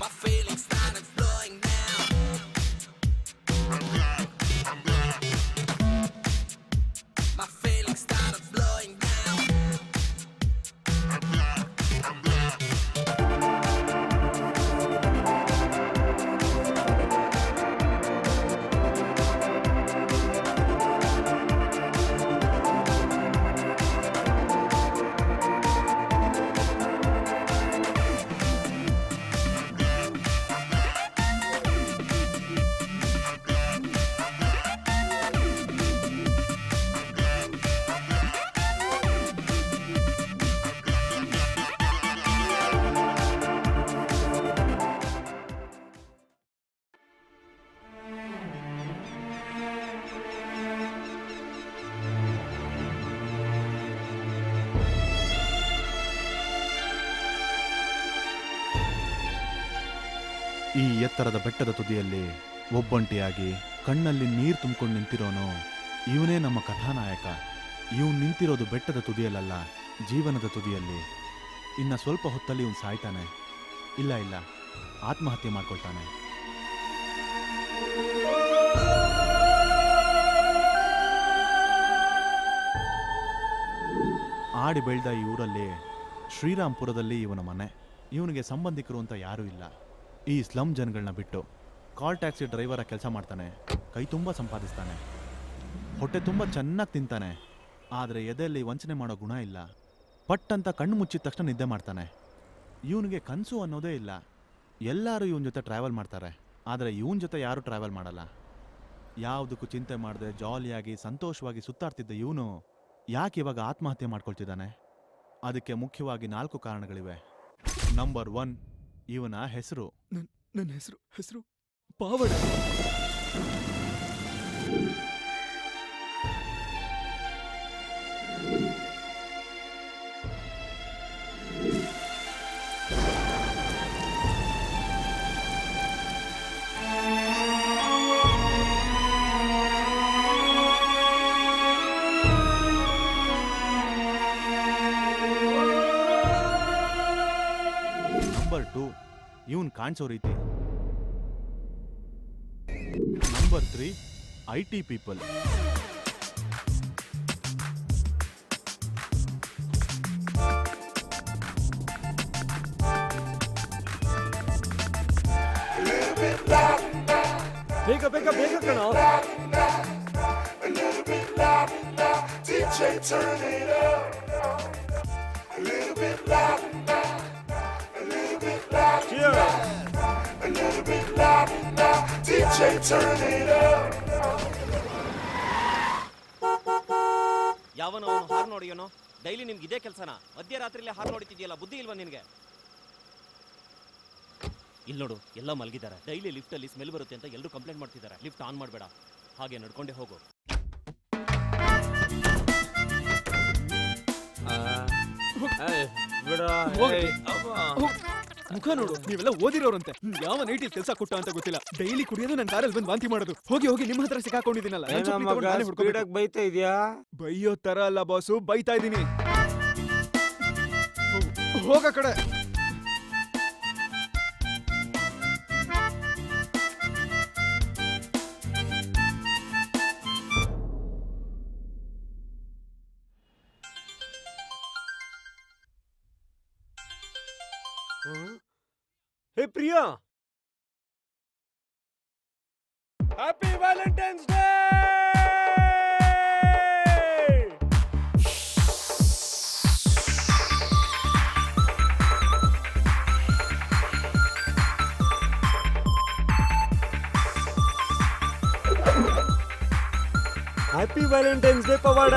My feelings started flowing now. My feelings started flowing now. ಈ ಎತ್ತರದ ಬೆಟ್ಟದ ತುದಿಯಲ್ಲಿ ಒಬ್ಬಂಟಿಯಾಗಿ ಕಣ್ಣಲ್ಲಿ ನೀರು ತುಂಬಿಕೊಂಡು ನಿಂತಿರೋನು ಇವನೇ ನಮ್ಮ ಕಥಾನಾಯಕ. ಇವನು ನಿಂತಿರೋದು ಬೆಟ್ಟದ ತುದಿಯಲ್ಲ, ಜೀವನದ ತುದಿಯಲ್ಲಿ. ಇನ್ನು ಸ್ವಲ್ಪ ಹೊತ್ತಲ್ಲಿ ಇವನು ಸಾಯ್ತಾನೆ. ಇಲ್ಲ ಆತ್ಮಹತ್ಯೆ ಮಾಡ್ಕೊಳ್ತಾನೆ. ಆಡಿ ಬೆಳೆದ ಈ ಊರಲ್ಲಿ ಶ್ರೀರಾಮ್ಪುರದಲ್ಲಿ ಇವನ ಮನೆ. ಇವನಿಗೆ ಸಂಬಂಧಿಕರು ಅಂತ ಯಾರೂ ಇಲ್ಲ. ಈ ಸ್ಲಮ್ ಜನಗಳನ್ನ ಬಿಟ್ಟು ಕಾಲ್ ಟ್ಯಾಕ್ಸಿ ಡ್ರೈವರ ಕೆಲಸ ಮಾಡ್ತಾನೆ. ಕೈ ತುಂಬ ಸಂಪಾದಿಸ್ತಾನೆ, ಹೊಟ್ಟೆ ತುಂಬ ಚೆನ್ನಾಗಿ ತಿಂತಾನೆ. ಆದರೆ ಎದೆಯಲ್ಲಿ ವಂಚನೆ ಮಾಡೋ ಗುಣ ಇಲ್ಲ. ಪಟ್ಟಂತ ಕಣ್ಣು ಮುಚ್ಚಿದ ತಕ್ಷಣ ನಿದ್ದೆ ಮಾಡ್ತಾನೆ. ಇವನಿಗೆ ಕನಸು ಅನ್ನೋದೇ ಇಲ್ಲ. ಎಲ್ಲರೂ ಇವನ ಜೊತೆ ಟ್ರಾವೆಲ್ ಮಾಡ್ತಾರೆ, ಆದರೆ ಇವನ ಜೊತೆ ಯಾರೂ ಟ್ರಾವೆಲ್ ಮಾಡಲ್ಲ. ಯಾವುದಕ್ಕೂ ಚಿಂತೆ ಮಾಡದೆ ಜಾಲಿಯಾಗಿ ಸಂತೋಷವಾಗಿ ಸುತ್ತಾಡ್ತಿದ್ದ ಇವನು ಯಾಕೆ ಇವಾಗ ಆತ್ಮಹತ್ಯೆ ಮಾಡ್ಕೊಳ್ತಿದ್ದಾನೆ? ಅದಕ್ಕೆ ಮುಖ್ಯವಾಗಿ 4 ಕಾರಣಗಳಿವೆ. ನಂಬರ್ 1, ಇವನ ಹೆಸರು. ನನ್ನ ಹೆಸರು ಪಾವಡ. ನಂಬರ್ 2, ಇವನ್ ಕಾಣಿಸೋ ರೀತಿ. Number 3, IT people. ಬೇಗ ಕಣೋ. ಯಾವನೋ ಅವನು ಹಾರ್ನ್ ಹೊಡೆಯೋನೋ. ಡೈಲಿ ನಿಮ್ಗೆ ಇದೇ ಕೆಲಸನ? ಮಧ್ಯರಾತ್ರಿಲೇ ಹಾರ್ನ್ ಹೊಡಿತಿದ್ಯಲ್ಲ, ಬುದ್ಧಿ ಇಲ್ವಾ ನಿನ್ಗೆ? ಇಲ್ಲಿ ನೋಡು, ಎಲ್ಲ ಮಲಗಿದ್ದಾರೆ. ಡೈಲಿ ಲಿಫ್ಟ್ ಅಲ್ಲಿ ಸ್ಮೆಲ್ ಬರುತ್ತೆ ಅಂತ ಎಲ್ಲರೂ ಕಂಪ್ಲೇಂಟ್ ಮಾಡ್ತಿದ್ದಾರೆ. ಲಿಫ್ಟ್ ಆನ್ ಮಾಡಬೇಡ, ಹಾಗೆ ನಡ್ಕೊಂಡೇ ಹೋಗು. ಮುಖ ನೋಡು, ನೀವೆಲ್ಲ ಓದಿರೋರಂತೆ. ಯಾವ ನೈಟಿ ಕೆಲಸ ಕೊಟ್ಟ ಅಂತ ಗೊತ್ತಿಲ್ಲ. ಡೈಲಿ ಕುಡಿಯೋದು, ನನ್ನ ಕಾರಲ್ಲಿ ಬಂದು ವಾಂತಿ ಮಾಡೋದು. ಹೋಗಿ ನಿಮ್ಮ ಹತ್ರ ಸಿಕ್ಕಾಕೊಂಡಿದ್ದೀನಲ್ಲ. ಬೈತಾ ಇದೆಯಾ? ಬೈಯೋ ತರ ಅಲ್ಲ ಬಾಸು, ಬೈತಾ ಇದ್ದೀನಿ. ಹೋಗ ಕಡೆ. Hey Priya, happy Valentine's Day! Happy Valentine's Day ಪವಾಡ.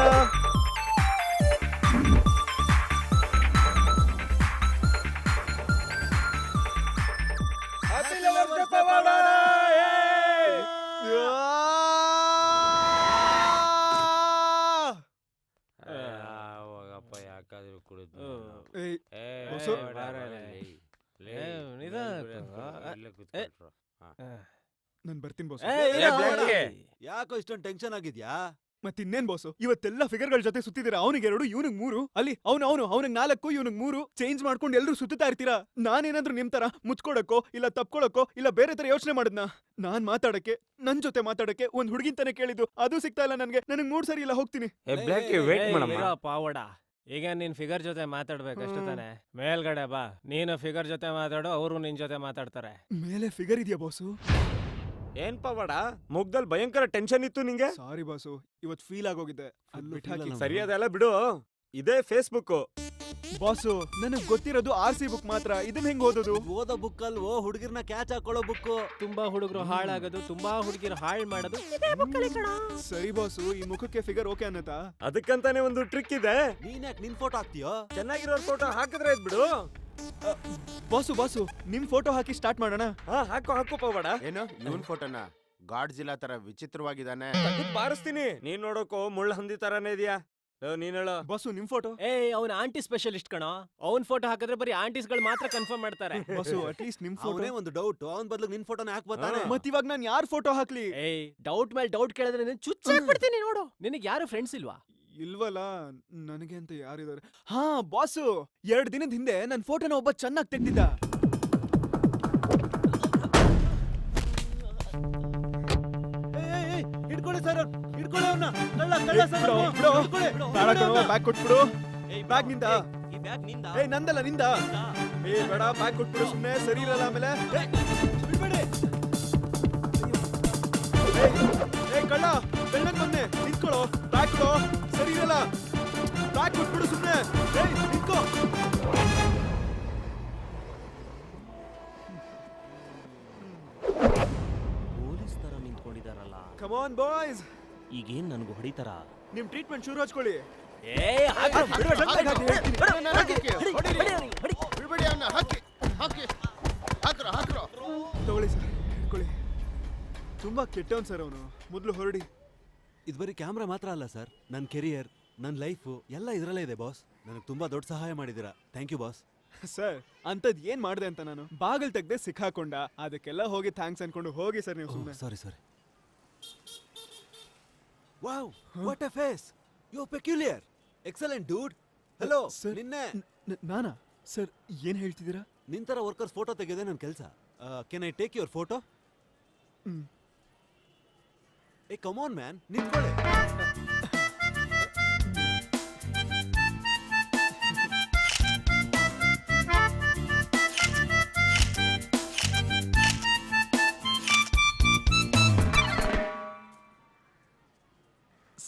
ನಾನು ಬರ್ತೀನಿ ಬಾಸ್. ಯಾಕೋ ಇಷ್ಟೊಂದು ಟೆನ್ಷನ್ ಆಗಿದ್ಯಾ? ಮತ್ತಿನ್ನೇನ್ ಬಾಸು, ಇವತ್ತೆಲ್ಲ ಫಿಗರ್ಗಳ ಜೊತೆ ಸುತ್ತಿದ್ದೀರಾ. ಅವನಿಗೆ 2, ಇವನಿಗೆ 3. ಅಲ್ಲಿ ಅವನಿಗೆ 4, ಇವನಿಗೆ 3 ಚೇಂಜ್ ಮಾಡ್ಕೊಂಡು ಎಲ್ರು ಸುತ್ತಾ ಇರ್ತೀರಾ. ನಾನೇನಾದ್ರೂ ನಿಮ್ ತರ ಮುಚ್ಕೊಡಕ್ಕೋ ಇಲ್ಲ ತಪ್ಕೊಳಕ್ಕೋ ಇಲ್ಲ ಬೇರೆ ತರ ಯೋಚನೆ ಮಾಡಿದ್ನ? ನಾನ್ ಮಾತಾಡಕ್ಕೆ, ನನ್ ಜೊತೆ ಮಾತಾಡಕ್ಕೆ ಒಂದ್ ಹುಡುಗಿನ್ ತಾನೇ ಕೇಳಿದ್ದು, ಅದು ಸಿಗ್ತಾ ಇಲ್ಲ ನನಗೆ. ನನಗ್ 3 ಸರಿ ಇಲ್ಲ, ಹೋಗ್ತೀನಿ. ಬ್ಲ್ಯಾಕ್ ವೇಟ್ ಮಾಡಮ್ಮ. ಪಾವಡ, ಈಗ ನೀನ್ ಫಿಗರ್ ಜೊತೆ ಮಾತಾಡ್ಬೇಕಷ್ಟೇ ತಾನೆ. ಮೇಲ್ಗಡೆ ಬಾ, ನೀನು ಫಿಗರ್ ಜೊತೆ ಮಾತಾಡು, ಅವರು ನಿನ್ ಜೊತೆ ಮಾತಾಡ್ತಾರೆ. ಮೇಲೆ ಫಿಗರ್ ಇದೆಯಾ ಬಾಸು? ಏನ್ ಪವಾಡ, ಮುಗ್ದಲ್ಲಿ ಭಯಂಕರ ಟೆನ್ಷನ್ ಇತ್ತು ನಿಂಗೆ. ಸಾರಿ ಬಾಸು, ಇವತ್ ಫೀಲ್ ಆಗೋಗಿದೆ. ಅದ್ ಬಿಟ್ಟಾಕಿ. ಸರಿ ಅದೆಲ್ಲ ಬಿಡು, ಇದೇ ಫೇಸ್ಬುಕ್. ಬಾಸು, ನನಗ್ ಗೊತ್ತಿರೋದು RC ಬುಕ್ ಮಾತ್ರ. ಇದನ್ನ ಹೆಂಗ್ ಓದೋದು? ಓದೋ ಬುಕ್ ಅಲ್ವೋ, ಹುಡುಗಿರ್ನ ಕ್ಯಾಚ್ ಹಾಕೊಳ್ಳೋ ಬುಕ್. ತುಂಬಾ ಹುಡುಗರು ಹಾಳಾಗೋದು, ತುಂಬಾ ಹುಡುಗಿರು ಹಾಳ್ ಮಾಡೋದು. ಸರಿ ಬಾಸು, ಈ ಮುಖಕ್ಕೆ ಫಿಗರ್ ಓಕೆ ಅನ್ನತಾ? ಅದಕ್ಕಂತಾನೆ ಒಂದು ಟ್ರಿಕ್ ಇದೆ. ನೀನ್ ಯಾಕೆ ನಿನ್ ಫೋಟೋ ಹಾಕ್ತೀಯೋ? ಚೆನ್ನಾಗಿರೋ ಫೋಟೋ ಹಾಕಿದ್ರೆ ಇದ್ ಬಿಡು. ಬಾಸು, ನಿಮ್ ಫೋಟೋ ಹಾಕಿ ಸ್ಟಾರ್ಟ್ ಮಾಡೋಣ. ಹಾಕು ಪವಾಡ. ಏನು ಇವನ್ ಫೋಟೋನ ಗಾಡ್ಜಿಲ್ಲಾ ತರ ವಿಚಿತ್ರವಾಗಿದ್ದಾನೆ. ಬಾರಿಸ್ತೀನಿ. ನೀನ್ ನೋಡೋಕೋ ಮುಳ್ಳು ಹಂದಿ ತರಾನೇ ಇದೆಯಾ? ನೀನ್ ಹೇಳೋ ಬಾಸು, ನಿಮ್ ಫೋಟೋ? ಅವ್ನ ಆಂಟಿ ಸ್ಪೆಷಲಿಸ್ಟ್ ಕಣೋ. ಅವ್ನ್ ಫೋಟೋ ಹಾಕಿದ್ರೆ ಬರೀ ಆಂಟೀಸ್ಗಳು ಮಾತ್ರ ಕನ್ಫರ್ಮ್ ಮಾಡ್ತಾರೆ. ಬಾಸು, ಅಟ್ಲೀಸ್ಟ್ ನಿಮ್ ಫೋಟೋ. ಅವನೇ ಒಂದು ಡೌಟ್, ಅವನ್ ಬದಲು ನಿನ್ ಫೋಟೋನ ಹಾಕ್ ಬರ್ತಾನೆ. ಮತ್ ಇವಾಗ ನಾನ್ ಯಾರ್ ಫೋಟೋ ಹಾಕ್ಲಿ? ಡೌಟ್ ಮೇಲೆ ಡೌಟ್ ಕೇಳಿದ್ರೆ ನೀನು ಚುಚ್ಚಾಕ್ಬಿಡ್ತೀನಿ ನೋಡು. ನಿನಗೆ ಯಾರು ಫ್ರೆಂಡ್ಸ್ ಇಲ್ವಾ? ಇಲ್ವಲ್ಲ, ನನಗೆ ಅಂತ ಯಾರಿದ್ದಾರೆ? ಹಾ ಬಾಸು, 2 ದಿನದ ಹಿಂದೆ ನನ್ ಫೋಟೋನ ಒಬ್ಬ ಚೆನ್ನಾಗಿ ತೆಗ್ದಿದ್ದ. ಹಿಡ್ಕೊಳ್ಳಿ ಸರ್, ಹಿಡ್ಕೊಳ್ಳಿ ಅವನ್ನ. ಕಳ್ಳ ಸರ್, ಬ್ಯಾಗ್ ಕೊಟ್ಬಿಡು. ಬ್ಯಾಗ್ ನಿಂದ? ಈ ಬ್ಯಾಗ್ ನಿಂದ? ನಂದಲ್ಲ, ನಿಂದ. ಬೇಡ, ಬ್ಯಾಗ್ ಕೊಟ್ಬಿಡು. ಸುಮ್ನೆ ಸರಿ ಇರಲ್ಲ ಆಮೇಲೆ. ಬಿಡ್ಬೇಡಿ. ಕಳ್ಳ, ಬೆಳ್ಳಗ್ ಬಂದೆ, ನಿಂತ್ಕೊಳ್ಳೋ. ಬ್ಯಾಗ್ ಕೊಡು. ಸರಿ ಇರಲ್ಲ. ಬ್ಯಾಗ್ ಕೊಟ್ಬಿಡು ಸುಮ್ನೆ. ನಿಂತ್ಕೋ. ಪೊಲೀಸ್ ತರ ನಿಂತ್ಕೊಂಡಿದಾರಲ್ಲ. ಕಮ್ ಆನ್ ಬಾಯ್ಸ್, ಈಗೇನ್ ನನ್ಗೂ ಹೊಡಿತಾರ? ನಿಮ್ ಟ್ರೀಟ್ಮೆಂಟ್ ಶುರು ಹಚ್ಕೊಳ್ಳಿ. ಬಿಡ್ಬೇಡಿ ಅವನ್ನ, ಹಾಕಿ ಹಾಕ್ರೋ. ತಗೊಳ್ಳಿ ಸರ್, ಹಿಡ್ಕೊಳ್ಳಿ. ತುಂಬಾ ಕೆಟ್ಟವನ್ ಸರ್ ಅವನು. ಮೊದ್ಲು ಹೊರಡಿ. ಇದು ಬರೀ ಕ್ಯಾಮ್ರಾ ಮಾತ್ರ ಅಲ್ಲ ಸರ್, ನನ್ನ ಕೆರಿಯರ್, ನನ್ನ ಲೈಫು ಎಲ್ಲ ಇದರಲ್ಲೇ ಇದೆ ಬಾಸ್. ನನಗೆ ತುಂಬಾ ದೊಡ್ಡ ಸಹಾಯ ಮಾಡಿದ್ದೀರಾ. Thank you boss. ಸರ್, ಅಂತದ್ ಏನ್ ಮಾಡ್ದೆ ಅಂತ ನಾನು? ಬಾಗಿಲ್ ತೆಗ್ದೆ ಸಿಕ್ಕಾಕೊಂಡ, ಅದಕ್ಕೆಲ್ಲ ಹೋಗಿ ಥ್ಯಾಂಕ್ಸ್ ಅನ್ಕೊಂಡು ಹೋಗಿ ಸರ್ ನೀವು ಸುಮ್ಮನೆ. Sorry. Wow, what a face. You peculiar. Excellent dude. Hello sir, ನಿನ್ನೆ ನಾನಾ? ಸರ್, ಏನ್ ಹೇಳ್ತಿದ್ದೀರಾ? ನಿನ್ ತರ ವರ್ಕರ್ಸ್ ಫೋಟೋ ತೆಗೆಯೋದೇ ನನ್ನ ಕೆಲಸ. Can I take your photo? ಏ ಕಮ್ ಆನ್ ಮ್ಯಾನ್, ನಿಂತ್ಕೊಳ್ಳಿ.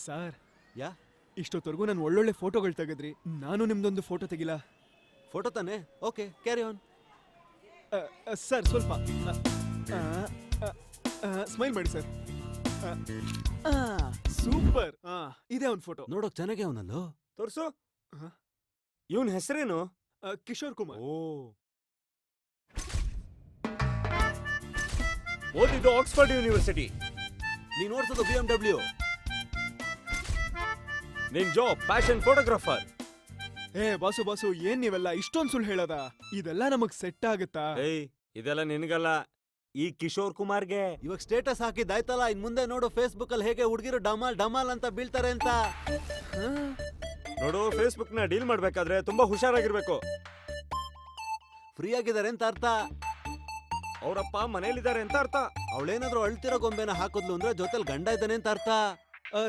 ಸರ್, ಯಾ ಇಷ್ಟೊತ್ತವರೆಗೂ ನಾನು ಒಳ್ಳೊಳ್ಳೆ ಫೋಟೋಗಳು ತೆಗೆದ್ರಿ. ನಾನು ನಿಮ್ದೊಂದು ಫೋಟೋ ತೆಗಿಲ್ಲ? ಫೋಟೋ ತಾನೆ? Okay, carry on. ಸರ್, ಸ್ವಲ್ಪ ಸ್ಮೈಲ್ ಮಾಡಿ ಸರ್. ಸೂಪರ್. ಇದೆ ಒಂದು ಫೋಟೋ. ನೋಡೋಕ್ ಚೆನ್ನಾಗಿ ಅವನಲ್ಲೋ. ತೋರ್ಸು. ಇವನ್ ಹೆಸರೇನು? ಕಿಶೋರ್ ಕುಮಾರ್. ಓದಿದ್ದು ಆಕ್ಸ್ಫರ್ಡ್ ಯೂನಿವರ್ಸಿಟಿ. ನೀನ್ ಓಡಿಸೋದು BMW. ನಿನ್ ಜಾಬ್ ಪ್ಯಾಷನ್ ಫೋಟೋಗ್ರಾಫರ್. ಬಾಸು, ಏನ್ ನೀವೆಲ್ಲ ಇಷ್ಟೊಂದ್ ಸುಳ್ಳು ಹೇಳದ? ಇದೆಲ್ಲ ನಮಗ್ ಸೆಟ್ ಆಗುತ್ತಾ? ಇದೆಲ್ಲ ನಿನಗಲ್ಲ, ಈ ಕಿಶೋರ್ ಕುಮಾರ್ಗೆ. ಇವಾಗ ಸ್ಟೇಟಸ್ ಹಾಕಿದ್ದಾಯ್ತಲ್ಲ, ಇನ್ ಮುಂದೆ ನೋಡು ಫೇಸ್ಬುಕ್ ಅಲ್ಲಿ ಹೇಗೆ ಹುಡುಗಿರು ಡಮಾಲ್ ಅಂತ ಬೀಳ್ತಾರೆ ಅಂತ. ನೋಡು, ಫೇಸ್ಬುಕ್ ನ ಡೀಲ್ ಮಾಡ್ಬೇಕಾದ್ರೆ ತುಂಬಾ ಹುಷಾರಾಗಿರ್ಬೇಕು. ಫ್ರೀ ಆಗಿದ್ದಾರೆ ಅಂತ ಅರ್ಥ. ಅವರಪ್ಪ ಮನೇಲಿದ್ದಾರೆ ಅಂತ ಅರ್ಥ. ಅವಳೇನಾದ್ರೂ ಅಳ್ತಿರೋ ಗೊಂಬೆನ ಹಾಕಿದ್ಲು ಅಂದ್ರೆ ಜೊತೆಲಿ ಗಂಡ ಇದ್ದಾನೆ ಅಂತ ಅರ್ಥ.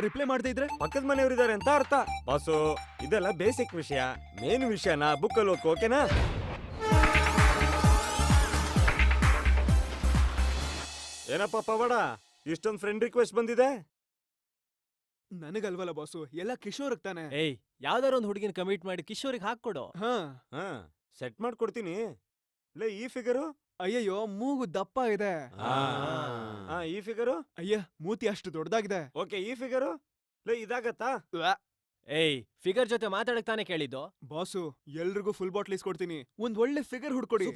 ರಿಪ್ಲೈ ಮಾಡದೇ ಇದ್ರೆ ಪಕ್ಕದ ಮನೆಯವರಿದ್ದಾರೆ ಅಂತ ಅರ್ಥ. ಬಾಸು, ಇದೆಲ್ಲ ಬೇಸಿಕ್ ವಿಷಯ. ಮೇನ್ ವಿಷಯನ ಬುಕ್ ಅಲ್ಲಿ ಓದ್ಕೋ, ಓಕೆನಾ? ಏನಪ್ಪ ಪವಾಡ, ಇಷ್ಟೊಂದು ಫ್ರೆಂಡ್ ರಿಕ್ವೆಸ್ಟ್ ಬಂದಿದೆ? ನನಗಲ್ವಲ್ಲ ಬಾಸು, ಎಲ್ಲ ಕಿಶೋರ್ ತಾನೆ. ಯಾವ್ದಾರ ಒಂದು ಹುಡುಗಿನ ಕಮಿಟ್ ಮಾಡಿ ಕಿಶೋರಿಗೆ ಹಾಕೊಡು. ಸೆಟ್ ಮಾಡ್ಕೊಡ್ತೀನಿ. ಲೇ, ಈ ಫಿಗರು? ಅಯ್ಯಯ್ಯೋ, ಮೂಗು ದಪ್ಪ ಇದೆ. ಈ ಫಿಗರು? ಅಯ್ಯ, ಮೂತಿ ಅಷ್ಟು ದೊಡ್ಡದಾಗಿದೆ. ಓಕೆ, ಈ ಫಿಗರು? ಲೇ, ಇದಾಗತ್ತಾ? ಫಿಗರ್ ಜೊತೆ ಮಾತಾಡಕ್ ತಾನೇ ಕೇಳಿದ್ದು. ಬಾಸು, ಎಲ್ರಿಗೂ ಫುಲ್ ಬಾಟ್ಲ್ ಇಸ್ಕೊಡ್ತೀನಿ. ಒಂದ್ ಒಳ್ಳೆ ಫಿಗರ್ ಹುಡ್ಕೊಡಿ.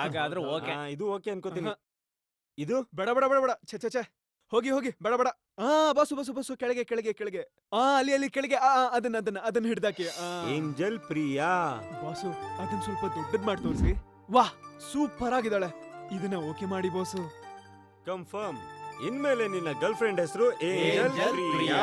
ಹಾಗಾದ್ರೆ ಓಕೆ. ಇದು ಓಕೆ ಅನ್ಕೋತೀನಿ. ಇದು ಬೇಡ. ಛೆ, ಹೋಗಿ ಬೇಡ. ಬಾಸು, ಕೆಳಗೆ. ಅಲ್ಲಿ ಕೆಳಗೆ. ಅದನ್ನ ಹಿಡ್ದಾಕಿ. ಏಂಜಲ್ ಪ್ರಿಯಾ. ಬಾಸು, ಅದನ್ನ ಸ್ವಲ್ಪ ದೊಡ್ಡದ್ ಮಾಡಿ ತೋರಿಸಿ. ವಾಹ್, ಸೂಪರ್ ಆಗಿದ್ದಾಳೆ. ಇದನ್ನ ಓಕೆ ಮಾಡಿ ಬಾಸು. ಕನ್ಫರ್ಮ್. ಇನ್ಮೇಲೆ ನಿನ್ನ ಗರ್ಲ್ ಫ್ರೆಂಡ್ ಹೆಸರು angel Priya.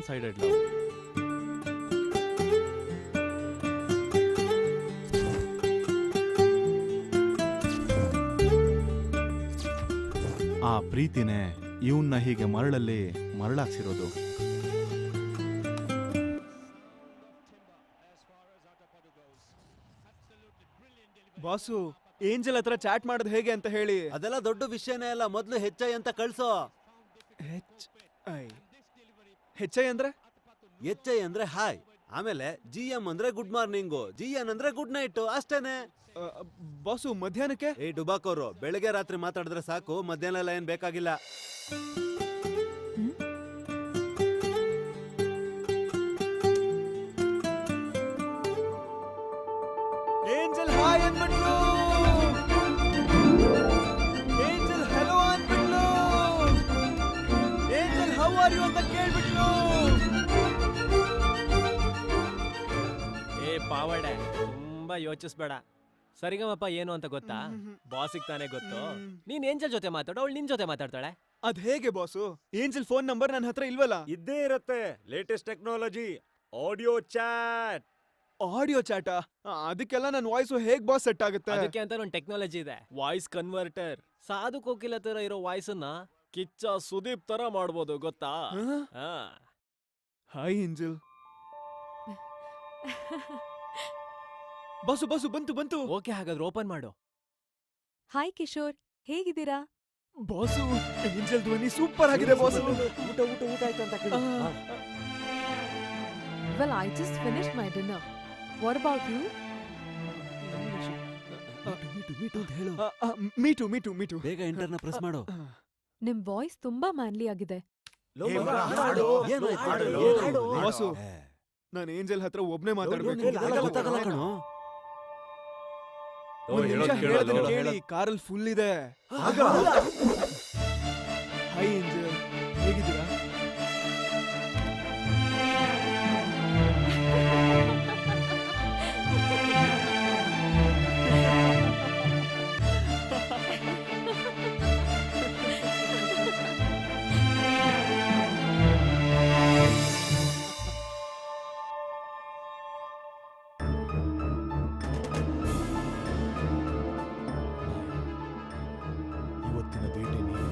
One sided love. ಆ ಪ್ರೀತಿನೇ ಇವನ್ನ ಹೀಗೆ ಮರಳಲ್ಲಿ ಮರಳಾಕ್ಸಿರೋದು. ಬಾಸು ಏಂಜಲ್ ಹತ್ರ ಚಾಟ್ ಮಾಡೋದು ಹೇಗೆ ಅಂತ ಹೇಳಿ. ಅದೆಲ್ಲ ದೊಡ್ಡ ವಿಷಯನೇ ಅಲ್ಲ, ಮೊದ್ಲು ಹೆಚ್ಚೈ ಅಂತ ಕಳ್ಸೋ. ಹೆಚ್ಚೈ ಅಂದ್ರೆ ಹೆಚ್ಚೈ ಅಂದ್ರೆ ಹಾಯ್, ಆಮೇಲೆ GM ಅಂದ್ರೆ ಗುಡ್ ಮಾರ್ನಿಂಗು, GN ಅಂದ್ರೆ ಗುಡ್ ನೈಟ್, ಅಷ್ಟೇನೆ. ಬಾಸು ಮಧ್ಯಾಹ್ನಕ್ಕೆ ಏ ಡುಬಾಕೋರು, ಬೆಳಗ್ಗೆ ರಾತ್ರಿ ಮಾತಾಡಿದ್ರೆ ಸಾಕು, ಮಧ್ಯಾಹ್ನ ಎಲ್ಲ ಏನ್ ಬೇಕಾಗಿಲ್ಲ. ಏಂಜಲ್ ಹಾಯ್ ಅಂದ್ಬಿಟ್ಲು, ಏಂಜಲ್ ಹೆಲೋ ಅಂದ್ಬಿಟ್ಲು, ಏಂಜಲ್ ಹೌ ಆರ್ ಯು ಅಂತ ಕೇಳ್ಬಿಟ್ಲು. ಏ ಪಾವಡೆ, ತುಂಬಾ ಯೋಚಿಸ್ಬೇಡ. ಸರಿಗಮಪ್ಪ ಏನು ಅಂತ ಗೊತ್ತಾ? ಬಾಸಿಗೆ ತಾನೇ ಗೊತ್ತು. ನೀನ್ ಏಂಜಲ್ ಜೊತೆ ಮಾತಾಡು, ಅವಳು ನಿನ್ ಜೊತೆ ಮಾತಾಡ್ತಾಳೆ. ಅದ್ ಹೇಗೆ ಬಾಸು? ಏಂಜಲ್ ಫೋನ್ ನಂಬರ್ ನನ್ನ ಹತ್ರ ಇಲ್ವಲ್ಲ. ಇದ್ದೇ ಇರತ್ತೆ, latest technology, audio chat. Audio ಚಾಟಾ? ಅದಕ್ಕೆಲ್ಲ ನನ್ನ ವಾಯ್ಸು ಹೇಗ್ ಬಾಸ್ ಸೆಟ್ ಆಗುತ್ತೆ? ಅದಕ್ಕೆ ಅಂತ ಒಂದು ಟೆಕ್ನಾಲಜಿ ಇದೆ, ವಾಯ್ಸ್ ಕನ್ವರ್ಟರ್. ಸಾಧು ಕೋಕಿಲ ತರ ಇರೋ ವಾಯ್ಸನ್ನ ಕಿಚ್ಚ ಸುದೀಪ್ ತರ ಮಾಡ್ಬೋದು, ಗೊತ್ತಾ? ಹಾ. Hi angel. ಬಾಸು ಬಾಸು ಬಂತು ಬಂತು. ಓಕೆ, ಹಾಗಾದ್ರೆ ಓಪನ್ ಮಾಡು. ಹಾಯ್ ಕಿಶೋರ್, ಹೇಗಿದ್ದೀರಾ? ಬಾಸು ಏಂಜಲ್ ಧ್ವನಿ ಸೂಪರ್ ಆಗಿದೆ ಬಾಸು. ಊಟ ಆಯ್ತು ಅಂತ ಕೇಳು. Well, I just finished my dinner. What about you? Meet ಅಂತ ಹೇಳು. Meet meet meet. ಬೇಗ ಎಂಟರ್ನ ಪ್ರೆಸ್ ಮಾಡು. ನಿಮ್ ವಾಯ್ಸ್ ತುಂಬಾ ಮ್ಯಾನ್ಲಿ ಆಗಿದೆ. ಬಾಸು ನಾನು ಏಂಜಲ್ ಹತ್ರ ಒಬ್ನೇ ಮಾತಾಡ್ಬೇಕು. ಗೊತ್ತಾಗಲ್ಲ ಕಣೋ. ಒಂದ್ ನಿಮಿಷ ಹೇಳೋದನ್ನ ಕೇಳಿ, ಕಾರಲ್ಲಿ ಫುಲ್ ಇದೆ. ಹಾಯ್ ಏಂಜಲ್, ಹೇಗಿದ್ದೀರಾ? ಇವತ್ತಿನ ಭೇಟಿ ನೀನು.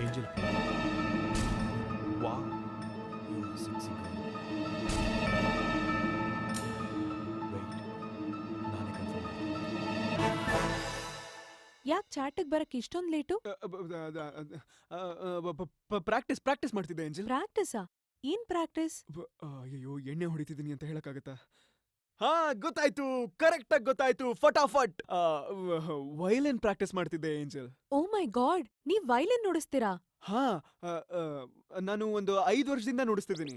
Angel, wow, you're a sexy girl. Wait, ನಾನೇ ಕನ್ಫರ್ಮ್ ಮಾಡ್ತೀನಿ. ಯಾಕ್ ಚಾಟಿಗ್ ಬರಕ್ ಇಷ್ಟೊಂದ್ ಲೇಟು? ಪ್ರಾಕ್ಟೀಸ್ ಪ್ರಾಕ್ಟೀಸ್ ಮಾಡ್ತಿದ್ದೆ ಏಂಜಲ್. ಪ್ರಾಕ್ಟೀಸಾ? ಏನ್ ಪ್ರಾಕ್ಟೀಸ್? ಅಯ್ಯೋ ಎಣ್ಣೆ ಹೊಡಿತಿದ್ದೀನಿ ಅಂತ ಹೇಳಕ್ಕಾಗತ್ತಾ? ಹಾ ಗೊತ್ತಾಯ್ತು, ಕರೆಕ್ಟ್ ಆಗಿ ಗೊತ್ತಾಯ್ತು, ಫಟಾಫಟ್. ವೈಲಿನ್ ಪ್ರಾಕ್ಟೀಸ್ ಮಾಡ್ತಿದ್ದೆ ಏಂಜಲ್. ಓ ಮೈ ಗಾಡ್, ನೀವ್ ವೈಲಿನ್ ನುಡಿಸ್ತೀರಾ? ಹಾ ನಾನು ಒಂದು 5 ವರ್ಷದಿಂದ ನುಡಿಸ್ತಿದ್ದೀನಿ.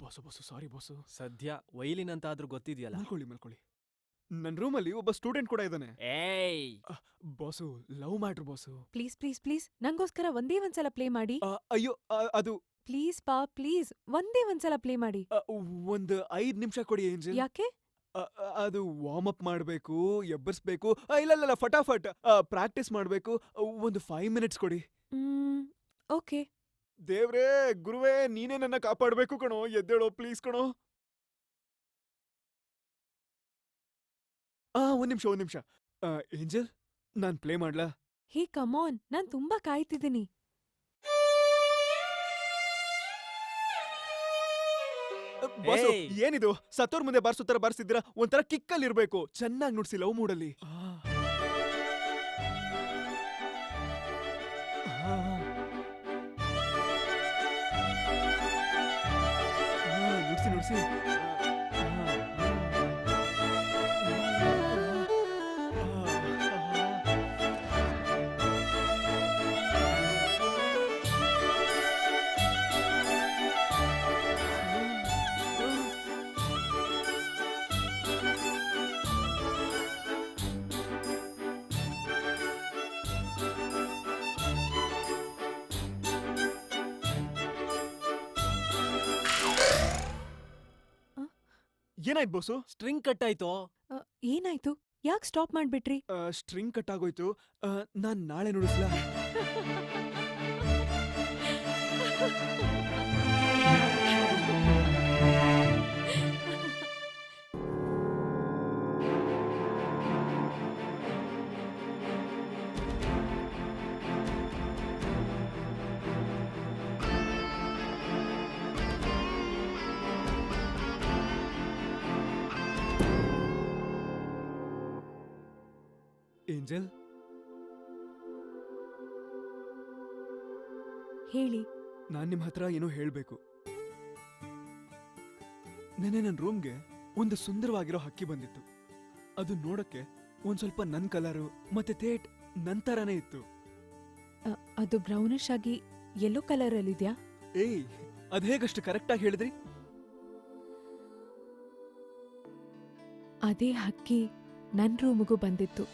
ಬಾಸು ಬಾಸು ಸಾರಿ ಬಾಸು. ಸದ್ಯ ವೈಲಿನ್ ಅಂತ ಆದ್ರೂ ಗೊತ್ತಿದ್ಯಲ್ಲ. ಮಲ್ಕೊಳ್ಳಿ ಮಲ್ಕೊಳ್ಳಿ. ನನ್ನ ರೂಮಲ್ಲಿ ಒಬ್ಬ ಸ್ಟೂಡೆಂಟ್ ಕೂಡ ಇದ್ದಾನೆ. Hey boss, love matter boss. Please please please ನಂಗೋಸ್ಕರ ಒಂದೇ ಒಂದ್ಸಲ ಪ್ಲೇ ಮಾಡಿ. ಅಯ್ಯೋ ಅದು ಪ್ಲೀಸ್ ಪಾ ಪ್ಲೀಸ್, ಒಂದೇ ಒಂದ್ಸಲ ಪ್ಲೇ ಮಾಡಿ. ಒಂದು 5 ನಿಮಿಷ ಕೊಡಿ ಏಂಜಲ್. ಯಾಕೆ? ಅದು ವಾರ್ಮ್ ಅಪ್ ಮಾಡಬೇಕು, ಎಬ್ಬರಿಸ್ಬೇಕು. ಇಲ್ಲ ಫಟಾಫಟ್ ಪ್ರಾಕ್ಟೀಸ್ ಮಾಡಬೇಕು. ಒಂದು 5 ಮಿನಿಟ್ಸ್ ಕೊಡಿ. ಓಕೆ. ದೇವ್ರೇ ಗುರುವೇ, ನೀನೇ ನನ್ನ ಕಾಪಾಡಬೇಕು ಕಣೋ. ಎದ್ದೇಳೋ ಪ್ಲೀಸ್ ಕಣೋ. ಒಂದ್ ನಿಮಿಷ. ಏಂಜಲ್, ನಾನ್ ಪ್ಲೇ ಮಾಡ್ಲಾ? ಹೇ ಕಮಾನ್, ನಾನ್ ತುಂಬಾ ಕಾಯ್ತಿದ್ದೀನಿ. ಬಾಸು ಏಯ್. ಏನಿದು? ಸತ್ತೋರ್ ಮುಂದೆ ಬಾರ್ಸೋ ತರ ಬಾರ್ಸಿದ್ದೀರಾ? ಒಂಥರ ಕಿಕ್ಕಲ್ಲಿ ಇರ್ಬೇಕು. ಚೆನ್ನಾಗಿ ನುಡ್ಸಿ ಲವ್ ಮೂಡಲ್ಲಿ. ನುಡ್ಸಿ ಏನಾಯ್ತು ಬೋಸು? ಸ್ಟ್ರಿಂಗ್ ಕಟ್ ಆಯ್ತು. ಏನಾಯ್ತು? ಯಾಕೆ ಸ್ಟಾಪ್ ಮಾಡ್ಬಿಟ್ರಿ? ಸ್ಟ್ರಿಂಗ್ ಕಟ್ ಆಗೋಯ್ತು. ನಾನ್ ನಾಳೆ ನುಡಿಸ್ಲಾ? ಏಂಜಲ್, ಹೇಳಿ. ನಾನ್ ನಿಮ್ ಹತ್ರ ಏನೋ ಹೇಳ್ಬೇಕು. ನೆನ್ನೆ ನನ್ ರೂಮ್ಗೆ ಒಂದು ಸುಂದರವಾಗಿರೋ ಹಕ್ಕಿ ಬಂದಿತ್ತು. ಅದು ನೋಡಕ್ಕೆ ಒಂದ್ ಸ್ವಲ್ಪ ನನ್ ಕಲರು ಮತ್ತೆ ಥೇಟ್ ನನ್ ತರಾನೇ ಇತ್ತು. ಅದು ಬ್ರೌನಿಶ್ ಆಗಿ ಯೆಲ್ಲೋ ಕಲರ್ ಅಲ್ಲಿದ್ಯಾ? ಏಯ್, ಅದ್ ಹೇಗಷ್ಟು ಕರೆಕ್ಟಾಗಿ ಹೇಳಿದ್ರಿ? ಅದೇ ಹಕ್ಕಿ ನನ್ ರೂಮಿಗೂ ಬಂದಿತ್ತು.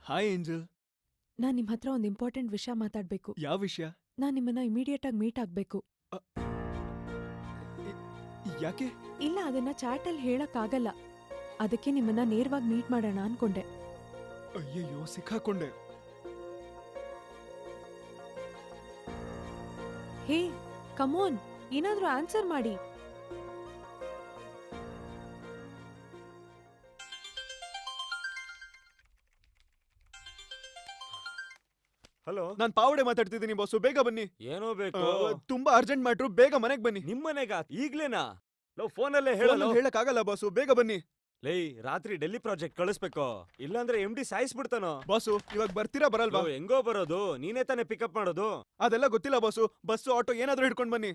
Hi angel. ನಾನ್ ನಿಮ್ ಹತ್ರ ಒಂದ್ ಇಂಪಾರ್ಟೆಂಟ್ ವಿಷಯ ಮಾತಾಡ್ಬೇಕು. ಯಾವ ವಿಷಯ? ನಾನ್ ನಿಮ್ಮನ್ನ ಇಮಿಡಿಯೇಟ್ ಆಗಿ ಮೀಟ್ ಆಗ್ಬೇಕು. ಯಾಕೆ? ಇಲ್ಲ, ಅದನ್ನ ಚಾಟಲ್ಲಿ ಹೇಳಕ್ಕಾಗಲ್ಲ. ಅದಕ್ಕೆ ನಿಮ್ಮನ್ನ ನೇರವಾಗಿ ಮೀಟ್ ಮಾಡೋಣ ಅನ್ಕೊಂಡೆ. ಅಯ್ಯಯ್ಯೋ, ಸಿಕ್ಕಾಕೊಂಡೆ. ಹೇ, ಕಮೋನ್, ಏನಾದ್ರೂ ಆನ್ಸರ್ ಮಾಡಿ. ಹಲೋ, ನಾನ್ ಪಾವಡೆ ಮಾತಾಡ್ತಿದ್ದೀನಿ ಬಾಸು, ಬೇಗ ಬನ್ನಿ. ಏನೋ ಬೇಕು? ತುಂಬಾ ಅರ್ಜೆಂಟ್ ಮ್ಯಾಟ್ರು, ಬೇಗ ಮನೆಗ್ ಬನ್ನಿ. ನಿಮ್ಮನೆಗ ಈಗ್ಲೇನಾ? ಲವ್ ಫೋನಲ್ಲೇ ಫೋನಲ್ಲಿ ಹೇಳಲ್ಲ. ಹೇಳಕ್ಕಾಗಲ್ಲ ಬಾಸು, ಬೇಗ ಬನ್ನಿ. ಲೇ, ರಾತ್ರಿ ಡೆಲ್ಲಿ ಪ್ರಾಜೆಕ್ಟ್ ಕಳಿಸ್ಬೇಕು, ಇಲ್ಲಾಂದ್ರೆ MD ಸಾಯಿಸ್ಬಿಡ್ತಾನೋ. ಬಾಸು, ಇವಾಗ ಬರ್ತೀರಾ ಬರಲ್ವಾ? ಲೋ, ಹೆಂಗೋ ಬರೋದು? ನೀನೇ ತಾನೇ ಪಿಕಪ್ ಮಾಡೋದು? ಅದೆಲ್ಲ ಗೊತ್ತಿಲ್ಲ ಬಾಸು. ಬಸ್ಸು, ಆಟೋ ಏನಾದ್ರೂ ಹಿಡ್ಕೊಂಡ್ ಬನ್ನಿ.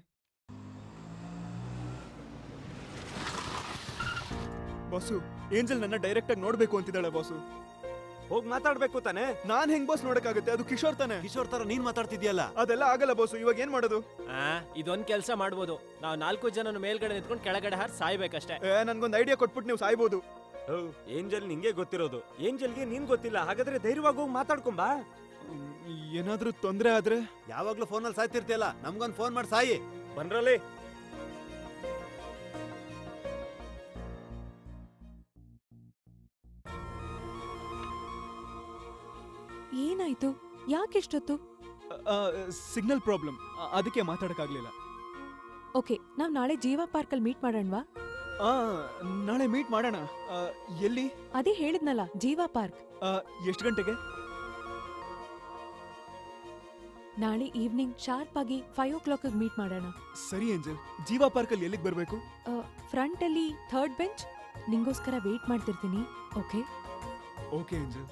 ಬಾಸು, ಏಂಜಲ್ ನನ್ನ ಡೈರೆಕ್ಟ್ ಆಗಿ ನೋಡ್ಬೇಕು ಅಂತಿದ್ದಾಳೆ ಬಾಸು. ಹೋಗ್ ಮಾತಾಡ್ಬೇಕು ತಾನೇ? ನಾನ್ ಹೆಂಗ್ ಬಾಸ್ ನೋಡಕ್ಕಾಗುತ್ತೆ? ಅದು ಕಿಶೋರ್ ತಾನೆ. ಕಿಶೋರ್ ತರ ನೀನ್ ಮಾತಾಡ್ತಿದ್ಯಲ್ಲ. ಅದೆಲ್ಲ ಆಗಲ್ಲ ಬಾಸು, ಇವಾಗ ಏನ್ ಮಾಡೋದು? ಇದೊಂದ್ ಕೆಲ್ಸ ಮಾಡ್ಬೋದು. ನಾವ್ 4 ಜನನ ಮೇಲ್ಗಡೆ ನಿಂತ್ಕೊಂಡು ಕೆಳಗಡೆ ಹಾರ್ ಸಾಯ್ಬೇಕಷ್ಟೇ. ನನ್ಗೊಂದ್ ಐಡಿಯಾ ಕೊಟ್ಬಿಟ್ಟು ನೀವು ಸಾಯ್ಬೋದು. ಏಂಜಲ್ ನಿಂಗೆ ಗೊತ್ತಿರೋದು, ಏಂಜಲ್ಗೆ ನೀನ್ ಗೊತ್ತಿಲ್ಲ. ಹಾಗಾದ್ರೆ ಧೈರ್ಯವಾಗಿ ಹೋಗಿ ಮಾತಾಡ್ಕೊಂಬಾ. ಏನಾದ್ರೂ ತೊಂದ್ರೆ ಆದ್ರೆ? ಯಾವಾಗ್ಲೂ ಫೋನಲ್ಲಿ ಸಾಯ್ತಿರ್ತಿಯಲ್ಲ, ನಮ್ಗೊಂದ್ ಫೋನ್ ಮಾಡಿ ಸಾಯಿ. ಬನ್ರಲ್ಲಿ. ಏನಾಯ್ತು? ಯಾಕೆಷ್ಟೊತ್ತು? ಸಿಗ್ನಲ್ ಪ್ರಾಬ್ಲಮ್, ಅದಕ್ಕೆ ಮಾತಾಡಕ್ಕಾಗ್ಲಿಲ್ಲ. ಓಕೆ, ನಾವ್ ನಾಳೆ ಜೀವ ಪಾರ್ಕಲ್ಲಿ ಮೀಟ್ ಮಾಡೋಣವಾ? ನಾಳೆ ಮೀಟ್ ಮಾಡೋಣ. ಎಲ್ಲಿ? ಅದೇ ಹೇಳಿದ್ನಲ್ಲ, ಜೀವ ಪಾರ್ಕ್. ಎಷ್ಟು ಗಂಟೆಗೆ? ನಾಳೆ ಈವ್ನಿಂಗ್ ಶಾರ್ಪ್ ಆಗಿ 5 o'clock ಮೀಟ್ ಮಾಡೋಣ. ಸರಿ ಏಂಜಲ್, ಜೀವ ಪಾರ್ಕಲ್ಲಿ ಎಲ್ಲಿಗೆ ಬರ್ಬೇಕು? ಫ್ರಂಟ್ ಅಲ್ಲಿ 3rd ಬೆಂಚ್. ನಿಂಗೋಸ್ಕರ ವೇಟ್ ಮಾಡ್ತಿರ್ತೀನಿ. ಓಕೆ? Okay angel.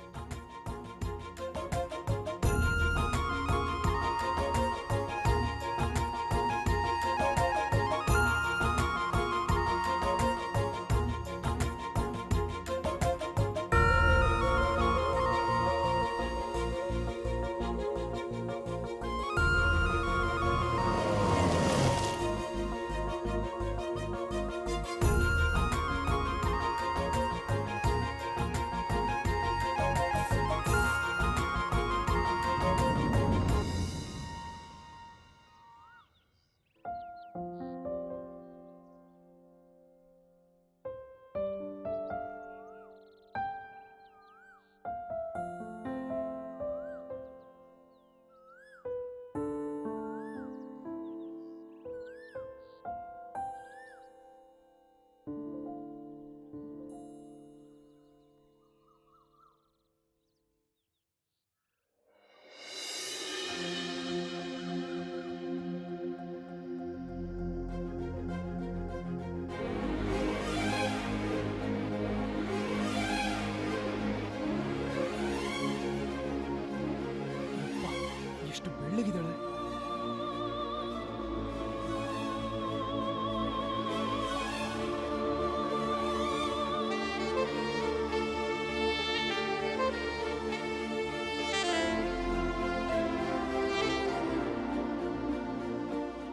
ಎಷ್ಟು ಬೆಳ್ಳಗಿದ್ದಾಳೆ.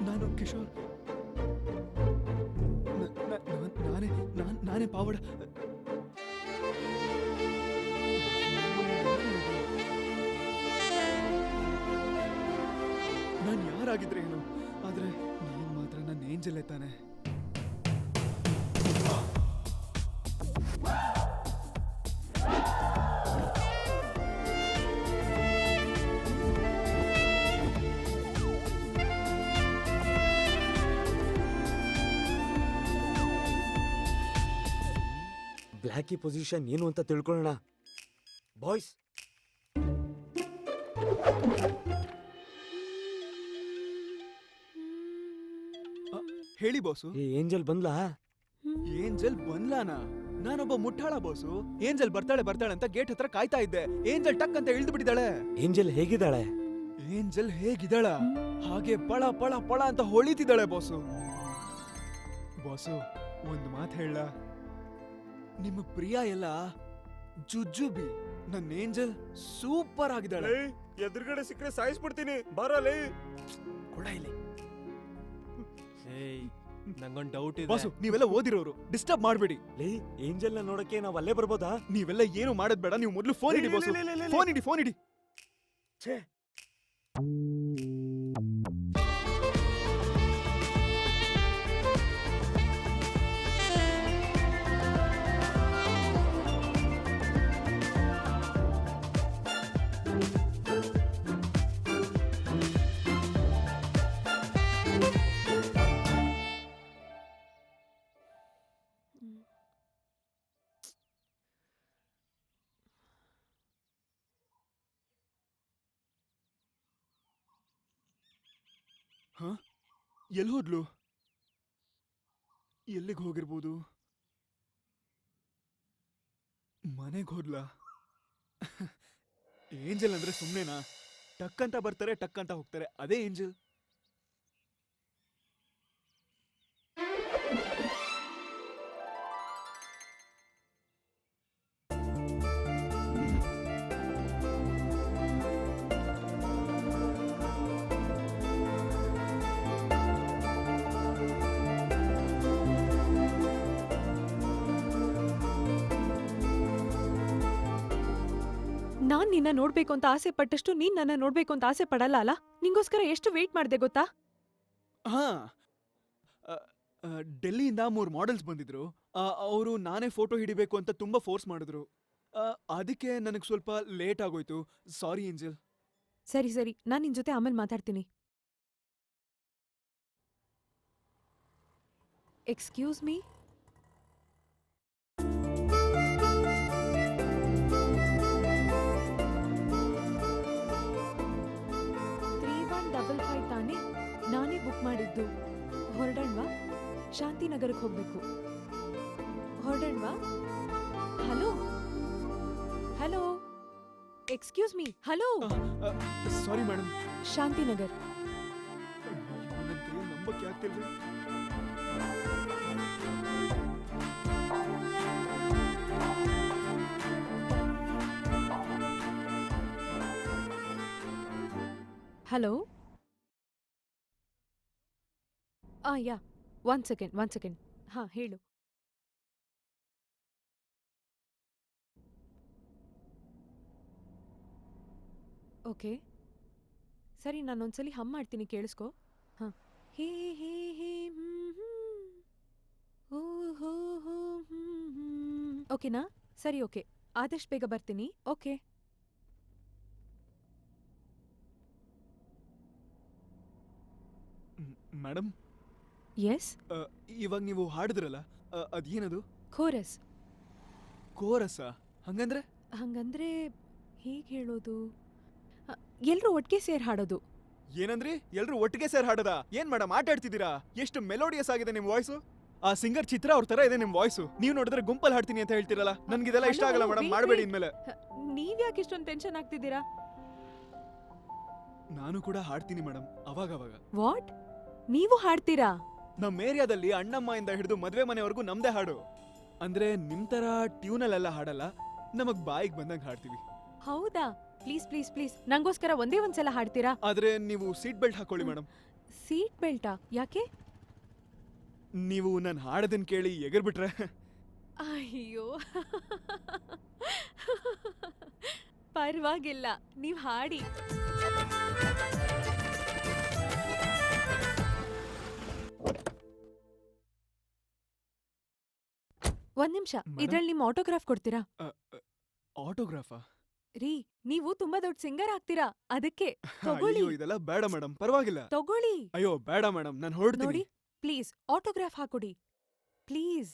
ನಾನು ಕಿಶೋರ್. ನಾನೇ ನಾನೇ ಪಾವಡ. ನಾನು ಯಾರಾಗಿದ್ರೆ ಏನು, ಆದ್ರೆ ನೀನ್ ಮಾತ್ರ ನನ್ನ ಏಂಜಲ್ ತಾನೆ. ಬ್ಲ್ಯಾಕಿ ಪೊಸಿಷನ್ ಏನು ಅಂತ ತಿಳ್ಕೊಳ್ಳೋಣ ಬಾಯ್ಸ್. ಹೇಳಿ ಬಾಸು. ಏಂಜಲ್ ಬಂದ್ಲಾ? ಏಂಜಲ್ ಬಂದ್ಲಾನಾ? ನಾನೊಬ್ಬ ಮುಟ್ಟಾಳ ಬಾಸು. ಏಂಜಲ್ ಬರ್ತಾಳೆ ಬರ್ತಾಳೆ ಅಂತ ಗೇಟ್ ಹತ್ರ ಕಾಯ್ತಾ ಇದ್ದೆ. ಏಂಜಲ್ ಟಕ್ ಅಂತ ಇಳಿದು ಬಿಟ್ಟಿದ್ದಾಳೆ. ಏಂಜಲ್ ಹೇಗಿದ್ದಾಳೆ? ಏಂಜಲ್ ಹೇಗಿದ್ದಾಳ? ಹಾಗೆ ಪಳ ಪಳ ಪಳ ಅಂತ ಹೊಳಿತಿದ್ದಾಳೆ ಬಾಸು. ಬಾಸು, ಒಂದ್ ಮಾತು ಹೇಳ, ನಿಮ್ಮ ಪ್ರಿಯ ಎಲ್ಲ ಜುಜುಬಿ, ನನ್ನ ಏಂಜಲ್ ಸೂಪರ್ ಆಗಿದ್ದಾಳೆ. ಎದುರುಗಡೆ ಸಿಕ್ಕರೆ ಸಾಯಿಸ್ಬಿಡ್ತೀನಿ, ಬರಲೇ. ಕೊಡ ಇಲ್ಲಿ. ಏಯ್ ನಂಗೊಂದು ಡೌಟ್ ಇದೆ. ಬಾಸು, ನೀವೆಲ್ಲ ಓದಿರೋರು, ಡಿಸ್ಟರ್ಬ್ ಮಾಡ್ಬೇಡಿ. ಲೇ, ಏಂಜಲ್ ನ ನೋಡಕ್ಕೆ ನಾವ್ ಅಲ್ಲೇ ಬರ್ಬೋದಾ? ನೀವೆಲ್ಲ ಏನು ಮಾಡೋದ್ ಬೇಡ, ನೀವು ಮೊದಲು ಫೋನ್ ಇಡಿ ಬಾಸು. ಫೋನ್ ಇಡಿ, ಫೋನ್ ಇಡಿ. ಛೇ, ಹ? ಎಲ್ಲಿ ಹೋದ್ಲು? ಎಲ್ಲಿಗೆ ಹೋಗಿರ್ಬೋದು? ಮನೆಗೆ ಹೋದ್ಲಾ? ಏಂಜಲ್ ಅಂದ್ರೆ ಸುಮ್ನೆನಾ? ಟಕ್ ಅಂತ ಬರ್ತಾರೆ, ಟಕ್ ಅಂತ ಹೋಗ್ತಾರೆ, ಅದೇ ಏಂಜಲ್. ನಾನ್ ನಿನ್ನ ನೋಡ್ಬೇಕು ಅಂತ ಆಸೆ ಪಟ್ಟಷ್ಟು ನೀನ್ ನನ್ನ ನೋಡ್ಬೇಕು ಅಂತ ಆಸೆ ಪಡಲ್ಲ ಅಲ್ಲ? ನಿಂಗೋಸ್ಕರ ಎಷ್ಟು ವೇಟ್ ಮಾಡ್ದೆ ಗೊತ್ತಾ? ಹಾ, ಡೆಲ್ಲಿಯಿಂದ 3 ಮಾಡೆಲ್ಸ್ ಬಂದಿದ್ರು. ಅವರು ನಾನೇ ಫೋಟೋ ಹಿಡಿಬೇಕು ಅಂತ ತುಂಬಾ ಫೋರ್ಸ್ ಮಾಡಿದ್ರು. ಅದಕ್ಕೆ ನನಗೆ ಸ್ವಲ್ಪ ಲೇಟ್ ಆಗೋಯ್ತು. Sorry Angel. ಸರಿ ಸರಿ, ನಾನ್ ನಿನ್ ಜೊತೆ ಆಮೇಲೆ ಮಾತಾಡ್ತೀನಿ. Excuse me. ತಾನೇ ನಾನೇ ಬುಕ್ ಮಾಡಿದ್ದು. ಹೊರಡಣ್ವಾ? ಶಾಂತಿನಗರಕ್ಕೆ ಹೋಗ್ಬೇಕು. ಹೊರಡಣ್ವಾ? Hello hello, excuse me. Hello, sorry madam. Shantinagar. ನನ್ನ ಕೈಯಲ್ಲಿ ನಂಬಕ್ಕೆ ಆಗ್ತಿಲ್ರಿ. ಹಲೋ. Yeah, one second. ಹಾ, ಹೇಳು. ಓಕೆ ಸರಿ, ನಾನೊಂದ್ಸಲಿ ಹಮ್ ಮಾಡ್ತೀನಿ, ಕೇಳಿಸ್ಕೊ. ಹಾಂ. ಹೇ ಹೇ ಹೇ ಓ ಹೋ ಹೋ ಓಕೆನಾ? ಸರಿ, ಓಕೆ, ಆದಷ್ಟು ಬೇಗ ಬರ್ತೀನಿ. ಓಕೆ. Madam, yes. ಇವಾಗ ನೀವು ಹಾಡಿದ್ರಲ್ಲ, ಅದೇನದು? ಖೋರಸ್. ಕೋರಸ್ಸಾ? ಹಂಗಂದ್ರೆ? ಹಂಗಂದ್ರೆ ಹೇಗೆ ಹೇಳೋದು? ಎಲ್ರೂ ಒಟ್ಟಿಗೆ ಸೇರಿ ಹಾಡೋದು. ಏನಂದ್ರಿ? ಎಲ್ರು ಒಟ್ಟಿಗೆ ಸೇರಿ ಹಾಡೋದಾ? ಏನ್ ಮೇಡಮ್ ಆಟಾಡ್ತಿದ್ದೀರಾ? ಎಷ್ಟು ಮೆಲೋಡಿಯಸ್ ಆಗಿದೆ ನಿಮ್ ವಾಯ್ಸು. ಆ ಸಿಂಗರ್ ಚಿತ್ರ ಅವ್ರ ತರ ಇದೆ ನಿಮ್ ವಾಯ್ಸು. ನೀವು ನೋಡಿದ್ರೆ ಗುಂಪಲ್ಲಿ ಹಾಡ್ತೀನಿ ಅಂತ ಹೇಳ್ತಿರಲ್ಲ, ನನ್ಗಿದೆಲ್ಲ ಇಷ್ಟ ಆಗಲ್ಲ ಮೇಡಮ್, ಮಾಡಬೇಡಿ ಇನ್ಮೇಲೆ. ನೀವ್ಯಾಕೆ ಇಷ್ಟೊಂದು ಟೆನ್ಷನ್ ಆಗ್ತಿದ್ದೀರಾ? ನಾನು ಕೂಡ ಹಾಡ್ತೀನಿ ಮೇಡಮ್, ಅವಾಗವಾಗ. ವಾಟ್? ನೀವು ಹಾಡ್ತೀರಾ? ನಮ್ಮ ಏರಿಯಾದಲ್ಲಿ ಅಣ್ಣಮ್ಮ ಇಂದ ಹಿಡಿದು ಮದ್ವೆ ಮನೆವರೆಗೂ ನಮ್ದೇ ಹಾಡು. ಅಂದ್ರೆ ನಿಮ್ ತರ ಟ್ಯೂನಲ್ಲೆಲ್ಲ ಹಾಡಲ್ಲ, ನಮಗ್ ಬಾಯಿಗೆ ಬಂದಂಗ್ ಹಾಡ್ತೀವಿ. ಹೌದಾ? ಪ್ಲೀಸ್ ಪ್ಲೀಸ್ ಪ್ಲೀಸ್, ನಂಗೋಸ್ಕರ ಒಂದೇ ಒಂದ್ಸಲ ಹಾಡ್ತೀರಾ? ಆದ್ರೆ ನೀವು ಸೀಟ್ ಬೆಲ್ಟ್ ಹಾಕೊಳ್ಳಿ ಮೇಡಮ್. ಸೀಟ್ ಬೆಲ್ಟಾ? ಯಾಕೆ? ನೀವು ನಾನು ಹಾಡೋದನ್ನ ಕೇಳಿ ಎಗರ್ಬಿಟ್ರೆ ಅಯ್ಯೋ ಪರವಾಗಿಲ್ಲ, ನೀವ್ ಹಾಡಿ. ಒಂದ್ ನಿಮಿಷ, ಮೇಡಮ್? ಇದ್ರಲ್ಲಿ ನಿಮ್ ಆಟೋಗ್ರಾಫ್ ಕೊಡ್ತೀರಾ? ಆಟೋಗ್ರಾಫಾ? ರೀ, ನೀವು ತುಂಬಾ ದೊಡ್ಡ ಸಿಂಗರ್ ಆಗ್ತೀರಾ, ಅದಕ್ಕೆ ತಗೊಳ್ಳಿ. ಅಯ್ಯೋ ಇದೆಲ್ಲ ಬೇಡ ಮೇಡಮ್, ಪರವಾಗಿಲ್ಲ. ತಗೊಳ್ಳಿ ಅಯ್ಯೋ ಬೇಡ ಮೇಡಮ್, ನಾನು ಹೊರಡ್ತೀನಿ. ನೋಡಿ, ಪ್ಲೀಸ್ ಆಟೋಗ್ರಾಫ್ ಹಾಕೊಡಿ ಪ್ಲೀಸ್.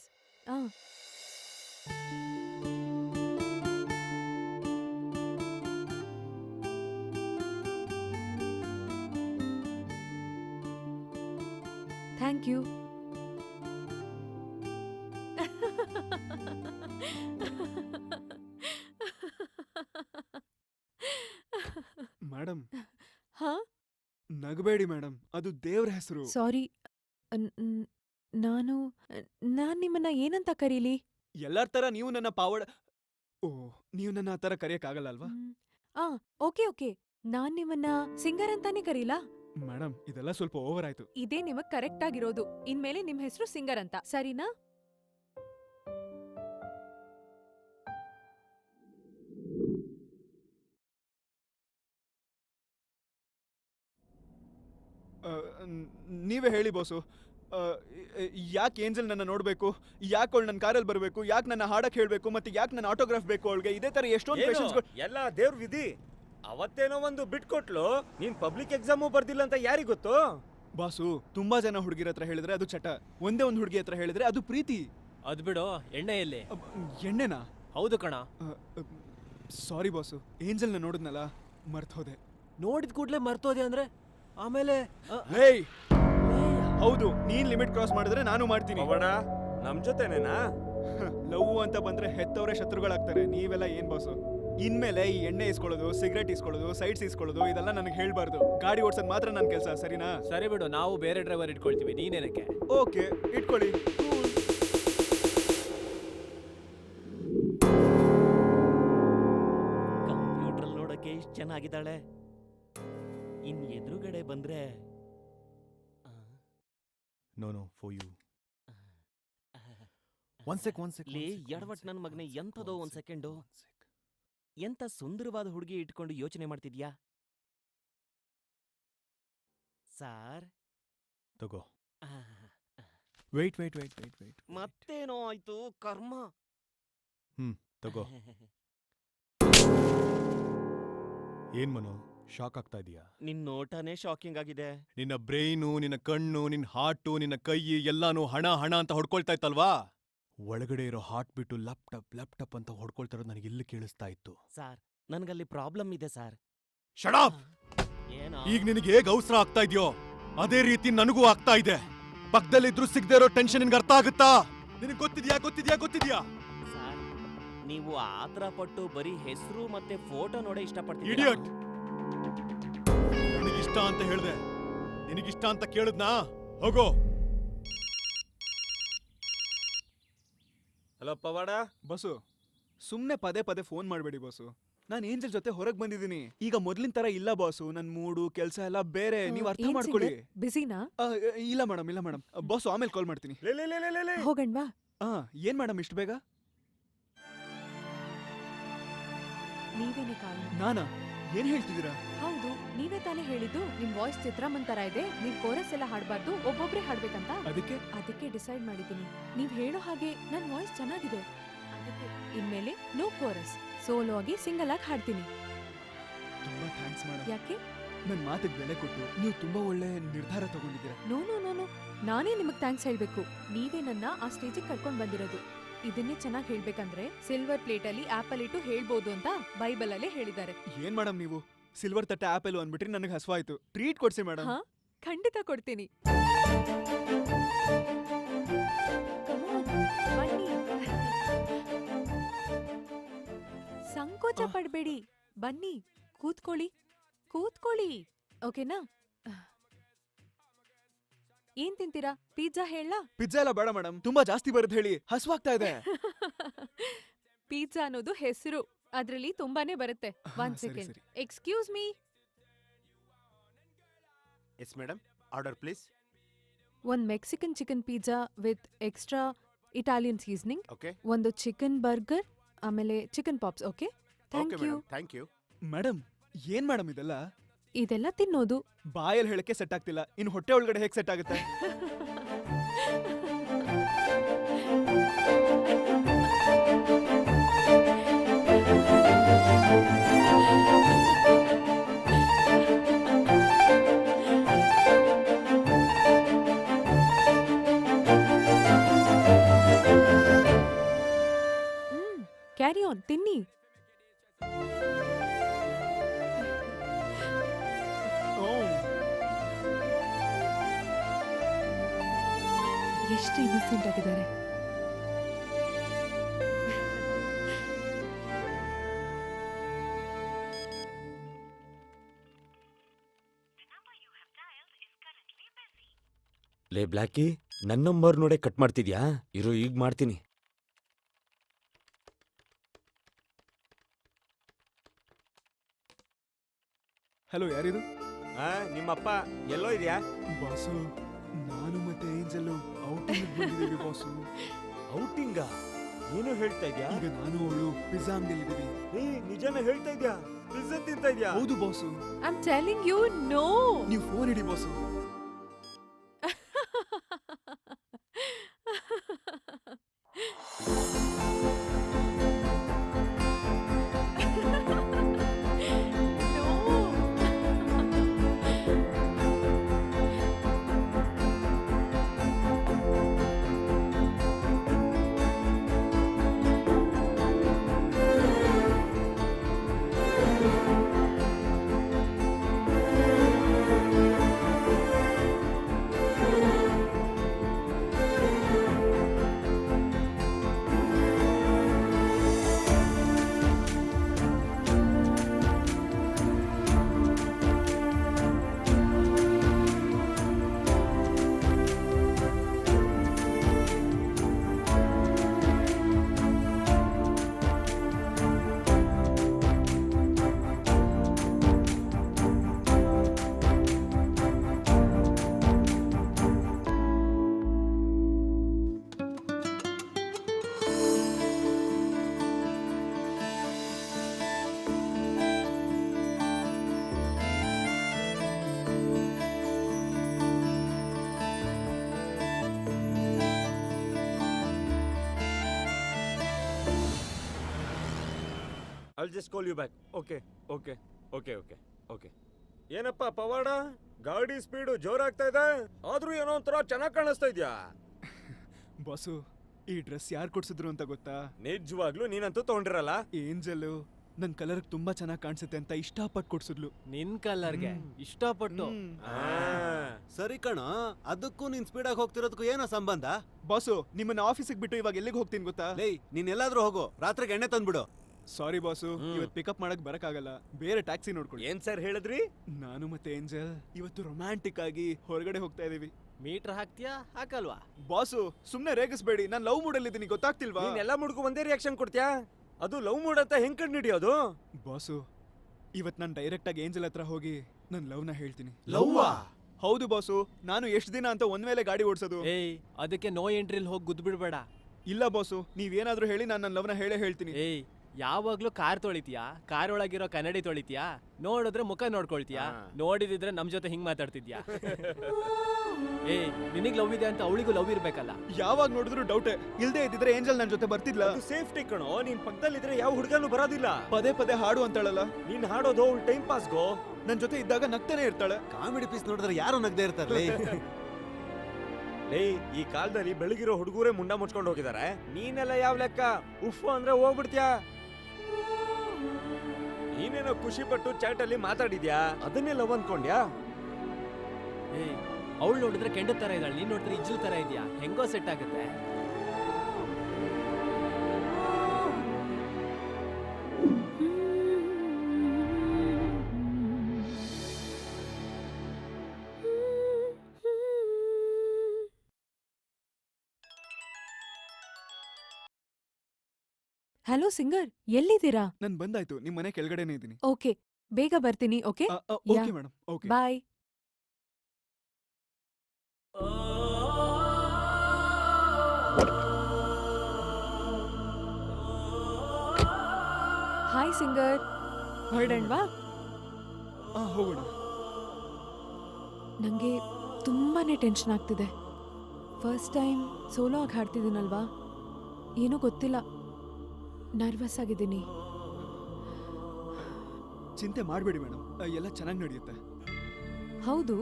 Thank you. ಮೇಡಮ್ ಹಾ, ನಗಬೇಡಿ ಮೇಡಮ್, ಅದು ದೇವ್ರ ಹೆಸರು. ಸಾರಿ. ನಾನು ನಾನ್ ನಿಮ್ಮನ್ನ ಏನಂತ ಕರೀಲಿ? ಎಲ್ಲಾರ್ ತರ ನೀವು ನನ್ನ ಪಾವಡ. ಓ, ನೀವು ನನ್ನ ಆ ತರ ಕರೆಯಕ್ಕಾಗಲ್ಲ ಅಲ್ವಾ? ಓಕೆ ಓಕೆ, ನಾನ್ ನಿಮ್ಮನ್ನ ಸಿಂಗರ್ ಅಂತಾನೆ ಕರೀಲಾ? ಮೇಡಮ್ ಇದೆಲ್ಲ ಸ್ವಲ್ಪ ಓವರ್ ಆಯ್ತು. ಇದೇ ನಿಮಗ್ ಕರೆಕ್ಟ್ ಆಗಿರೋದು. ಇನ್ಮೇಲೆ ನಿಮ್ ಹೆಸರು ಸಿಂಗರ್ ಅಂತ, ಸರಿನಾ? ನೀವೇ ಹೇಳಿ ಬಾಸು, ಯಾಕೆ ಏಂಜಲ್ ನನ್ನ ನೋಡ್ಬೇಕು, ಯಾಕೆ ಅವಳು ನನ್ನ ಕಾರಲ್ಲಿ ಬರಬೇಕು, ಯಾಕೆ ನನ್ನ ಹಾಡಕ್ ಹೇಳ್ಬೇಕು, ಮತ್ತೆ ಯಾಕೆ ನನ್ನ ಆಟೋಗ್ರಾಫ್ ಬೇಕು ಅವಳಿಗೆ? ಇದೇ ತರ ಎಷ್ಟೊಂದು ಏನು? ಕ್ವೆಶ್ಚನ್ಸ್. ಎಲ್ಲ ದೇವ್ರ ವಿಧಿ. ಅವತ್ತೇನೋ ಒಂದು ಬಿಟ್ಕೊಟ್ಲು, ನೀನ್ ಪಬ್ಲಿಕ್ ಎಕ್ಸಾಮು ಬರ್ದಿಲ್ಲ ಅಂತ ಯಾರಿಗ್ ಗೊತ್ತು? ಬಾಸು, ತುಂಬಾ ಜನ ಹುಡುಗಿರ ಹತ್ರ ಹೇಳಿದ್ರೆ ಅದು ಚಟ, ಒಂದೇ ಒಂದು ಹುಡುಗಿ ಹತ್ರ ಹೇಳಿದ್ರೆ ಅದು ಪ್ರೀತಿ. ಅದ್ ಬಿಡು, ಎಣ್ಣೆ ಎಲ್ಲಿ? ಎಣ್ಣೆನಾ? ಹೌದು ಕಣ. ಸಾರಿ ಬಾಸು, ಏಂಜಲ್ನ ನೋಡಿದ್ನಲ್ಲ, ಮರ್ತೋದೆ. ನೋಡಿದ ಕೂಡ್ಲೆ ಮರ್ತೋದೆ ಅಂದ್ರೆ ಆಮೇಲೆ ಹೇಯ್, ಹೌದು, ನೀನ್ ಲಿಮಿಟ್ ಕ್ರಾಸ್ ಮಾಡಿದ್ರೆ ನಾನು ಮಾಡ್ತೀನಿ. ಪವಾಡ ನಮ್ ಜೊತೆನೇನಾ? ಲವ್ ಅಂತ ಬಂದ್ರೆ ಹೆತ್ತವರೇ ಶತ್ರುಗಳಾಗ್ತಾರೆ. ನೀವೆಲ್ಲ ಏನ್ ಬಾಸು? ಇನ್ಮೇಲೆ ಈ ಎಣ್ಣೆ ಇಸ್ಕೊಳ್ಳೋದು, ಸಿಗರೇಟ್ ಇಸ್ಕೊಳ್ಳೋದು, ಸೈಡ್ಸ್ ಇಸ್ಕೊಳ್ಳೋದು ಇದೆಲ್ಲ ನನಗೆ ಹೇಳ್ಬಾರ್ದು. ಗಾಡಿ ಓಡ್ಸೋದ್ ಮಾತ್ರ ನನ್ನ ಕೆಲಸ, ಸರಿನಾ? ಸರಿ ಬಿಡು, ನಾವು ಬೇರೆ ಡ್ರೈವರ್ ಇಟ್ಕೊಳ್ತೀವಿ, ನೀನೇನಕ್ಕೆ? ಓಕೆ, ಇಟ್ಕೊಳ್ಳಿ. ಕಂಪ್ಯೂಟರ್ ನೋಡಕ್ಕೆ ಇಷ್ಟು ಚೆನ್ನಾಗಿದ್ದಾಳೆ, ಇನ್ ಎದುರುಗಡೆ ಬಂದ್ರೆ no for you. One sec ಲೇ ಎಡವಟ್ ನನ್ ಮಗನೇ, ಎಂಥದೋ ಒಂದ್ ಸೆಕೆಂಡು. ಎಂತ ಸುಂದರವಾದ ಹುಡುಗಿ ಇಟ್ಕೊಂಡು ಯೋಚನೆ ಮಾಡ್ತಿದ್ಯಾ ಸಾರ್? ತಗೋ. Wait wait wait wait wait. ಮತ್ತೇನೋ ಆಯ್ತು ಕರ್ಮ. ತಗೋ. ಏನ್ ಮನು, ಶಾಕ್ ಆಗ್ತಾ ಇದೀಯಾ? ನಿನ್ ನೋಟನೇ ಶಾಕಿಂಗ್ ಆಗಿದೆ. ನಿನ್ನ ಬ್ರೈನು, ನಿನ್ನ ಕಣ್ಣು, ನಿನ್ನ ಹಾರ್ಟು, ನಿನ್ನ ಕೈ ಎಲ್ಲಾನು ಹಣ ಹಣ ಅಂತ ಹೊಡ್ಕೊಳ್ತಾ ಇತ್ತಲ್ವಾ? ಒಳಗಡೆ ಇರೋ ಹಾರ್ಟ್ ಬಿಟ್ಟು ಲ್ಯಾಪ್ಟಾಪ್ ಅಂತ ಹೊಡ್ಕೊಳ್ತಾ ಇರೋದು ನನಗೆ ಇಲ್ಲಿ ಕೇಳಿಸ್ತಾ ಇತ್ತು. ಸಾರ್, ನನ್ಗಲ್ಲಿ ಪ್ರಾಬ್ಲಮ್ ಇದೆ ಸಾರ್. Shut up! ಏನೋ ಈಗ ನಿನಗೆ ಹೇಗೆ ಅವಸರ ಆಗ್ತಾ ಇದೆಯೋ ಅದೇ ರೀತಿ ನನಗೂ ಆಗ್ತಾ ಇದೆ. ಪಕ್ಕದಲ್ಲಿದ್ರು ಸಿಗದೆ ಇರೋ ಟೆನ್ಷನ್ ನಿನ್ಗೆ ಅರ್ಥ ಆಗುತ್ತಾ? ನಿನಗೆ ಗೊತ್ತಿದ್ಯಾ? ಸಾರ್, ನೀವು ಆತರ ಪಟ್ಟು ಬರೀ ಹೆಸರು ಮತ್ತೆ ಫೋಟೋ ನೋಡೇ ಇಷ್ಟಪಡ್ತೀರಿ. ಇಡಿಯಟ್! ನನಗಿಷ್ಟ ಅಂತ ಹೇಳ್ದೆ, ನಿನಗಿಷ್ಟ ಅಂತ ಕೇಳಿದ್ನಾ? ಹೋಗೋ. ಹಲೋ ಪವಾಡ. ಬಸ್ಸು, ಸುಮ್ನೆ ಪದೇ ಪದೇ ಫೋನ್ ಮಾಡಬೇಡಿ ಬಾಸು. ನಾನು ಏಂಜಲ್ ಜೊತೆ ಹೊರಗೆ ಬಂದಿದ್ದೀನಿ. ಈಗ ಮೊದ್ಲಿನ ತರ ಇಲ್ಲ ಬಾಸು, ನನ್ ಮೂಡು ಕೆಲಸ ಎಲ್ಲ ಬೇರೆ. ನೀವು ಅರ್ಥ ಮಾಡ್ಕೊಳ್ಳಿ. ಬಿಸಿನಾ? ಇಲ್ಲ ಮೇಡಮ್. ಬಾಸು, ಆಮೇಲೆ ಕಾಲ್ ಮಾಡ್ತೀನಿ. ಹೋಗಣ್ವಾ? ಏನ್ ಮೇಡಮ್ ಇಷ್ಟು ಬೇಗ? ನೀವೇನೆ ಕಾಲ್ ಮಾಡಿ. ನಾನಾ? ಏನ್ ಹೇಳ್ತಿದ್ದೀರಾ? ಹೌದು, ನೀವೇ ತಾನೇ ಹೇಳಿದ್ದು ನಿಮ್ ವಾಯ್ಸ್ ಚಿತ್ರಮನ್ ತರ ಇದೆ, ನೀವ್ ಕೋರಸ್ ಎಲ್ಲ ಹಾಡ್ಬಾರ್ದು, ಒಬ್ಬೊಬ್ರೆ ಹಾಡ್ಬೇಕಂತ. ಅದಕ್ಕೆ ಡಿಸೈಡ್ ಮಾಡಿದೀನಿ. ನೀವ್ ಹೇಳೋ ಹಾಗೆ ನನ್ ವಾಯ್ಸ್ ಚೆನ್ನಾಗಿದೆ, ಅದಕ್ಕೆ ಇನ್ಮೇಲೆ ನೋ ಕೋರಸ್, ಸೋಲೋ ಆಗಿ ಸಿಂಗಲ್ ಆಗಿ ಹಾಡ್ತೀನಿ. ತುಂಬಾ ಥ್ಯಾಂಕ್ಸ್ ಮೇಡಮ್. ಯಾಕೆ? ನನ್ ಮಾತಿಗೆ ಬೆಲೆ ಕೊಟ್ಟು ನೀವು ತುಂಬಾ ಒಳ್ಳೆ ನಿರ್ಧಾರ ತಗೊಂಡಿದ್ದೀರಾ. ನೋ, ನಾನೇ ನಿಮಗ್ ಥ್ಯಾಂಕ್ಸ್ ಹೇಳ್ಬೇಕು. ನೀವೇ ನನ್ನ ಆ ಸ್ಟೇಜಿಗೆ ಕರ್ಕೊಂಡ್ ಬಂದಿರೋದು. ಇದನ್ನೇ ಚೆನ್ನಾಗಿ ಹೇಳ್ಬೇಕಂದ್ರೆ ಸಿಲ್ವರ್ ಪ್ಲೇಟ್ ಅಲ್ಲಿ ಆಪಲ್ ಇಟ್ಟು ಹೇಳ್ಬೋದು ಅಂತ ಬೈಬಲ್ ಅಲ್ಲೇ ಹೇಳಿದ್ದಾರೆ. ಏನ್ ಮೇಡಮ್ ನೀವು ಸಿಲ್ವರ್ ತಟ್ಟೆ ಆಪಲ್ ಅಂದ್ಬಿಟ್ರಿ, ನನಗೆ ಹಸ್ವಾಯ್ತು. Treat ಕೊಡ್ಸಿ madam. ಖಂಡಿತ ಕೊಡ್ತೀನಿ. ಸಂಕೋಚ ಪಡ್ಬೇಡಿ, ಬನ್ನಿ, ಕೂತ್ಕೊಳ್ಳಿ. ಓಕೆನಾ? ಏನ್ ತಿಂತೀರಾ? ಪಿಜ್ಜಾ ಹೇಳಾ? ಪಿಜ್ಜಾ ಎಲ್ಲ ಬೇಡ ಮೇಡಮ್, ತುಂಬಾ ಜಾಸ್ತಿ ಬರುತ್ತೆ ಹೇಳಿ, ಹಸ್ವಾಗ್ತಾ ಇದೆ. ಪಿಜ್ಜಾ ಅನ್ನೋದು ಹೆಸರು, ಅದ್ರಲ್ಲಿ ತುಂಬಾನೇ ಬರುತ್ತೆ. ಒಂದ್ second, excuse me. Yes madam, order please. ಒಂದ್ Mexican chicken pizza with extra Italian seasoning, okay ಒಂದು ಚಿಕನ್ ಬರ್ಗರ್, ಆಮೇಲೆ chicken pops. Okay, thank okay you. Madam thank you. Madam ಏನ್ ಮೇಡಮ್ ಇದೆಲ್ಲ? ಇದೆಲ್ಲ ತಿನ್ನೋದು. ಬಾಯಲ್ಲಿ ಹೇಳಕ್ಕೆ ಸೆಟ್ ಆಗ್ತಿಲ್ಲ, ಇನ್ನು ಹೊಟ್ಟೆ ಒಳಗಡೆ ಹೇಗೆ ಸೆಟ್ ಆಗುತ್ತೆ? ಕ್ಯಾರಿ ಆನ್, ತಿನ್ನಿ. ಎಷ್ಟು ಇನ್ನಸೆಂಟ್ ಆಗಿದ್ದಾರೆ. ಲೇ ಬ್ಲ್ಯಾಕಿ, ನನ್ನ ನಂಬರ್ ನೋಡೇ ಕಟ್ ಮಾಡ್ತಿದ್ಯಾ? ಇರು, ಈಗ ಮಾಡ್ತೀನಿ. ಹಲೋ, ಯಾರಿದು? ನಿಮ್ಮಪ್ಪ ಎಲ್ಲೋ ಇದೆಯಾ? ಬಾಸು, ನಾನು ಮತ್ತೆ ಏಂಜಲ್ಲು ಔಟಿಂಗ್ ಬಂದಿದ್ದೀವಿ ಬಾಸು. ಔಟಿಂಗ? ಏನು ಹೇಳ್ತಾ ಇದ್ಯಾ? ಈಗ ನಾನು ಅವಳು ಪಿಜ್ಜಾ ಅಂಗಡಿಲಿದ್ದೀವಿ. ನಿಜಾನ ಹೇಳ್ತಾ ಇದ್ಯಾ? ಪಿಜ್ಜಾ ತಿಂತಾ ಇದ್ಯಾ? ಹೌದು boss. I am telling you, no. ನೀವು ಫೋನ್ ಇಡಿ boss. I'll just call you back. Okay. ಏನಪ್ಪ ಪವಾಡ, ಗಾಡಿ ಸ್ಪೀಡು ಜೋರಾಗ್ತಾ ಇದೆ, ಆದ್ರೂ ಏನೋ ಒಂಥರ ಚೆನ್ನಾಗ್ ಕಾಣಿಸ್ತಾ ಇದ್ಯಾ? ಬಾಸು, ಈ ಡ್ರೆಸ್ ಯಾರು ಕೊಡ್ಸಿದ್ರು ಅಂತ ಗೊತ್ತಾ? ನಿಜವಾಗ್ಲೂ ನೀನಂತೂ ತಗೊಂಡಿರಲ್ಲ. ಏಂಜಲ್ಲು ನನ್ ಕಲರ್ ತುಂಬಾ ಚೆನ್ನಾಗಿ ಕಾಣಿಸುತ್ತೆ ಅಂತ ಇಷ್ಟಪಟ್ಟು ಕೊಡ್ಸಿದ್ಲು. ನಿನ್ ಕಲರ್ಗೆ ಇಷ್ಟಪಟ್ಟು. ಸರಿ ಕಣ, ಅದಕ್ಕೂ ನೀನ್ ಸ್ಪೀಡಾಗಿ ಹೋಗ್ತಿರೋದಕ್ಕೂ ಏನೋ ಸಂಬಂಧ? ಬಾಸು, ನಿಮ್ಮನ್ನ ಆಫೀಸಿಗೆ ಬಿಟ್ಟು ಇವಾಗ ಎಲ್ಲಿಗೆ ಹೋಗ್ತೀನಿ ಗೊತ್ತಾ? ಲೇ, ನೀನ್ ಎಲ್ಲಾದ್ರೂ ಹೋಗು, ರಾತ್ರಿಗೆ ಎಣ್ಣೆ ತಂದ್ಬಿಡು. ಸಾರಿ ಬಾಸು, ಇವತ್ತು ಪಿಕಪ್ ಮಾಡಕ್ ಬರಕ್ಕಾಗಲ್ಲ, ಬೇರೆ ಟ್ಯಾಕ್ಸಿ ನೋಡ್ಕೊಳ್ಳಿ. ಏನ್ ಸರ್ ಹೇಳಿದ್ರಿ? ನಾನು ಮತ್ತೆ ಏಂಜಲ್ ಇವತ್ತು ರೊಮ್ಯಾಂಟಿಕ್ ಆಗಿ ಹೊರಗಡೆ ಹೋಗ್ತಾ ಇದೀವಿ. ಮೀಟರ್ ಹಾಕ್ತೀಯಾ ಹಾಕಲ್ವಾ? ಬಾಸು, ಸುಮ್ನೆ ರೇಗಿಸ್ಬೇಡಿ, ನಾನ್ ಲವ್ ಮೂಡ್ ಅಲ್ಲಿ ಇದ್ದೀನಿ, ಗೊತ್ತಾಗ್ತಿಲ್ವಾ? ನೀನೆಲ್ಲ ಮುಡ್ಕು ಒಂದೇ ರಿಯಾಕ್ಷನ್ ಕೊಡ್ತೀಯಾ? ಅದು ಲವ್ ಮೂಡ್ ಅಂತ ಹೆಂಗ್ ಕಂಡು ಹಿಡಿಯೋದು? ಬಾಸು, ಇವತ್ ನಾನು ಡೈರೆಕ್ಟ್ ಆಗಿ ಏಂಜಲ್ ಹತ್ರ ಹೋಗಿ ನನ್ ಲವ್ ನ ಹೇಳ್ತೀನಿ. ಲವ್ವಾ? ಹೌದು ಬಾಸು, ನಾನು ಎಷ್ಟು ದಿನ ಅಂತ ಒಂದ್ ಮೇಲೆ ಗಾಡಿ ಓಡಿಸೋದು. ಏಯ್, ಅದಕ್ಕೆ ನೋ ಎಂಟ್ರಿಲ್ ಹೋಗಿ ಗುದ್ದು ಬಿಡ್ಬೇಡ. ಇಲ್ಲ ಬಾಸು, ನೀವೇನಾದ್ರೂ ಹೇಳಿ ನಾನು ನನ್ನ ಲವ್ ನ ಹೇಳೇ ಹೇಳ್ತೀನಿ. ಏಯ್, ಯಾವಾಗ್ಲೂ ಕಾರ್ ತೊಳಿತೀಯಾ? ಕಾರ್ ಒಳಗಿರೋ ಕನ್ನಡಿ ತೊಳಿತೀಯಾ? ನೋಡಿದ್ರೆ ಮುಖ ನೋಡ್ಕೊಳ್ತೀಯಾ? ನೋಡಿದಿದ್ರೆ ನಮ್ ಜೊತೆ ಹಿಂಗ್ ಮಾತಾಡ್ತಿದ್ಯಾ? ಏಯ್, ನಿನಗ್ ಲವ್ ಇದೆ ಅಂತ ಅವಳಿಗೂ ಲವ್ ಇರ್ಬೇಕಲ್ಲ? ಯಾವಾಗ ನೋಡಿದ್ರು ಡೌಟೇ. ಇಲ್ದೇ ಇದ್ದಿದ್ರೆ ಏಂಜಲ್ ನನ್ ಜೊತೆ ಬರ್ತಿದ್ಲ. ಸೇಫ್ಟಿ ಕಣೋ, ನೀನ್ ಪಕ್ಕದಲ್ಲಿದ್ರೆ ಯಾವ ಹುಡುಗನು ಬರೋದಿಲ್ಲ. ಪದೇ ಪದೇ ಹಾಡು ಅಂತಾಳಲ್ಲ. ನೀನ್ ಹಾಡೋದು ಅವಳು ಟೈಮ್ ಪಾಸ್ಗೋ. ನನ್ ಜೊತೆ ಇದ್ದಾಗ ನಗ್ತಾನೆ ಇರ್ತಾಳೆ. ಕಾಮಿಡಿ ಪೀಸ್ ನೋಡಿದ್ರೆ ಯಾರು ನಗ್ದೇ ಇರ್ತಾರಲ್ಲ. ಲೇ, ಈ ಕಾಲದಲ್ಲಿ ಬೆಳಗಿರೋ ಹುಡುಗರೇ ಮುಂಡ ಮುಚ್ಕೊಂಡು ಹೋಗಿದ್ದಾರೆ, ನೀನೆಲ್ಲ ಯಾವ ಲೆಕ್ಕ? ಉಫ್ ಅಂದ್ರೆ ಹೋಗ್ಬಿಡ್ತೀಯಾ? ನೀನೇನೋ ಖುಷಿ ಪಟ್ಟು ಚಾಟ್ ಅಲ್ಲಿ ಮಾತಾಡಿದ್ಯಾ, ಅದನ್ನೇ ಲವ್ ಅನ್ಕೊಂಡ್ಯಾ? ಏಯ್, ಅವಳು ನೋಡಿದ್ರೆ ಕೆಂಡ ತರ ಇದ್ದಾಳೆ, ನೀನ್ ನೋಡಿದ್ರೆ ಇಜ್ಜಲ್ ತರ ಇದೆಯಾ? ಹೆಂಗೋ ಸೆಟ್ ಆಗುತ್ತೆ. ಹಲೋ ಸಿಂಗರ್, ಎಲ್ಲಿದ್ದೀರಾ? ನನ್ ಬಂದಾಯ್ತು, ನಿಮ್ ಮನೆ ಕೆಳಗಡೆನೇ ಇದೀನಿ. ಓಕೆ, ಬೇಗ ಬರ್ತೀನಿ. Okay, okay madam, okay bye. Hi singer, ಹೊರಡಣ್ವಾ? ಹೋಗೋಣ. ನನಗೆ ತುಂಬಾನೇ ಟೆನ್ಷನ್ ಆಗ್ತಿದೆ. ಫಸ್ಟ್ ಟೈಮ್ ಸೋಲೋ ಆಗಿ ಹಾಡ್ತಿದ್ದೀನಲ್ವಾ, ಏನೂ ಗೊತ್ತಿಲ್ಲ, ನರ್ವಸ್ ಆಗಿದ್ದೀನಿ. ಚಿಂತೆ ಮಾಡಬೇಡಿ ಮೇಡಮ್, ಎಲ್ಲ ಚೆನ್ನಾಗಿ ನಡೆಯುತ್ತೆ. ಹೌದು,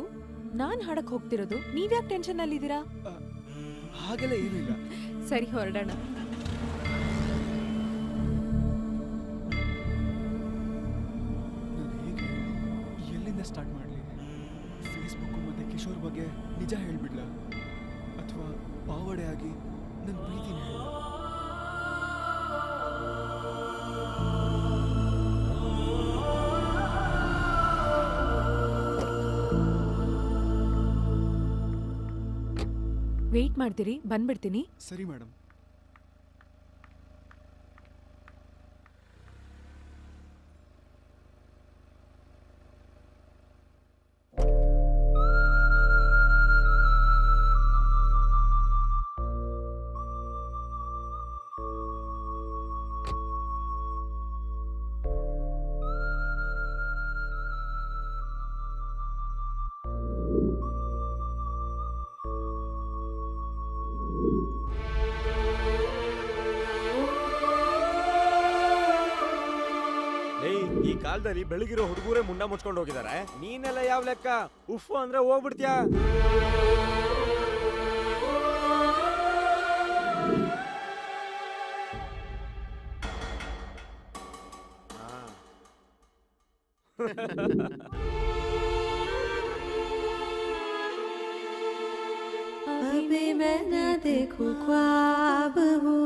ನಾನು ಹಾಡಕ್ ಹೋಗ್ತಿರೋದು, ನೀವ್ಯಾಕೆ ಟೆನ್ಷನ್ ಅಲ್ಲಿದ್ದೀರಾ? ಹಾಗೆಲ್ಲ ಏನೂ ಇಲ್ಲ. ಸರಿ, ಹೊರಡೋಣ. ನಾನು ಹೇಗೆ ಎಲ್ಲಿಂದ ಸ್ಟಾರ್ಟ್ ಮಾಡಲಿ? ಫೇಸ್ಬುಕ್ ಮತ್ತೆ ಕಿಶೋರ್ ಬಗ್ಗೆ ನಿಜ ಹೇಳ್ಬಿಡ್ಲಾ, ಅಥವಾ ಪಾವಡೆ ಆಗಿ ನನ್ನ ಪ್ರೀತಿನ ಹೇಳ? ವೇಟ್ ಮಾಡ್ತೀರಿ? ಬಂದ್ಬಿಡ್ತೀನಿ. ಸರಿ ಮೇಡಮ್. ಈ ಕಾಲದಲ್ಲಿ ಬೆಳಗಿರೋ ಹುಡುಗರೇ ಮುಂಡ ಮುಚ್ಕೊಂಡು ಹೋಗಿದ್ದಾರೆ, ನೀನೆಲ್ಲ ಯಾವ ಲೆಕ್ಕ? ಉಫ್ ಅಂದ್ರೆ ಹೋಗ್ಬಿಡ್ತೀಯಾ? अभी मैं न देखूं ख्वाब वो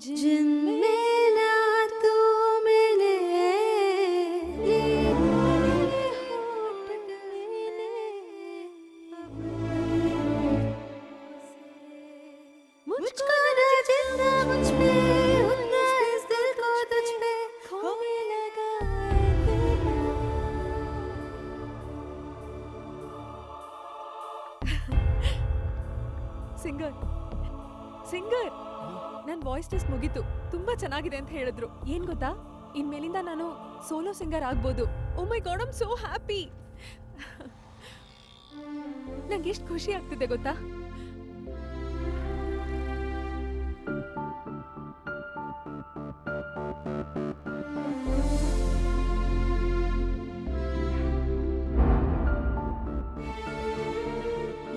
जिनमें ना तू मिले, ये होठ गले मुझको न जितना मुझ पे उतना इस दिल को तुझ पे खोने लगा ಸಿಂಗರ್, ಸಿಂಗರ್, ನನ್ನ ವಾಯ್ಸ್ ಟೆಸ್ಟ್ ಮುಗೀತು. ತುಂಬಾ ಚೆನ್ನಾಗಿದೆ ಅಂತ ಹೇಳಿದ್ರು. ಏನ್ ಗೊತ್ತಾ, ಇನ್ಮೇಲಿಂದ ನಾನು ಸೋಲೋ ಸಿಂಗರ್ ಆಗ್ಬೋದು. Oh my God, I am so happy. ನಂಗೆ ಎಷ್ಟು ಖುಷಿ ಆಗ್ತಿದೆ ಗೊತ್ತಾ?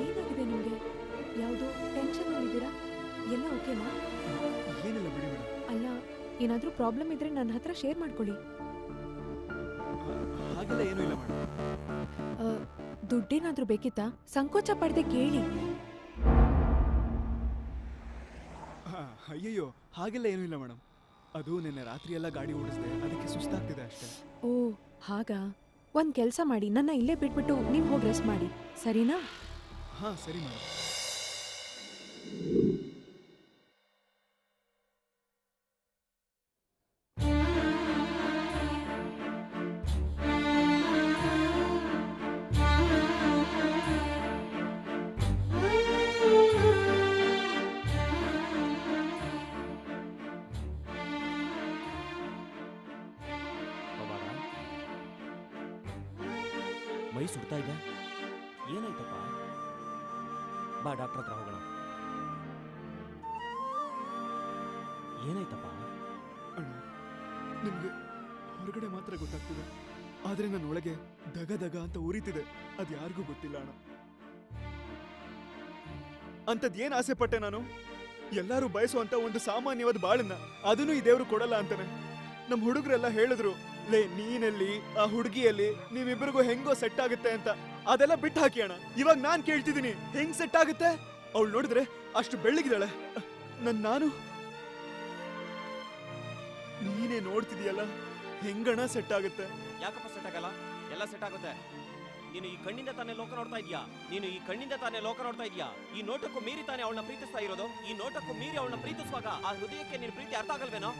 ಏನಾಗಿದೆ ನಿಮ್ಗೆ? ಯಾವುದೋ ಟೆನ್ಷನ್ ಅಲ್ಲಿದ್ದೀರಾ? ಎಲ್ಲ ಓಕೆನಾ? ಏನಿಲ್ಲ ಬಿಡಿ ಮೇಡಮ್. ಅಲ್ಲ, ಏನಾದ್ರೂ ಪ್ರಾಬ್ಲಮ್ ಇದ್ರೆ ನನ್ನ ಹತ್ರ ಶೇರ್ ಮಾಡ್ಕೊಳ್ಳಿ. ಹಾಗೆಲ್ಲ ಏನೂ ಇಲ್ಲ ಮೇಡಮ್. ದುಡ್ಡೇನಾದ್ರೂ ಬೇಕಿತ್ತಾ? ಸಂಕೋಚ ಪಡದೆ ಕೇಳಿ. ಅಯ್ಯಯ್ಯೋ, ಹಾಗೆಲ್ಲ ಏನೂ ಇಲ್ಲ ಮೇಡಮ್. ಅದು ನಿನ್ನೆ ರಾತ್ರಿ ಎಲ್ಲ ಗಾಡಿ ಓಡಿಸಿದೆ, ಅದಕ್ಕೆ ಸುಸ್ತಾಗ್ತಿದೆ ಅಷ್ಟೇ. ಓ ಹಾಗಾ? ಒಂದ್ ಕೆಲಸ ಮಾಡಿ, ನನ್ನ ಇಲ್ಲೇ ಬಿಟ್ಬಿಟ್ಟು ನೀವು ಹೋಗಿ ರೆಸ್ಟ್ ಮಾಡಿ, ಸರಿನಾ? ಹಾ ಸರಿ ಮೇಡಮ್. ಮೈ ಸುಡ್ತಾ ಇದೆ, ಏನಾಯ್ತಪ್ಪ? ಬಾ ಡಾಕ್ಟರ್ ಹತ್ರ ಹೋಗೋಣ. ಏನಾಯ್ತಪ್ಪ? ಅಣ್ಣ, ನಿಮ್ಗೆ ಹೊರಗಡೆ ಮಾತ್ರ ಗೊತ್ತಾಗ್ತಿದೆ, ಆದ್ರೆ ನನ್ನ ಒಳಗೆ ದಗ ದಗ ಅಂತ ಉರಿತಿದೆ. ಅದು ಯಾರಿಗೂ ಗೊತ್ತಿಲ್ಲ ಅಣ್ಣ. ಅಂಥದ್ದೇನ್ ಆಸೆ ಪಟ್ಟೆ ನಾನು? ಎಲ್ಲರೂ ಬಯಸುವಂತ ಒಂದು ಸಾಮಾನ್ಯವಾದ ಬಾಳನ್ನ, ಅದನ್ನು ಈ ದೇವ್ರು ಕೊಡಲ್ಲ ಅಂತಾನೆ. ನಮ್ ಹುಡುಗರೆಲ್ಲ ಹೇಳಿದ್ರು, ಲೇ ನೀನಲ್ಲಿ ಆ ಹುಡುಗಿಯಲ್ಲಿ ನೀವಿಬ್ಬರಿಗೂ ಹೆಂಗೋ ಸೆಟ್ ಆಗುತ್ತೆ ಅಂತ. ಅದೆಲ್ಲ ಬಿಟ್ಟು ಹಾಕಿ ಅಣ್ಣ. ಇವಾಗ ನಾನ್ ಕೇಳ್ತಿದ್ದೀನಿ, ಹೆಂಗ್ ಸೆಟ್ ಆಗುತ್ತೆ? ಅವಳು ನೋಡಿದ್ರೆ ಅಷ್ಟು ಬೆಳ್ಳಗಿದ್ದಾಳೆ, ನಾನು ನೀನೇ ನೋಡ್ತಿದೀಯಲ್ಲ, ಹೆಂಗಣ ಸೆಟ್ ಆಗುತ್ತೆ? ಯಾಕಪ್ಪ ಸೆಟ್ ಆಗಲ್ಲ? ಎಲ್ಲ ಸೆಟ್ ಆಗುತ್ತೆ. ನೀನು ಈ ಕಣ್ಣಿಂದ ತಾನೇ ಲೋಕ ನೋಡ್ತಾ ಇದೀಯಾ? ನೀನು ಈ ಕಣ್ಣಿಂದ ತಾನೇ ಲೋಕ ನೋಡ್ತಾ ಇದೀಯಾ? ಈ ನೋಟಕ್ಕೂ ಮೀರಿ ತಾನೇ ಅವಳನ್ನ ಪ್ರೀತಿಸ್ತಾ ಇರೋದು. ಈ ನೋಟಕ್ಕೂ ಮೀರಿ ಅವಳನ್ನ ಪ್ರೀತಿಸುವಾಗ ಆ ಹೃದಯಕ್ಕೆ ನಿನ್ನ ಪ್ರೀತಿ ಅರ್ಥ ಆಗಲ್ವೇನೋ?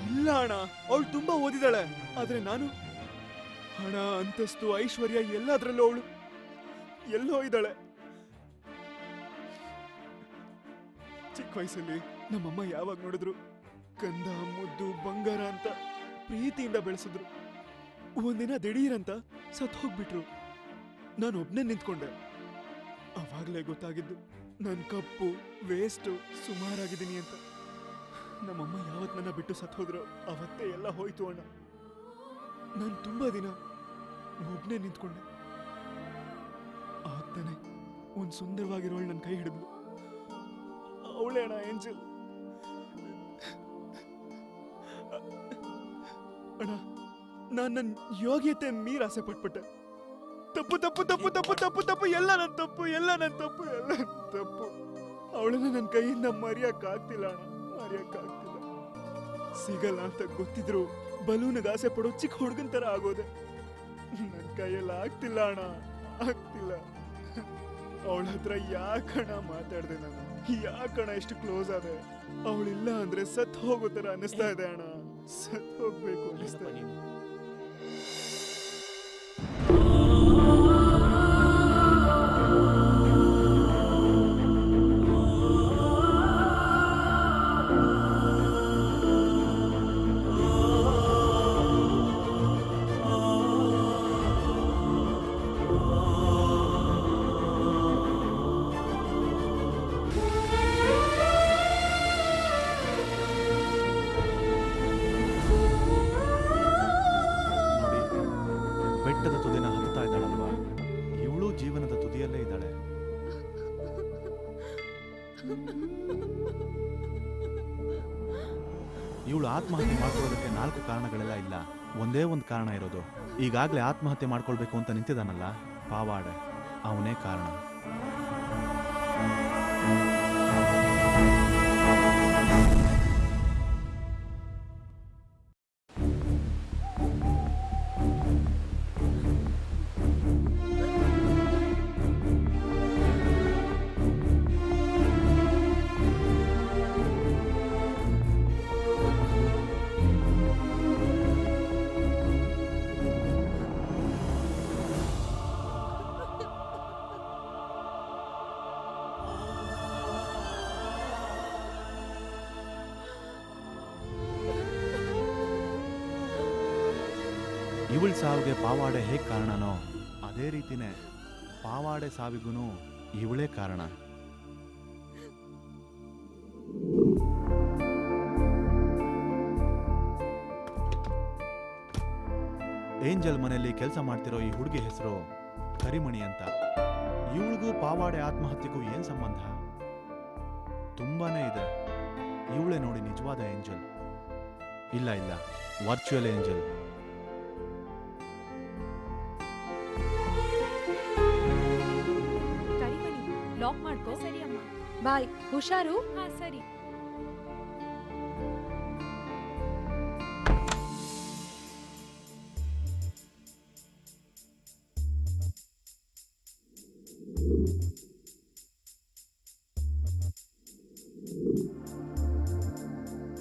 ಇಲ್ಲ ಅಣ್ಣ, ಅವಳು ತುಂಬಾ ಓದಿದಾಳೆ, ಆದ್ರೆ ನಾನು ಹಣ, ಅಂತಸ್ತು, ಐಶ್ವರ್ಯ ಎಲ್ಲಾದ್ರಲ್ಲೂ ಅವಳು ಎಲ್ಲೋ ಇದ್ದಾಳೆ. ಚಿಕ್ಕ ವಯಸ್ಸಲ್ಲಿ ನಮ್ಮಮ್ಮ ಯಾವಾಗ ನೋಡಿದ್ರು ಕಂದ ಮುದ್ದು ಬಂಗಾರ ಅಂತ ಪ್ರೀತಿಯಿಂದ ಬೆಳೆಸಿದ್ರು. ಒಂದಿನ ದಿಢೀರಂತ ಸತ್ ಹೋಗ್ಬಿಟ್ರು. ನಾನು ಒಬ್ನೇ ನಿಂತ್ಕೊಂಡೆ. ಅವಾಗ್ಲೇ ಗೊತ್ತಾಗಿದ್ದು ನನ್ ಕಪ್ಪು ವೇಸ್ಟು ಸುಮಾರಾಗಿದ್ದೀನಿ ಅಂತ. ನಮ್ಮಮ್ಮ ಯಾವತ್ ನನ್ನ ಬಿಟ್ಟು ಸತ್ ಹೋದ್ರು ಅವತ್ತೇ ಎಲ್ಲ ಹೋಯ್ತು ಅಣ್ಣ. ನಾನು ತುಂಬಾ ದಿನ ಒಬ್ನೇ ನಿಂತ್ಕೊಂಡೆ. ಆಗ್ತಾನೆ ಒಂದ್ ಸುಂದರವಾಗಿರೋಳು ನನ್ನ ಕೈ ಹಿಡಿದ್ಲು. ಅವಳೇ ಅಣ್ಣ ಏಂಜಲ್. ಅಣ್ಣ ನಾನ್ ನನ್ನ ಯೋಗ್ಯತೆ ಮೀರ್ ಆಸೆ ಪಟ್ಬಿಟ್ಟೆ. ತಪ್ಪು ತಪ್ಪು ತಪ್ಪು ತಪ್ಪು ತಪ್ಪು ತಪ್ಪು ಎಲ್ಲ ನನ್ನ ತಪ್ಪು, ಎಲ್ಲ ನನ್ನ ತಪ್ಪು, ಎಲ್ಲ ನನ್ ತಪ್ಪು. ಅವಳನ್ನ ನನ್ನ ಕೈಯಿಂದ ಮರೆಯಕ್ಕಾಗ್ತಿಲ್ಲ ಅಣ್ಣ, ಮರೆಯಕ್ಕಾಗ್ತಿಲ್ಲ. ಸಿಗಲ್ಲ ಅಂತ ಗೊತ್ತಿದ್ರು ಬಲೂನಿಗೆ ಆಸೆ ಪಡೋ ಚಿಕ್ಕ ಹುಡುಗನ್ ತರ ಆಗೋದೆ. ನನ್ನ ಕೈಯಲ್ಲಿ ಆಗ್ತಿಲ್ಲ ಅಣ್ಣ, ಆಗ್ತಿಲ್ಲ. ಅವಳ ಹತ್ರ ಯಾಕಣ ಮಾತಾಡ್ದೆ ನಾನು, ಯಾಕಣ ಎಷ್ಟು ಕ್ಲೋಸ್ ಆದೆ. ಅವಳಿಲ್ಲ ಅಂದ್ರೆ ಸತ್ ಹೋಗೋ ತರ ಅನಿಸ್ತಾ ಇದೆ ಅಣ್ಣ, ಸತ್ ಹೋಗ್ಬೇಕು ಅನಿಸ್ತಾ ಇದೆ. ಬೆಟ್ಟದ ತುದಿನ ಹತ್ತಾ ಇದ್ದಾಳಲ್ವಾ, ಇವಳು ಜೀವನದ ತುದಿಯಲ್ಲೇ ಇದ್ದಾಳೆ. ಇವಳು ಆತ್ಮಹತ್ಯೆ ಮಾಡ್ಕೊಳ್ಳೋದಕ್ಕೆ 4 ಕಾರಣಗಳೆಲ್ಲ ಇಲ್ಲ, ಒಂದೇ ಒಂದು ಕಾರಣ ಇರೋದು. ಈಗಾಗಲೇ ಆತ್ಮಹತ್ಯೆ ಮಾಡ್ಕೊಳ್ಬೇಕು ಅಂತ ನಿಂತಿದ್ದಾನಲ್ಲ ಪಾವಾಡೆ, ಅವನೇ ಕಾರಣ. ಇವಳ ಸಾವಿಗೆ ಪಾವಾಡೆ ಹೇಗೆ ಕಾರಣನೋ ಅದೇ ರೀತಿನೇ ಪಾವಾಡೆ ಸಾವಿಗೂ ಇವಳೇ ಕಾರಣ. ಏಂಜಲ್ ಮನೆಯಲ್ಲಿ ಕೆಲಸ ಮಾಡ್ತಿರೋ ಈ ಹುಡುಗಿ ಹೆಸರು ಕರಿಮಣಿ ಅಂತ. ಇವಳಿಗೂ ಪಾವಾಡೆ ಆತ್ಮಹತ್ಯೆಗೂ ಏನ್ ಸಂಬಂಧ? ತುಂಬಾನೇ ಇದೆ. ಇವಳೇ ನೋಡಿ ನಿಜವಾದ ಏಂಜಲ್. ಇಲ್ಲ ಇಲ್ಲ, ವರ್ಚುವಲ್ ಏಂಜಲ್. ಲಾಕ್ ಮಾಡ್ಕೋ. ಸರಿ ಅಮ್ಮ, ಬಾಯ್. ಹುಷಾರು. ಹಾ ಸರಿ.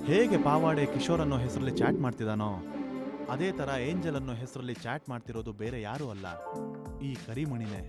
ಹೇಗೆ ಪಾವಾಡೆ ಕಿಶೋರ್ ಅನ್ನೋ ಹೆಸರಲ್ಲಿ ಚಾಟ್ ಮಾಡ್ತಿದ್ದಾನೋ ಅದೇ ತರ ಏಂಜಲ್ ಅನ್ನೋ ಹೆಸರಲ್ಲಿ ಚಾಟ್ ಮಾಡ್ತಿರೋದು ಬೇರೆ ಯಾರೂ ಅಲ್ಲ, ಈ ಕರಿಮಣಿನೇ.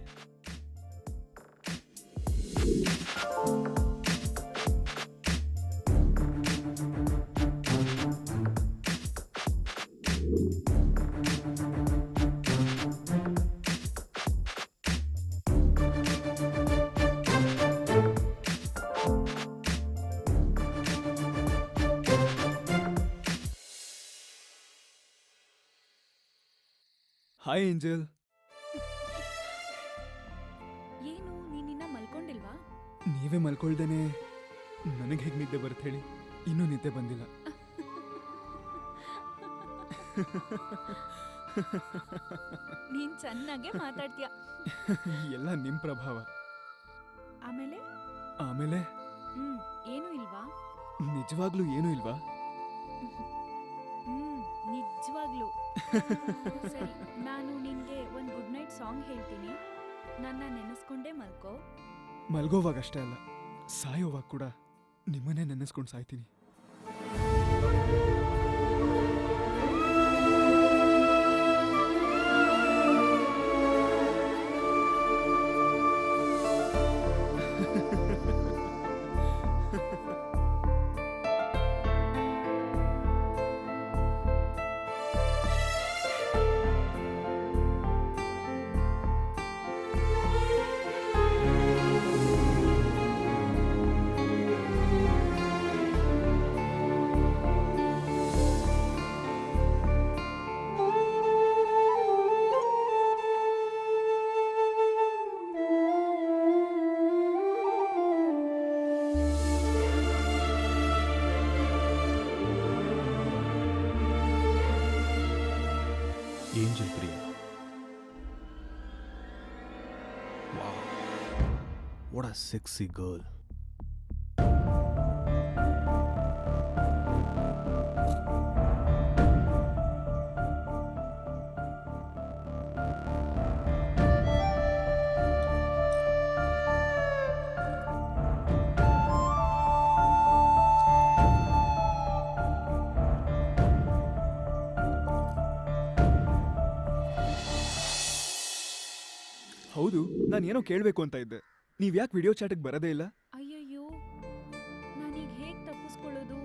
Hi angel. ಏನು ನೀನಿನ್ನ ಮಲ್ಕೊಂಡಿಲ್ವಾ? ನೀವೇ ಮಲ್ಕೊಳ್ದೇನೆ ನನಗೆ ಹೇಗೆ ನಿದ್ದೆ ಬರುತ್ತೆ ಹೇಳಿ? ಇನ್ನೂ ನಿದ್ದೆ ಬಂದಿಲ್ಲ. ನೀನ್ ಚೆನ್ನಾಗೆ ಮಾತಾಡ್ತೀಯ. ಎಲ್ಲ ನಿಮ್ ಪ್ರಭಾವ. ಆಮೇಲೆ ಆಮೇಲೆ ಏನು ಇಲ್ವಾ? ನಿಜವಾಗ್ಲೂ ಏನೂ ಇಲ್ವಾ? ನಿಜವಾಗ್ಲೂ. ಸರಿ, ನಾನು ನಿನ್ಗೆ ಒಂದು ಗುಡ್ ನೈಟ್ ಸಾಂಗ್ ಹೇಳ್ತೀನಿ, ನನ್ನ ನೆನೆಸ್ಕೊಂಡೇ ಮಲ್ಕೋ. ಮಲ್ಗೋವಾಗಷ್ಟೇ ಅಲ್ಲ, ಸಾಯೋವಾಗ ಕೂಡ ನಿಮ್ಮನ್ನೇ ನೆನೆಸ್ಕೊಂಡು ಸಾಯ್ತೀನಿ. Angel Priya. Wow, what a sexy girl. ಹೌದು, ನಾನು ಏನೋ ಕೇಳಬೇಕು ಅಂತ ಇದ್ದೆ. ನೀವ್ ಯಾಕೆ ವಿಡಿಯೋ ಚಾಟಿಗೆ ಬರೋದೇ ಇಲ್ಲ? ಅಯ್ಯಯ್ಯೋ, ನಾನೀಗ ಹೇಗ್ ತಪ್ಪಿಸ್ಕೊಳ್ಳೋದು?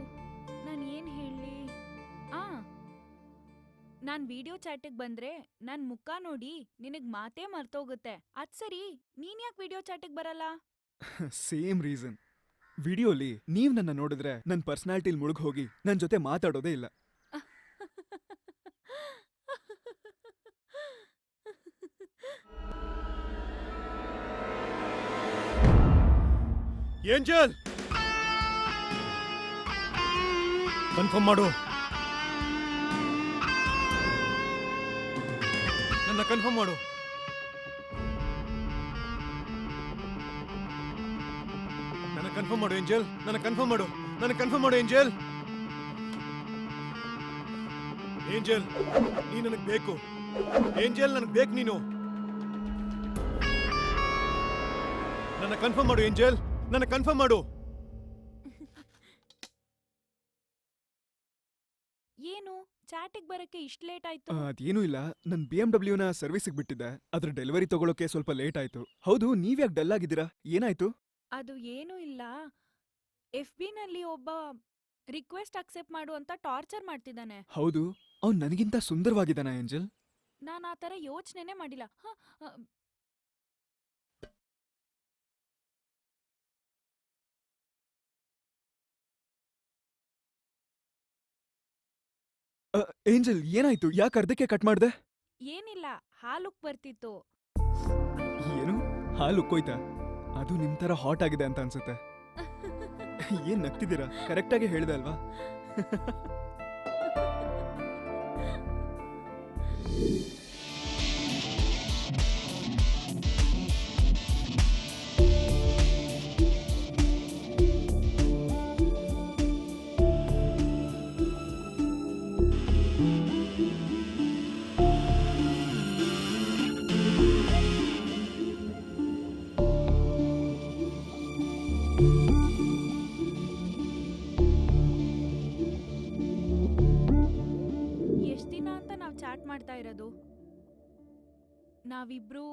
ನಾನು ಏನ್ ಹೇಳಿ? ನಾನ್ ವಿಡಿಯೋ ಚಾಟಿಗೆ ಬಂದ್ರೆ ನನ್ ಮುಖ ನೋಡಿ ನಿನಗ್ ಮಾತೇ ಮರ್ತೋಗುತ್ತೆ. ಅದ್ ಸರಿ, ನೀನ್ ಯಾಕೆ ವಿಡಿಯೋ ಚಾಟಿಗೆ ಬರಲ್ಲ? Same reason. ವಿಡಿಯೋಲಿ ನೀವ್ ನನ್ನ ನೋಡಿದ್ರೆ ನನ್ ಪರ್ಸನಾಲಿಟಿಲ್ ಮುಳುಗ್ ಹೋಗಿ ನನ್ ಜೊತೆ ಮಾತಾಡೋದೇ ಇಲ್ಲ. ಏಂಜಲ್, ಕನ್ಫರ್ಮ್ ಮಾಡು. ನನ್ನ ಕನ್ಫರ್ಮ್ ಮಾಡು. ನನ್ನ ಕನ್ಫರ್ಮ್ ಮಾಡು ಏಂಜಲ್. ನನ್ನ ಕನ್ಫರ್ಮ್ ಮಾಡು. ನನ್ನ ಕನ್ಫರ್ಮ್ ಮಾಡು ಏಂಜಲ್. ಏಂಜಲ್, ನೀ ನನಗೆ ಬೇಕು. ಏಂಜಲ್, ನನಗೆ ಬೇಕು ನೀನು. ನನ್ನ ಕನ್ಫರ್ಮ್ ಮಾಡು ಏಂಜಲ್. ನನ್ನ ಕನ್ಫರ್ಮ್ ಮಾಡು. ಏನು ಚಾಟಿಗೆ ಬರಕ್ಕೆ ಇಷ್ಟ್ ಲೇಟ್ ಆಯ್ತು? ಅದೇನೂ ಇಲ್ಲ, ನನ್ BMW ನ ಸರ್ವಿಸಿಗೆ ಬಿಟ್ಟಿದ್ದೆ. ಅದ್ರ ಡೆಲಿವರಿ ತಗೊಳಕ್ಕೆ ಸ್ವಲ್ಪ ಲೇಟ್ ಆಯ್ತು. ಹೌದು, ನೀವ್ಯಾಕೆ ಡಲ್ ಆಗಿದ್ದೀರಾ? ಏನಾಯ್ತು? ಅದು ಏನೂ ಇಲ್ಲ. FB ನಲ್ಲಿ ಒಬ್ಬ ರಿಕ್ವೆಸ್ಟ್ ಅಕ್ಸೆಪ್ಟ್ ಮಾಡು ಅಂತ ಟಾರ್ಚರ್ ಮಾಡ್ತಿದ್ದಾನೆ. ಹೌದು, ಅವ್ನ್ ನನಗಿಂತ ಸುಂದರವಾಗಿದ್ದಾನ ಏಂಜಲ್? ನಾನ್ ಆ ತರ ಯೋಚನೆನೇ ಮಾಡಿಲ್ಲ. ಏಂಜಲ್, ಏನಾಯ್ತು? ಯಾಕೆ ಅರ್ಧಕ್ಕೆ ಕಟ್ ಮಾಡ್ದೆ? ಏನಿಲ್ಲ, ಹಾಲುಕ್ ಬರ್ತಿತ್ತು. ಏನು, ಹಾಲು ಉಕ್ಕೋಯ್ತಾ? ಅದು ನಿಮ್ ತರ ಹಾಟ್ ಆಗಿದೆ ಅಂತ ಅನ್ಸುತ್ತೆ. ಏನ್ ನಗ್ತಿದ್ದೀರಾ? ಕರೆಕ್ಟಾಗಿ ಹೇಳ್ದೆ ಅಲ್ವಾ? ಎಷ್ಟ್ ದಿನ ಅಂತ ನಾವ್ ಚಾಟ್ ಮಾಡ್ತಾ ಇರೋದು? ನಾವಿಬ್ರು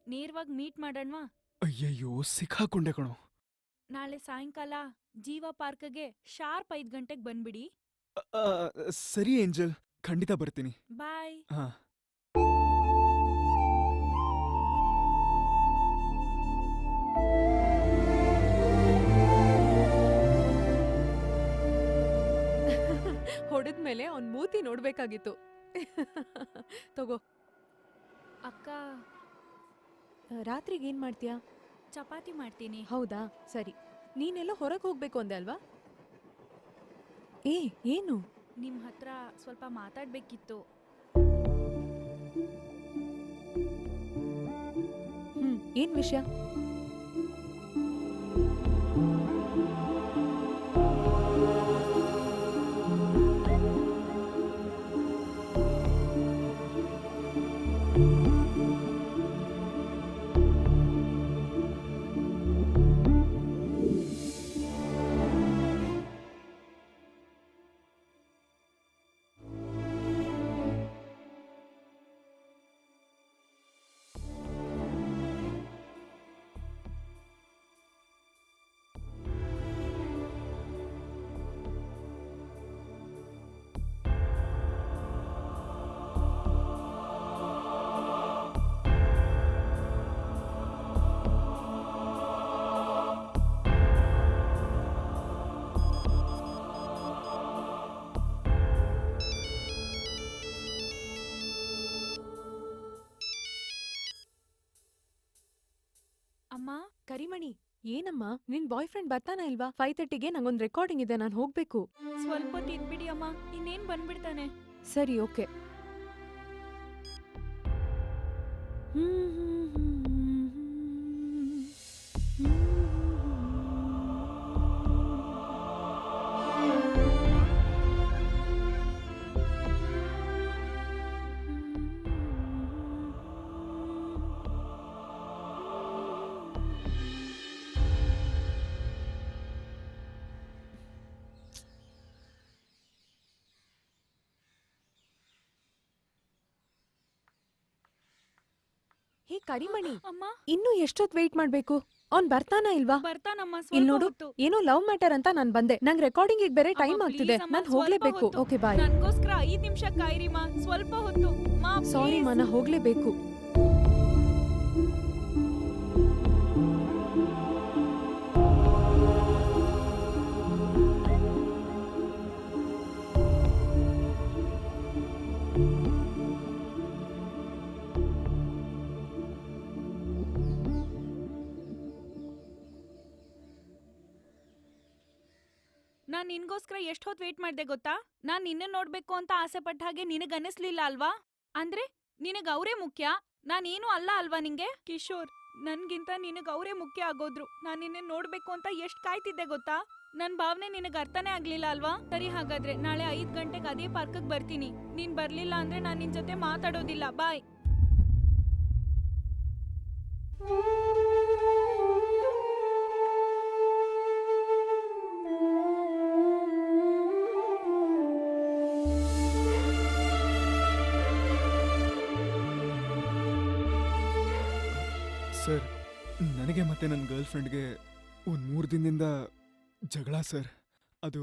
ನೇರವಾಗಿ ಮೀಟ್ ಮಾಡೋಣವಾ? ಅಯ್ಯಯ್ಯೋ, ಸಿಕ್ಕಾಕೊಂಡೆ ಕಣೋ. ನಾಳೆ ಸಾಯಂಕಾಲ ಜೀವ ಪಾರ್ಕ್ಗೆ ಶಾರ್ಪ್ 5 ಗಂಟೆಗೆ ಬಂದ್ಬಿಡಿ. ಸರಿ ಏಂಜಲ್, ಖಂಡಿತ ಬರ್ತೀನಿ. ಬಾಯ್. ಹಾ. ಹೊಡೆದ್ಮೇಲೆ ಅವ್ನ್ ಮೂತಿ ನೋಡ್ಬೇಕಾಗಿತ್ತು. ತಗೋ. ಅಕ್ಕ, ರಾತ್ರಿಗೆ ಏನ್ ಮಾಡ್ತೀಯಾ? ಚಪಾತಿ ಮಾಡ್ತೀನಿ. ಹೌದಾ, ಸರಿ. ನೀನೆಲ್ಲೋ ಹೊರಗೆ ಹೋಗ್ಬೇಕು ಅಂದೆ ಅಲ್ವಾ? ಏನು? ನಿಮ್ ಹತ್ರ ಸ್ವಲ್ಪ ಮಾತಾಡ್ಬೇಕಿತ್ತು. ಏನ್ ವಿಷಯ? ಅಮ್ಮ, ಕರಿಮಣಿ. ಏನಮ್ಮ, ನಿನ್ ಬಾಯ್ ಫ್ರೆಂಡ್ ಬರ್ತಾನ ಇಲ್ವಾ? 5:30ಗೆ ನಂಗೊಂದ್ ರೆಕಾರ್ಡಿಂಗ್ ಇದೆ, ನಾನು ಹೋಗ್ಬೇಕು. ಸ್ವಲ್ಪ ಹೊತ್ತು ಇದ್ಬಿಡಿ ಅಮ್ಮ, ಇನ್ನೇನ್ ಬಂದ್ಬಿಡ್ತಾನೆ. ಸರಿ, ಓಕೆ. ಹೇ ಕರಿಮಣಿ, ಅಮ್ಮ ಇನ್ನು ಎಷ್ಟೊತ್ ವೇಟ್ ಮಾಡ್ಬೇಕು? ಅವ್ನ್ ಬರ್ತಾನ ಇಲ್ವಾ? ಬರ್ತಾನಮ್ಮ ಇಲ್ ಸ್ವಲ್ಪ ನೋಡು, ಹೊತ್ತು. ಏನೋ ಲವ್ ಮ್ಯಾಟರ್ ಅಂತ ನಾನ್ ಬಂದೆ. ನಂಗ್ ರೆಕಾರ್ಡಿಂಗ್ ಬೇರೆ ಅಮ್ಮ, ಟೈಮ್ ಆಗ್ತಿದೆ. please ಅಮ್ಮ, ನಾನ್ ಸ್ವಲ್ಪ ಹೋಗ್ಲೇಬೇಕು. ಹೊತ್ತು. Okay bye. ನನ್ಗೋಸ್ಕರ 5 ನಿಮಿಷ ಕಾಯಿರಿಮಾ, ಸ್ವಲ್ಪ ಹೊತ್ತು. ಮಾ, ಸಾರಿ please. ಮನ, ಹೋಗ್ಲೇಬೇಕು. ನಾನ್ ನಿನ್ಗೋಸ್ಕರ ಎಷ್ಟ್ ಹೊತ್ತು ವೇಟ್ ಮಾಡ್ದೆ ಗೊತ್ತಾ? ನಾನ್ ನಿನ್ನ ನೋಡ್ಬೇಕು ಅಂತ ಆಸೆ ಪಟ್ಟ ಹಾಗೆ ನಿನಗ್ ಅನ್ನಿಸ್ಲಿಲ್ಲ ಅಲ್ವಾ? ಅಂದ್ರೆ ನಿನಗ್ ಅವ್ರೇ ಮುಖ್ಯ, ನಾನೇನು ಅಲ್ಲ ಅಲ್ವಾ ನಿಂಗೆ? ಕಿಶೋರ್, ನನ್ಗಿಂತ ನಿನಗ್ ಅವ್ರೇ ಮುಖ್ಯ ಆಗೋದ್ರು. ನಾನ್ ನಿನ್ನ ನೋಡ್ಬೇಕು ಅಂತ ಎಷ್ಟ್ ಕಾಯ್ತಿದ್ದೆ ಗೊತ್ತಾ? ನನ್ ಭಾವನೆ ನಿನಗ್ ಅರ್ಥನೇ ಆಗ್ಲಿಲ್ಲ ಅಲ್ವಾ? ಸರಿ, ಹಾಗಾದ್ರೆ ನಾಳೆ 5 ಗಂಟೆಗೆ ಅದೇ ಪಾರ್ಕ್ಗೆ ಬರ್ತೀನಿ. ನೀನ್ ಬರ್ಲಿಲ್ಲ ಅಂದ್ರೆ ನಾನ್ ನಿನ್ ಜೊತೆ ಮಾತಾಡೋದಿಲ್ಲ. ಬಾಯ್. ಸರ್, ನನಗೆ ಮತ್ತೆ ನನ್ನ ಗರ್ಲ್ ಫ್ರೆಂಡ್ಗೆ ಒಂದು 3 ದಿನದಿಂದ ಜಗಳ ಸರ್. ಅದು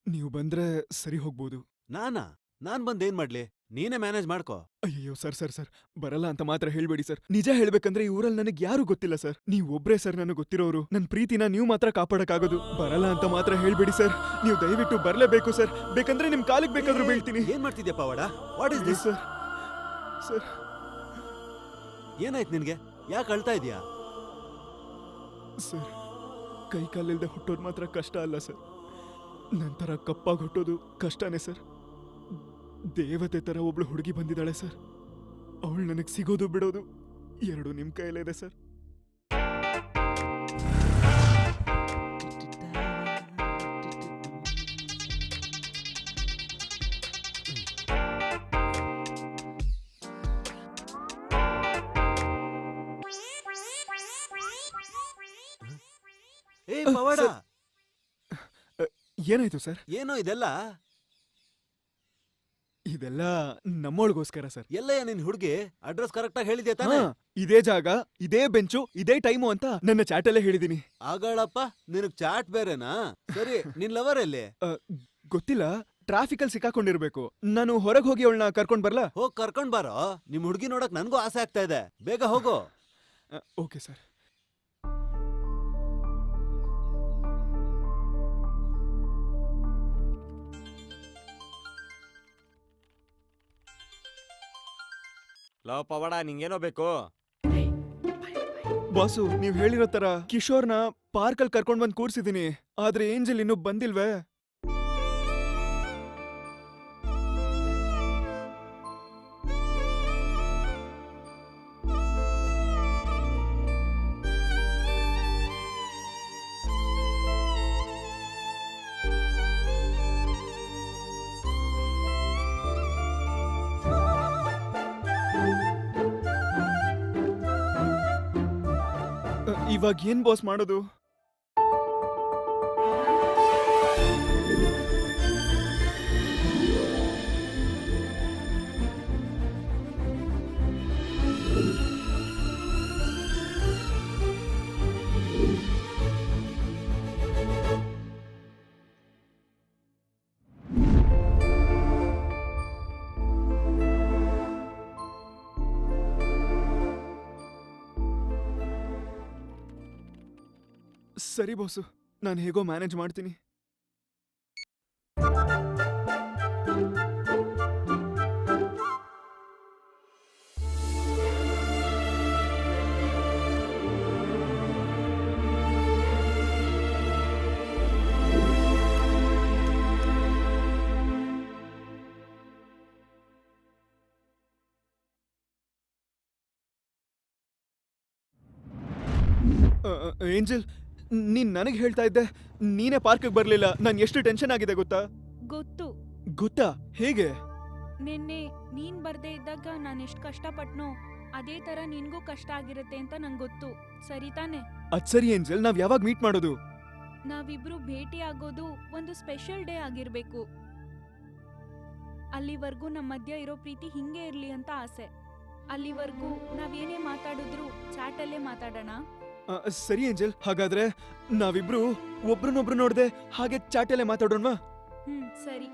ನೀವು ಬಂದ್ರೆ ಸರಿ ಹೋಗ್ಬೋದು. ನಾನ್ ಬಂದೇನ್ ಮಾಡ್ಲಿ? ನೀನೇ ಮ್ಯಾನೇಜ್ ಮಾಡ್ಕೋ. ಅಯ್ಯೋ ಸರ್ ಸರ್ ಸರ್, ಬರಲ್ಲ ಅಂತ ಮಾತ್ರ ಹೇಳ್ಬೇಡಿ ಸರ್. ನಿಜ ಹೇಳ್ಬೇಕಂದ್ರೆ ಈ ಊರಲ್ಲಿ ನನಗೆ ಯಾರು ಗೊತ್ತಿಲ್ಲ ಸರ್. ನೀವು ಒಬ್ರೇ ಸರ್ ನನಗೆ ಗೊತ್ತಿರೋರು. ನನ್ನ ಪ್ರೀತಿನ ನೀವು ಮಾತ್ರ ಕಾಪಾಡಕ್ಕಾಗೋದು. ಬರಲ್ಲ ಅಂತ ಮಾತ್ರ ಹೇಳ್ಬೇಡಿ ಸರ್. ನೀವು ದಯವಿಟ್ಟು ಬರ್ಲೇಬೇಕು ಸರ್. ಬೇಕಂದ್ರೆ ನಿಮ್ ಕಾಲಿಗೆ ಬೇಕಾದ್ರೂ ಬೀಳ್ತೀನಿ. ಏನ್ ಮಾಡ್ತಿದ್ಯಾ ಪಾವಡ? What is this? Sir sir, ಏನಾಯ್ತು ನಿನ್ಗೆ? ಯಾಕೆ ಅಳ್ತಾ ಇದೀಯಾ? ಸರ್, ಕೈ ಕಾಲಿಲ್ದೆ ಹುಟ್ಟೋದು ಮಾತ್ರ ಕಷ್ಟ ಅಲ್ಲ ಸರ್, ನಂತರ ಕಪ್ಪಾಗಿ ಹುಟ್ಟೋದು ಕಷ್ಟನೇ ಸರ್. ದೇವತೆ ತರ ಒಬ್ಳು ಹುಡುಗಿ ಬಂದಿದ್ದಾಳೆ ಸರ್. ಅವಳು ನನಗೆ ಸಿಗೋದು ಬಿಡೋದು ಎರಡು ನಿಮ್ ಕೈಯಲ್ಲಿದೆ ಸರ್. ಏ ಪವಾಡ, ಏನಾಯ್ತು ಸರ್? ಏನೋ ಇದೆಲ್ಲ? ಇದೆಲ್ಲ ನಮ್ಮೊಳಗೋಸ್ಕರ ಸರ್. ಎಲ್ಲಯ್ಯ ನಿನ್ ಹುಡುಗಿ? ಅಡ್ರೆಸ್ ಕರೆಕ್ಟ್ ಆಗಿ ಹೇಳಿದ್ಯಾ ತಾನೇ? ಇದೇ ಜಾಗ, ಇದೇ ಬೆಂಚು, ಇದೇ ಟೈಮು ಅಂತ ನನ್ನ ಚಾಟಲ್ಲೇ ಹೇಳಿದೀನಿ. ಆಗಳಪ್ಪ, ನಿನಗ್ ಚಾಟ್ ಬೇರೆನಾ? ಸರಿ, ನಿನ್ ಲವರ್ ಎಲ್ಲಿ? ಗೊತ್ತಿಲ್ಲ, ಟ್ರಾಫಿಕ್ ಅಲ್ಲಿ ಸಿಕ್ಕಾಕೊಂಡಿರ್ಬೇಕು. ನಾನು ಹೊರಗೆ ಹೋಗಿ ಅವಳನ್ನ ಕರ್ಕೊಂಡ್ ಬರ್ಲಾ? ಹೋಗ್ ಕರ್ಕೊಂಡ್ ಬಾರೋ. ನಿಮ್ ಹುಡುಗಿ ನೋಡಕ್ ನನ್ಗೂ ಆಸೆ ಆಗ್ತಾ ಇದೆ. ಬೇಗ ಹೋಗು. Okay sir. ಲೋ ಪವಾಡ, ನಿಂಗೇನೋ ಬೇಕು? ಬಾಸು, ನೀವ್ ಹೇಳಿರೋ ತರ ಕಿಶೋರ್ನ ಪಾರ್ಕಲ್ಲಿ ಕರ್ಕೊಂಡ್ ಬಂದ್ ಕೂರ್ಸಿದೀನಿ. ಆದ್ರೆ ಏಂಜಲ್ ಇನ್ನೂ ಬಂದಿಲ್ವೇ? ಇವಾಗ ಏನ್ ಬಾಸ್ ಮಾಡೋದು? ಸರಿ ಬಾಸು, ನಾನು ಹೇಗೋ ಮ್ಯಾನೇಜ್ ಮಾಡ್ತೀನಿ. ಏಂಜಲ್, ನೀನ್ ನನಗೆ ಹೇಳ್ತಾ ಇದ್ದೆ ನೀನೇ ಪಾರ್ಕ್ಗೆ ಬರ್ಲಿಲ್ಲ. ನಾನು ಎಷ್ಟು ಟೆನ್ಷನ್ ಆಗಿದೆ ಗೊತ್ತಾ? ಗೊತ್ತು. ಗೊತ್ತಾ? ಹೇಗೆ? ನಿನ್ನೆ ನೀನ್ ಬರ್ದೇ ಇದ್ದಾಗ ನಾನು ಎಷ್ಟು ಕಷ್ಟಪಟ್ನೋ ಅದೇ ತರ ನಿನ್ಗೂ ಕಷ್ಟ ಆಗಿರುತ್ತೆ ಅಂತ ನಂಗೆ ಗೊತ್ತು. ಸರಿ ತಾನೆ? ಅದ್ ಸರಿ ಏಂಜಲ್, ನಾವ್ ಯಾವಾಗ ಮೀಟ್ ಮಾಡೋದು? ನಾವಿಬ್ರು ಭೇಟಿ ಆಗೋದು ಒಂದು ಸ್ಪೆಷಲ್ ಡೇ ಆಗಿರ್ಬೇಕು. ಅಲ್ಲಿವರೆಗೂ ನಮ್ಮ ಮಧ್ಯ ಇರೋ ಪ್ರೀತಿ ಹಿಂಗೆ ಇರ್ಲಿ ಅಂತ ಆಸೆ. ಅಲ್ಲಿವರೆಗೂ ನಾವೇನೇ ಮಾತಾಡಿದ್ರು ಚಾಟಲ್ಲೇ ಮಾತಾಡೋಣ. ಸರಿ ಏಂಜಲ್, ಹಾಗಾದ್ರೆ ನಾವಿಬ್ರು ಒಬ್ರನ್ನೊಬ್ರು ನೋಡ್ದೆ ಹಾಗೆ ಚಾಟಲ್ಲೇ ಮಾತಾಡೋಣವಾ? ಸರಿ.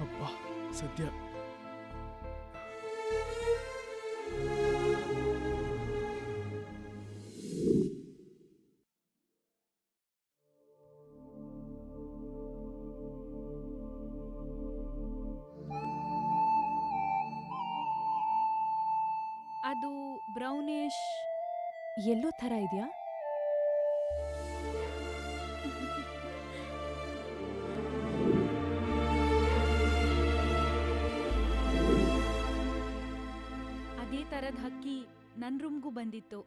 ಅಬ್ಬಾ, ಸದ್ಯ. ಅದು ಬ್ರೌನಿಶ್ ಎಲ್ಲೋ ಥರ ಇದೆಯಾ? ಅದೇ ತರದ್ ಹಕ್ಕಿ ನನ್ ರೂಮ್ಗೂ ಬಂದಿತ್ತು.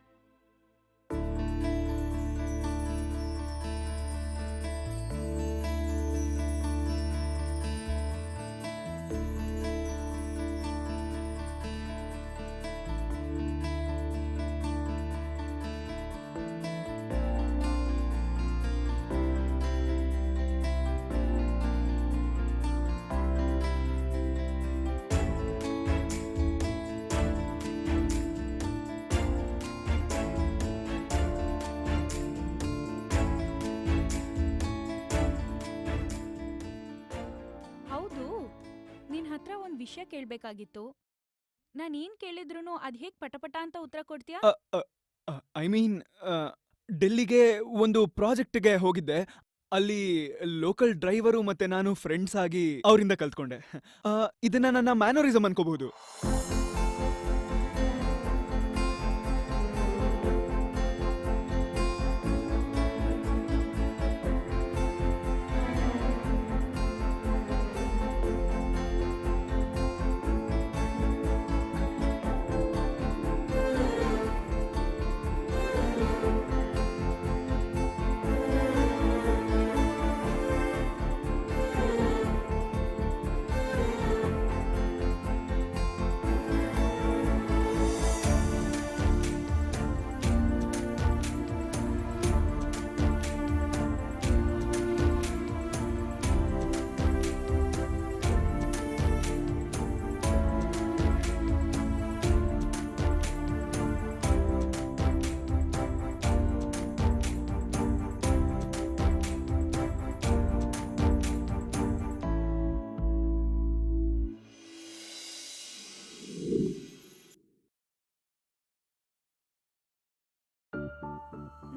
ವಿಷಯ ಕೇಳ್ಬೇಕಾಗಿತ್ತು. ನಾನು ಏನ್ ಕೇಳಿದ್ರೂ ಅದ್ ಹೇಗ್ ಪಟಪಟ ಅಂತ ಉತ್ತರ ಕೊಡ್ತೀಯಾ? ಐ ಮೀನ್ ಡೆಲ್ಲಿಗೆ ಒಂದು ಪ್ರಾಜೆಕ್ಟ್ಗೆ ಹೋಗಿದ್ದೆ. ಅಲ್ಲಿ ಲೋಕಲ್ ಡ್ರೈವರು ಮತ್ತೆ ನಾನು ಫ್ರೆಂಡ್ಸ್ ಆಗಿ ಅವರಿಂದ ಕಲ್ತ್ಕೊಂಡೆ. ಇದನ್ನ ನನ್ನ ಮ್ಯಾನರಿಸಮ್ ಅನ್ಕೋಬಹುದು.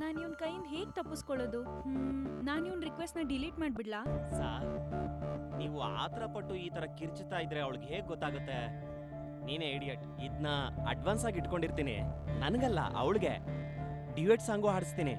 ನಾನು ಇವನ್ ಕೈಯಿಂದ ಹೇಗ್ ತಪ್ಪಿಸ್ಕೊಳ್ಳೋದು? ನಾನು ಇವನ್ ರಿಕ್ವೆಸ್ಟ್ ನ ಡಿಲೀಟ್ ಮಾಡ್ಬಿಡ್ಲಾ? ಸಾರ್, ನೀವು ಆತರ ಪಟ್ಟು ಈ ತರ ಕಿರ್ಚುತ್ತಾ ಇದ್ರೆ ಅವಳಿಗೆ ಹೇಗ್ ಗೊತ್ತಾಗುತ್ತೆ? ನೀನೇ ಇಡಿಯಟ್. ಇದನ್ನ ಅಡ್ವಾನ್ಸ್ ಆಗಿ ಇಟ್ಕೊಂಡಿರ್ತೀನಿ. ನನಗಲ್ಲ, ಅವಳಿಗೆ ಡ್ಯೂಯೆಟ್ ಸಾಂಗು ಹಾಡಿಸ್ತೀನಿ.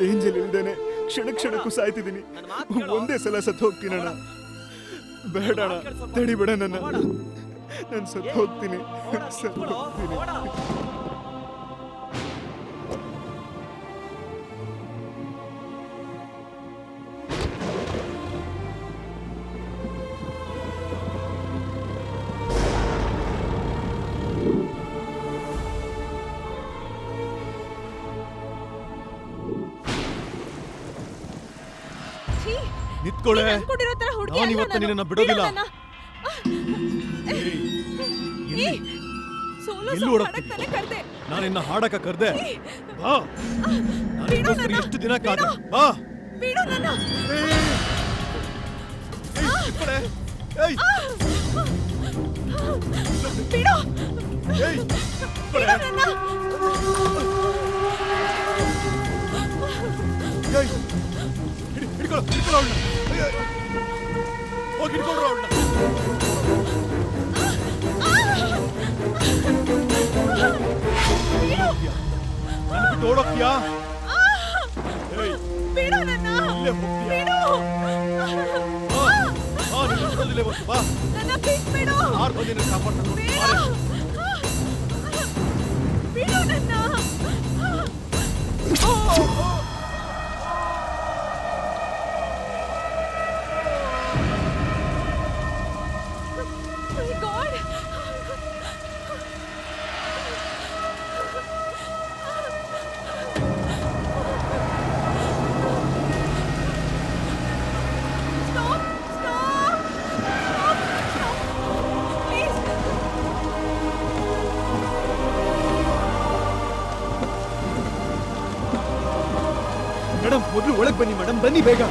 ಏಂಜಲ್ ಇಲ್ದೇನೆ ಕ್ಷಣ ಕ್ಷಣಕ್ಕೂ ಸಾಯ್ತಿದ್ದೀನಿ. ಒಂದೇ ಸಲ ಸತ್ತು ಹೋಗ್ತೀನಣ್ಣ. ಬೇಡಣ, ತಡಿಬೇಡ ನನ್ನ. ನಾನು ಸತ್ತು ಹೋಗ್ತೀನಿ, ಸತ್ತು ಹೋಗ್ತೀನಿ. ನಿತ್ಕೊಳ್ಳೆ, ನಾನು ಇವತ್ತು ನಿನ್ನನ್ನು ಬಿಡೋದಿಲ್ಲ. ಎಲ್ಲಿ ಓಡೋಗ್ತಿದ್ದೆ? ನಾನಿನ್ನ ಹಾಡಕ ಕರ್ದೆ. ಬಾ, ನಾನಿಗೋಸ್ಕರ ಎಷ್ಟು ದಿನ ಕಾದೆ. ಬಾ. ಹಿಡ್ಕೊ. ಹಿಡ್ಕೊಳ್ಳೋ ಅವ್ಳನ್ನ. ಹೋಗಿ ಹಿಡ್ಕೊಂಡ್ರು ಅವ್ಳನ್ನ. ನನ್ನ ಬಿಟ್ಟು ಓಡೋಗ್ತೀಯಾ? ಏಯ್, ಇಲ್ಲೇ ಹೋಗ್ತೀಯಾ? ನಿನ್ನ ಬಿಡೋದಿಲ್ಲ ಇವತ್ತು, ಬಾ. ಯಾರು ಬಂದು ನಿನ್ನ ಕಾಪಾಡ್ತಾರೆ ನೋಡಿ. ಮೇಡಮ್, ಮೊದಲು ಒಳಗೆ ಬನ್ನಿ ಮೇಡಮ್, ಬನ್ನಿ ಬೇಗ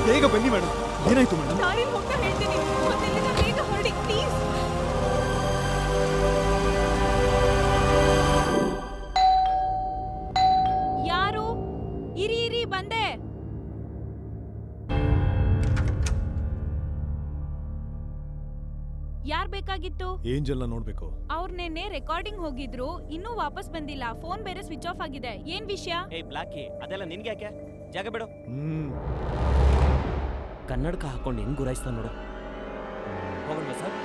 ಬೇಗ ಬನ್ನಿ ಮೇಡಮ್. ಏನಾಯ್ತು ಮೇಡಮ್? ಯಾರು? ಇರಿ ಇರಿ, ಬಂದೆ. ಯಾರ್ ಬೇಕಾಗಿತ್ತು? ಏಂಜಲ್ನ ನೋಡ್ಬೇಕು. ಅವ್ರ ನೆನ್ನೆ ರೆಕಾರ್ಡಿಂಗ್ ಹೋಗಿದ್ರು, ಇನ್ನೂ ವಾಪಸ್ ಬಂದಿಲ್ಲ. ಫೋನ್ ಬೇರೆ ಸ್ವಿಚ್ ಆಫ್ ಆಗಿದೆ. ಏನ್ ವಿಷಯ? ಏಯ್ ಬ್ಲಾಕಿ, ಅದೆಲ್ಲ ನಿನ್ಗೆ ಯಾಕೆ? ಜಾಗ ಬಿಡು. ಕನ್ನಡಕ ಹಾಕೊಂಡು ಹೆಂಗ್ ಗುರಾಯಿಸ್ತಾ ನೋಡು. ಹೋಗೋಣ ಸರ್.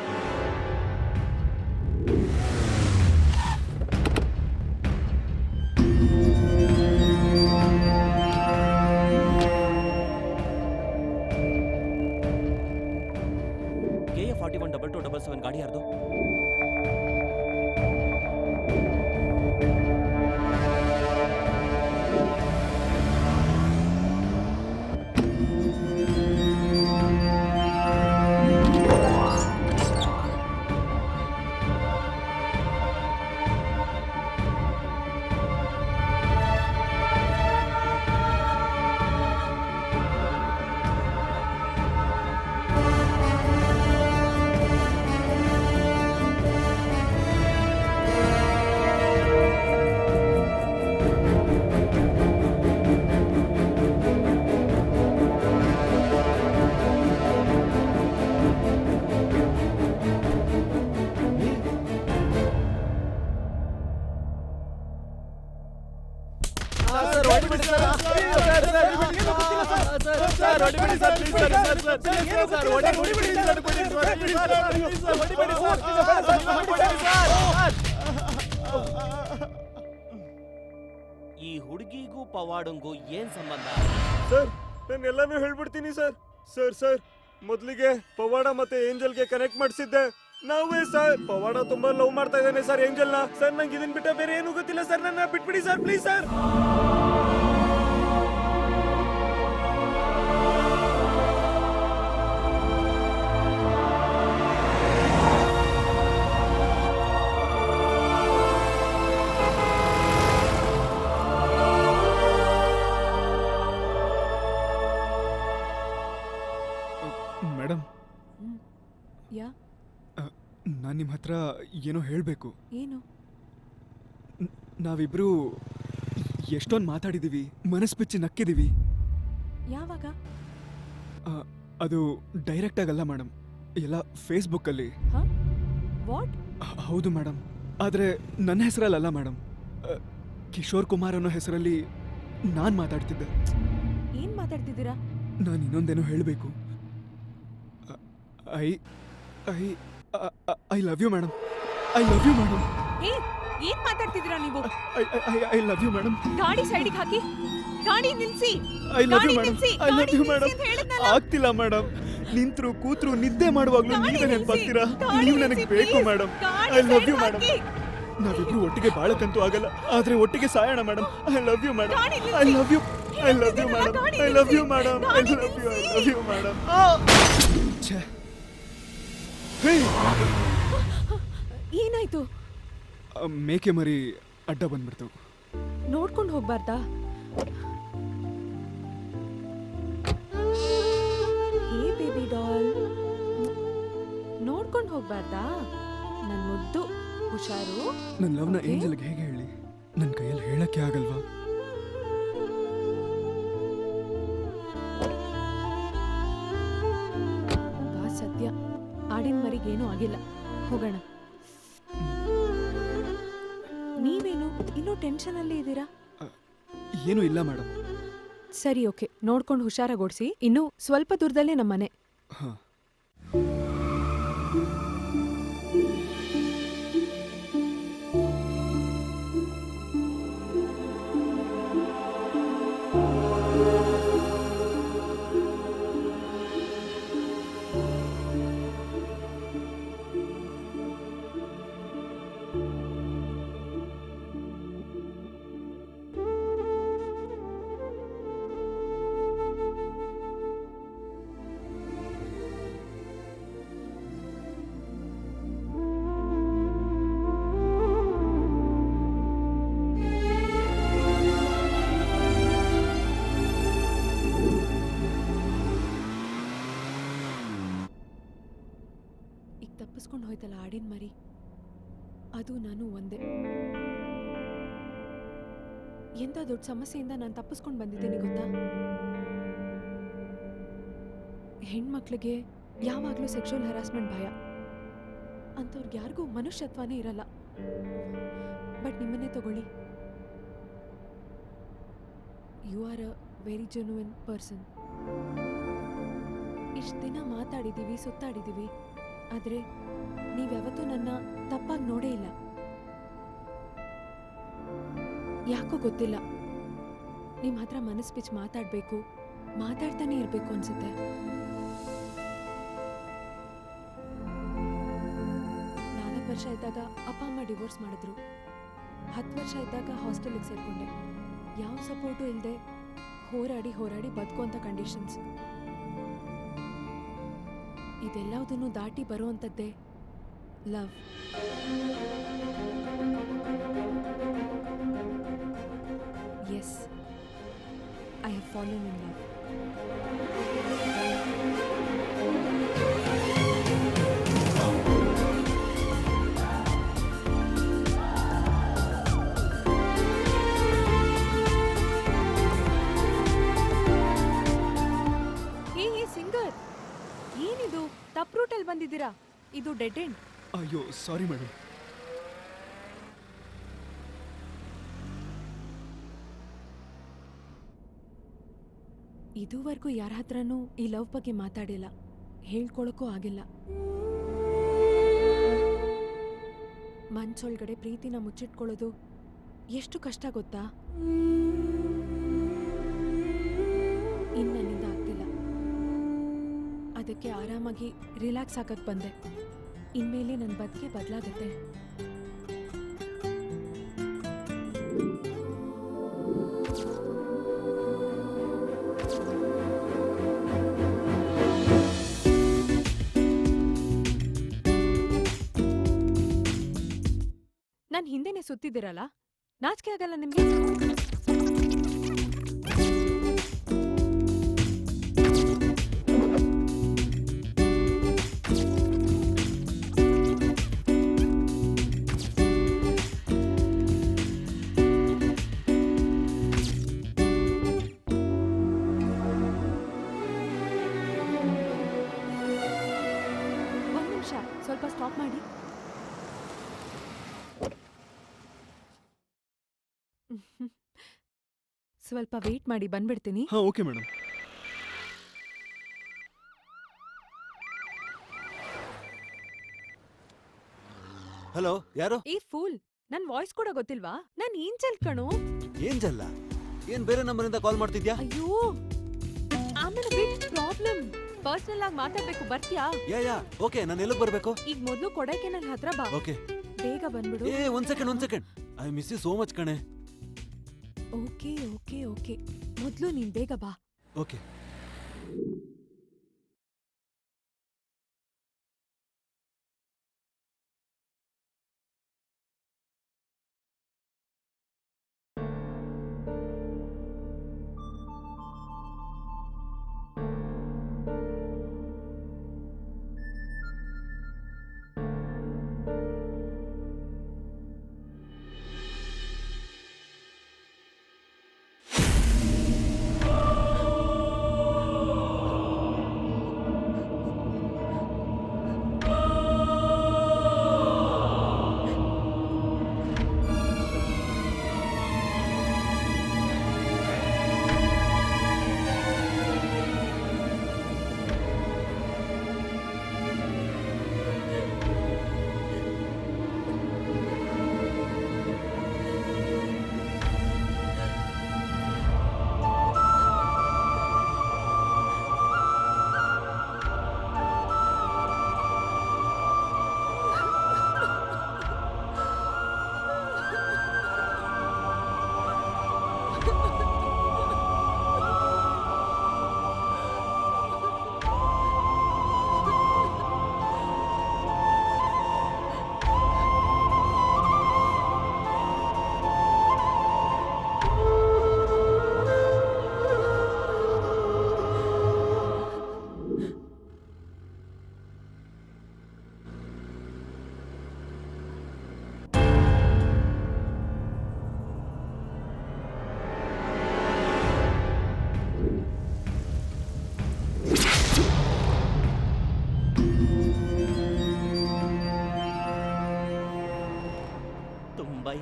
KA 412277 ಗಾಡಿ ಯಾರ್ದು? ಈ ಹುಡುಗಿಗೂ ಪವಾಡಂಗೂ ಏನ್ ಸಂಬಂಧ? ಸರ್, ನಾನೆಲ್ಲಾನು ಹೇಳ್ಬಿಡ್ತೀನಿ ಸರ್. ಸರ್ ಸರ್ ಮೊದಲಿಗೆ ಪವಾಡ ಮತ್ತೆ ಏಂಜಲ್ಗೆ ಕನೆಕ್ಟ್ ಮಾಡಿಸಿದ್ದೆ ನಾವೇ ಸರ್. ಪವಾಡ ತುಂಬಾ ಲವ್ ಮಾಡ್ತಾ ಇದ್ದಾನೆ ಸರ್ ಏಂಜಲ್ನ. ಸರ್ ನಂಗೆ ಇದನ್ ಬಿಟ್ಟ ಬೇರೆ ಏನು ಗೊತ್ತಿಲ್ಲ ಸರ್. ನನ್ನ ಬಿಟ್ಬಿಡಿ ಸರ್, ಪ್ಲೀಸ್ ಸರ್. ಮೇಡಮ್, ಯಾ ನಾನು ನಿಮ್ಮ ಹತ್ರ ಏನೋ ಹೇಳಬೇಕು. ಏನು? ನಾವಿಬ್ರು ಎಷ್ಟೊಂದು ಮಾತಾಡಿದೀವಿ, ಮನಸ್ಸು ಬಿಚ್ಚಿ ನಕ್ಕಿದೀವಿ. ಯಾವಾಗ? ಅದು ಡೈರೆಕ್ಟ್ ಆಗಲ್ಲ ಮೇಡಮ್, ಎಲ್ಲ ಫೇಸ್ಬುಕ್ಕಲ್ಲಿ. ವಾಟ್? ಹೌದು ಮೇಡಮ್, ಆದರೆ ನನ್ನ ಹೆಸರಲ್ಲ ಮೇಡಮ್. ಕಿಶೋರ್ ಕುಮಾರ್ ಅನ್ನೋ ಹೆಸರಲ್ಲಿ ನಾನು ಮಾತಾಡ್ತಿದ್ದೆ. ಏನ್ ಮಾತಾಡ್ತಿದ್ದೀರಾ? ನಾನು ಇನ್ನೊಂದೇನೋ ಹೇಳಬೇಕು. I love you madam. I love you madam. ಏನ್ ಮಾತಾಡ್ತಿದ್ದೀರಾ ನೀವು? I love you madam. ಗಾಡಿ ಸೈಡಿಗೆ ಹಾಕಿ, ಗಾಡಿ ನಿಲ್ಸಿ. I love you madam. I love you madam. ಆಗ್ತಿಲ್ಲ ಮೇಡಮ್, ನಿಂತ್ರು ಕೂತ್ರು ನಿದ್ದೆ ಮಾಡುವಾಗ್ಲೂ ನೀವೇ ನೆನಪಾಗ್ತೀರಾ. ನೀವು ನನಗೆ ಬೇಕು madam. I love you madam. ನಾವಿಬ್ರು ಒಟ್ಟಿಗೆ ಬಾಳಕ್ಕಂತೂ ಆಗಲ್ಲ, ಆದ್ರೆ ಒಟ್ಟಿಗೆ ಸಾಯೋಣ madam. I love you madam. I love you. I love you madam. I love you madam. I love you. I love you madam. ಏನಾಯ್ತು? ಮೇಕೆ ಮರಿ ಅಡ್ಡ ಬಂದ್ಬಿಡ್ತು. ನೋಡ್ಕೊಂಡು ಹೋಗ್ಬಾರ್ದಾ? ಹೇ ಬೇಬಿ ಡಾಲ್, ನೋಡ್ಕೊಂಡು ಹೋಗ್ಬಾರ್ದಾ? ನನ್ ಮುದ್ದು, ಹುಷಾರು. ನನ್ನ ಲವ್ನ ಏಂಜಲ್ಗೆ ಹೇಗೆ ಹೇಳಿ? ನನ್ನ ಕೈಯಲ್ಲಿ ಹೇಳಕ್ಕೆ ಆಗಲ್ವಾ? ಸದ್ಯ ಆಡಿನ ಮರಿಗೇನೂ ಆಗಿಲ್ಲ. ಹೋಗೋಣ. ನೀವೇನು ಇನ್ನೂ ಟೆನ್ಷನಲ್ಲಿ ಇದ್ದೀರಾ? ಏನೂ ಇಲ್ಲ ಮೇಡಮ್. ಸರಿ, ಓಕೆ. ನೋಡ್ಕೊಂಡು ಹುಷಾರಾಗಿ ಓಡಿಸಿ. ಇನ್ನು ಸ್ವಲ್ಪ ದೂರದಲ್ಲೇ ನಮ್ಮನೆ. ಹಾಂ. ಈಗ ತಪ್ಪಿಸ್ಕೊಂಡು ಹೋಯ್ತಲ್ಲ ಆಡಿನ ಮರಿ, ಅದು ನಾನು ಒಂದೇ. ಎಂಥ ದೊಡ್ಡ ಸಮಸ್ಯೆಯಿಂದ ನಾನು ತಪ್ಪಿಸ್ಕೊಂಡು ಬಂದಿದ್ದೀನಿ ಗೊತ್ತಾ? ಹೆಣ್ಮಕ್ಳಿಗೆ ಯಾವಾಗಲೂ ಸೆಕ್ಷುವಲ್ ಹರಾಸ್ಮೆಂಟ್ ಭಯ. ಅಂಥವ್ರಿಗೆ ಯಾರಿಗೂ ಮನುಷ್ಯತ್ವನೇ ಇರಲ್ಲ. ಬಟ್ ನಿಮ್ಮನ್ನೇ ತಗೊಳ್ಳಿ, you are a very genuine person. ಇಷ್ಟು ದಿನ ಮಾತಾಡಿದ್ದೀವಿ, ಸುತ್ತಾಡಿದ್ದೀವಿ, ಆದರೆ ನೀವ್ಯಾವತ್ತೂ ನನ್ನ ತಪ್ಪಾಗಿ ನೋಡೇ ಇಲ್ಲ. ಯಾಕೋ ಗೊತ್ತಿಲ್ಲ, ನಿಮ್ಮ ಹತ್ರ ಮನಸ್ಸು ಬಿಚ್ಚಿ ಮಾತಾಡಬೇಕು, ಮಾತಾಡ್ತಾನೆ ಇರಬೇಕು ಅನ್ಸುತ್ತೆ. ವರ್ಷ ಇದ್ದಾಗ ಅಪ್ಪ ಅಮ್ಮ ಡಿವೋರ್ಸ್ ಮಾಡಿದ್ರು. 10 ವರ್ಷ ಇದ್ದಾಗ ಹಾಸ್ಟೆಲಿಗೆ ಸೇರ್ಕೊಂಡೆ. ಯಾವ ಸಪೋರ್ಟು ಇಲ್ಲದೆ ಹೋರಾಡಿ ಹೋರಾಡಿ ಬದುಕುವಂಥ ಕಂಡೀಷನ್ಸ್. ಇದೆಲ್ಲದನ್ನು ದಾಟಿ ಬರುವಂಥದ್ದೇ love. Yes, I have fallen in love. Singer, ಏನಿದು ತಪ್ಪು ರೂಟಲ್ಲಿ ಬಂದಿದ್ದೀರಾ? ಇದು ಡೆಡ್ ಎಂಡ್. ಅಯ್ಯೋ ಸಾರಿ ಮೇಡಮ್. ಇದುವರೆಗೂ ಯಾರ ಹತ್ರನೂ ಈ ಲವ್ ಬಗ್ಗೆ ಮಾತಾಡಿಲ್ಲ, ಹೇಳ್ಕೊಳಕ್ಕೂ ಆಗಿಲ್ಲ. ಮನ್ಸೊಳಗಡೆ ಪ್ರೀತಿನ ಮುಚ್ಚಿಟ್ಕೊಳ್ಳೋದು ಎಷ್ಟು ಕಷ್ಟ ಗೊತ್ತಾ? ಇನ್ನು ನನ್ನಿಂದ ಆಗ್ತಿಲ್ಲ. ಅದಕ್ಕೆ ಆರಾಮಾಗಿ ರಿಲ್ಯಾಕ್ಸ್ ಆಗಕ್ಕೆ ಬಂದೆ. ಇನ್ಮೇಲೆ ನನ್ನ ಬದುಕೆ ಬದಲಾಗುತ್ತೆ. ನನ್ನ ಹಿಂದೆನೆ ಸುತ್ತಿದ್ದೀರಲ್ಲ, ನಾಚಿಕೆ ಆಗಲ್ಲ ನಿಮಗೆ? ಒಂದು ನಿಮಿಷ, ಸ್ವಲ್ಪ ಸ್ಟಾಪ್ ಮಾಡಿ. ಸ್ವಲ್ಪ ವೇಟ್ ಮಾಡಿ, ಬಂದ್ಬಿಡ್ತೀನಿ. ಹಾಂ ಓಕೆ ಮೇಡಮ್. ಹಲೋ, ಯಾರು? ಈ ಫೂಲ್, ನನ್ ವಾಯ್ಸ್ ಕೂಡ ಗೊತ್ತಿಲ್ವಾ? ನಾನ್ ಏಂಜಲ್ ಕಣೋ. ಏಂಜಲ್ಲ? ಏನ್ ಬೇರೆ ನಂಬರಿಂದ ಕಾಲ್ ಮಾಡ್ತಿದ್ಯಾ? ಅಯ್ಯೋ, ಆಮೇಲೆ ಬಿಗ್ ಪ್ರಾಬ್ಲಮ್. ಪರ್ಸನಲ್ ಆಗಿ ಮಾತಾಡ್ಬೇಕು, ಬರ್ತ್ಯಾ? ಯಾ ಓಕೆ, ನಾನು ಎಲ್ಲಿಗೆ ಬರ್ಬೇಕು? ಈಗ ಮೊದಲು ಕೊಡೈಕೆನಲ್ ಹತ್ರ ಬಾ. ಓಕೆ, ಬೇಗ ಬಂದ್ಬಿಡು. ಒಂದ್ second. I miss you so much ಕಣೆ. ಓಕೆ ಓಕೆ ಓಕೆ, ಮೊದಲು ನೀನ್ ಬೇಗ ಬಾ. ಓಕೆ.